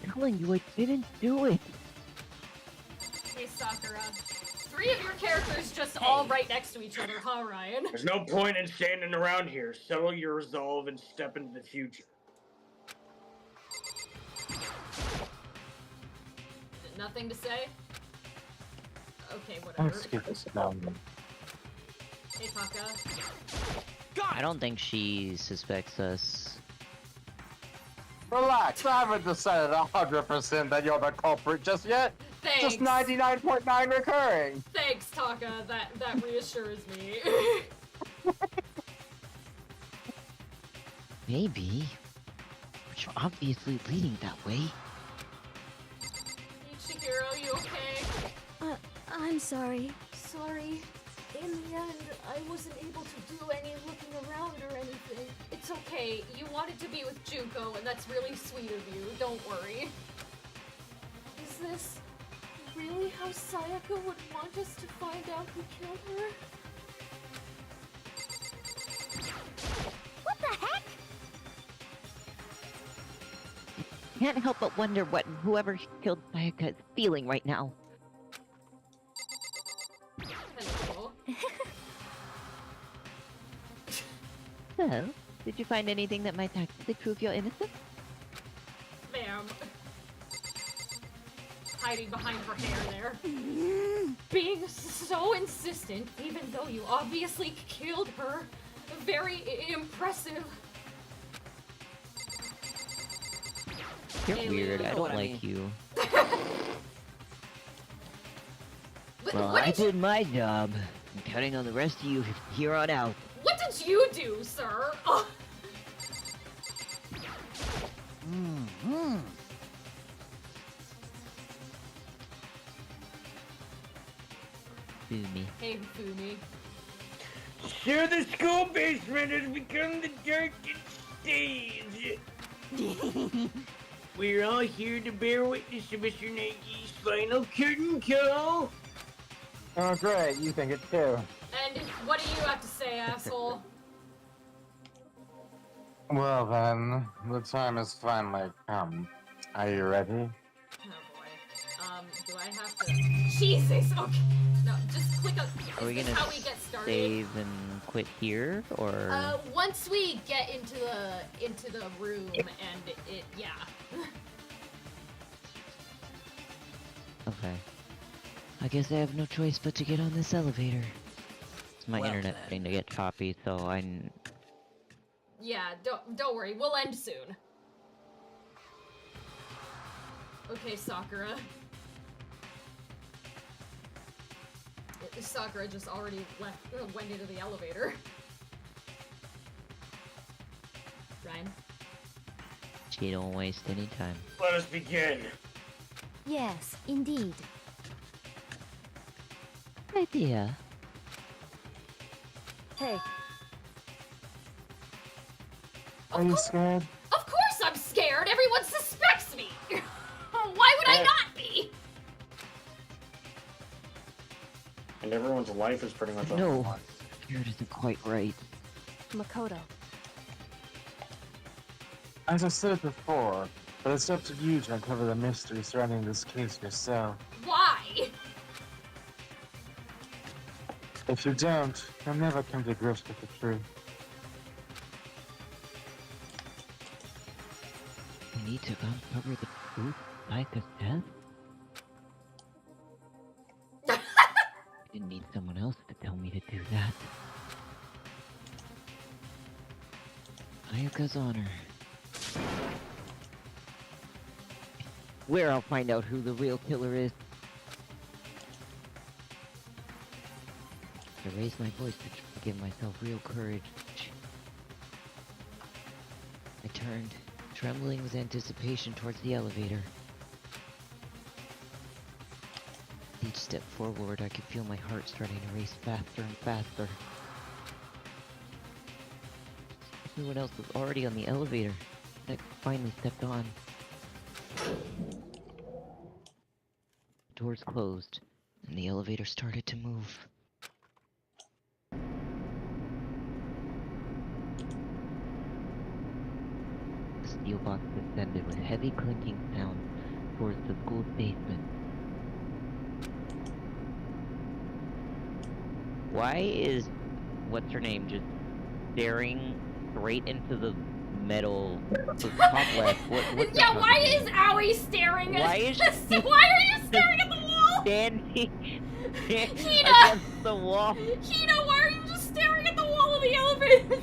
I'm telling you, I didn't do it. Hey, Sakura. 3 of your characters just all right next to each other, huh, Ryan? There's no point in standing around here. Settle your resolve and step into the future. Nothing to say? Okay, whatever. Let's get this down. Hey, Taka. I don't think she suspects us. Relax, I haven't decided 100% that you're the culprit just yet. Thanks. Just 99.9 recurring. Thanks, Taka. That reassures me. Maybe. But you're obviously leading that way. Chihiro, you okay? I'm sorry. Sorry. In the end, I wasn't able to do any looking around or anything. It's okay. You wanted to be with Junko, and that's really sweet of you. Don't worry. Is this really how Sayaka would want us to find out who killed her? What the heck? Can't help but wonder what whoever killed Sayaka is feeling right now. Hello. Well, did you find anything that might actually prove your innocence? Ma'am, hiding behind her hair there. Being so insistent, even though you obviously killed her. Very impressive. You're Alien. weird. I know don't what I like mean. you. What I did you, did my job. I'm counting on the rest of you here on out. what did you do, sir? Oh, Fumi. hey, Fumi. So the school basement has become the darkest stage. We're all here to bear witness to Mr. Nagy's final curtain call. Oh, great. You think it too. And what do you have to say, asshole? Well then, the time has finally come. Are you ready? Oh boy. Do I have to? Jesus. Okay. No, just click on. Are we Is this gonna how we get started? save and quit here, or? Once we get into the room and it yeah. Okay. I guess I have no choice but to get on this elevator. It's my Well internet then. starting to get choppy, so Yeah, don't worry, we'll end soon. Okay, Sakura. Sakura just already went into the elevator. Ryan? she don't waste any time. Let us begin. Yes, indeed. Idea. Hey, Are you scared? Of course I'm scared! Everyone suspects me! Why would I not be? And everyone's life is pretty much on the No, line. scared isn't quite right. Makoto. As I said before, but it's up to you to uncover the mystery surrounding this case yourself. Why? If you don't, you'll never come to grips with the truth. We need to uncover the truth like a death? I didn't need someone else to tell me to do that. Ayaka's honor. Where I'll find out who the real killer is. I raised my voice to give myself real courage. I turned, trembling with anticipation towards the elevator. With each step forward, I could feel my heart starting to race faster and faster. Everyone else was already on the elevator. I finally stepped on. Doors closed, and the elevator started to move. The steel box descended with heavy clinking sound towards the school's basement. Why is what's her name just staring straight into the metal the top left? What's Yeah, the why top is Aoi staring at Why is Why are you staring at the wall? standing Hina! against the wall? Hina, why are you just staring at the wall of the elevator?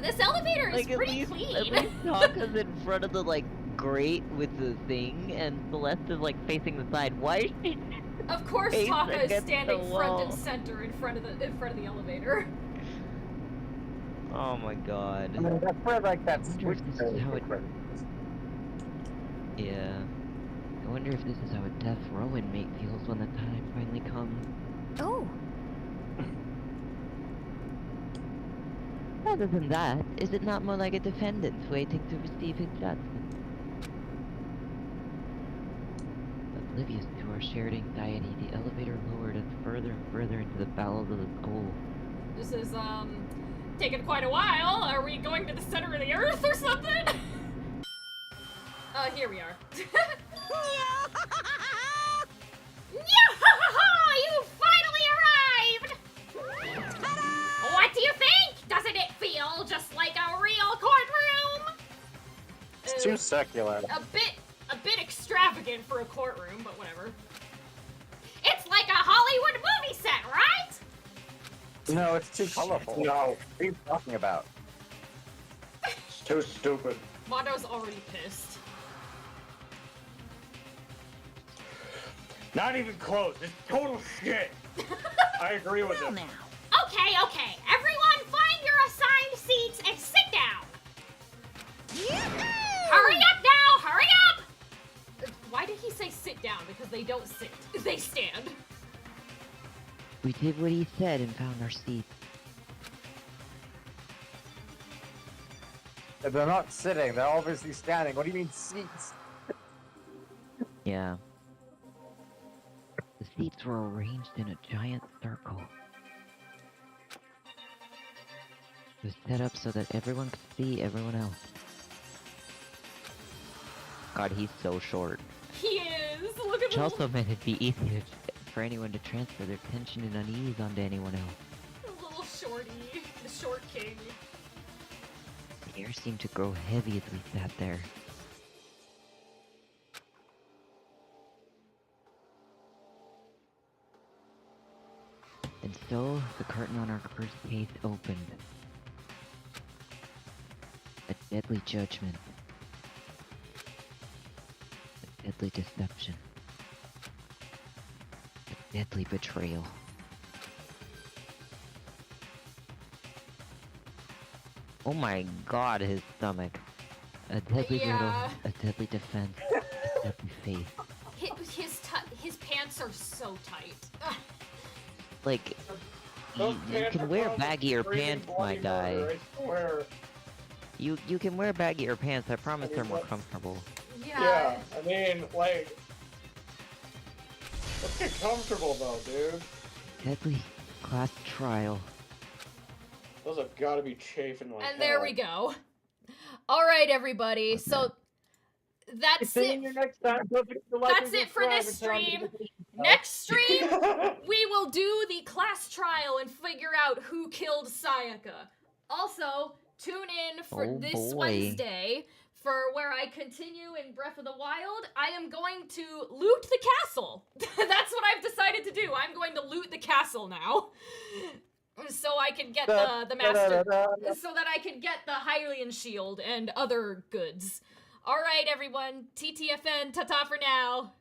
This elevator is Like at pretty least clean. Taka's in front of the like grate with the thing, and Celeste is like facing the side. Why is she? Of course, face Taka is against standing the front wall? and center in front of the elevator. Oh my god. I mean, that's where like that wonder if switch this is how it- Yeah. I wonder if this is how a deaf row inmate feels when the time finally comes. Oh, Other than that, is it not more like a defendant waiting to receive his judgment? Oblivious to our shared anxiety, the elevator lowered us further and further into the bowels of the school. This is taking quite a while. Are we going to the center of the earth or something? Here we are. You finally arrived! What do you think? Doesn't it feel just like a real courtroom? It's too secular. A bit extravagant. extravagant for a courtroom, but whatever. It's like a Hollywood movie set, right? No, it's too colorful. No, What are you talking about? it's too stupid. Mondo's already pissed. Not even close. It's total shit. I agree with Well it. now. Okay, okay. Everyone find your assigned seats and sit down. Hurry up now! Hurry up! Why did he say sit down? Because they don't sit. They stand. We did what he said and found our seats. They're not sitting, they're obviously standing. What do you mean seats? Yeah. The seats were arranged in a giant circle. It was set up so that everyone could see everyone else. God, he's so short. He is. Look at Which the also meant it'd be easier for anyone to transfer their tension and unease onto anyone else. little shorty. The short king. The air seemed to grow heavy as we sat there. And so, the curtain on our first case opened. A deadly judgment. A deadly deception. A deadly betrayal. Oh my god, his stomach. A deadly riddle, Yeah. a deadly defense, a deadly faith. His pants are so tight. Like, Those you pants can are wear probably baggier screaming pants, my bloody guy. murder, I swear. You can wear baggier pants, I promise I mean, they're more what- comfortable. Yeah, I mean, like, let's get comfortable though, dude. Deadly class trial. Those have got to be chafing like And there we go. All right, everybody. So that's See it. you next time. Don't forget to like That's and it for this subscribe and turn on stream. the Next stream, we will do the class trial and figure out who killed Sayaka. Also, tune in for Oh, this boy. Wednesday for where I continue in Breath of the Wild. I am going to loot the castle. That's what I've decided to do. I'm going to loot the castle now. So I can get the master, so that I can get the Hylian shield and other goods. All right, everyone. TTFN, ta-ta for now.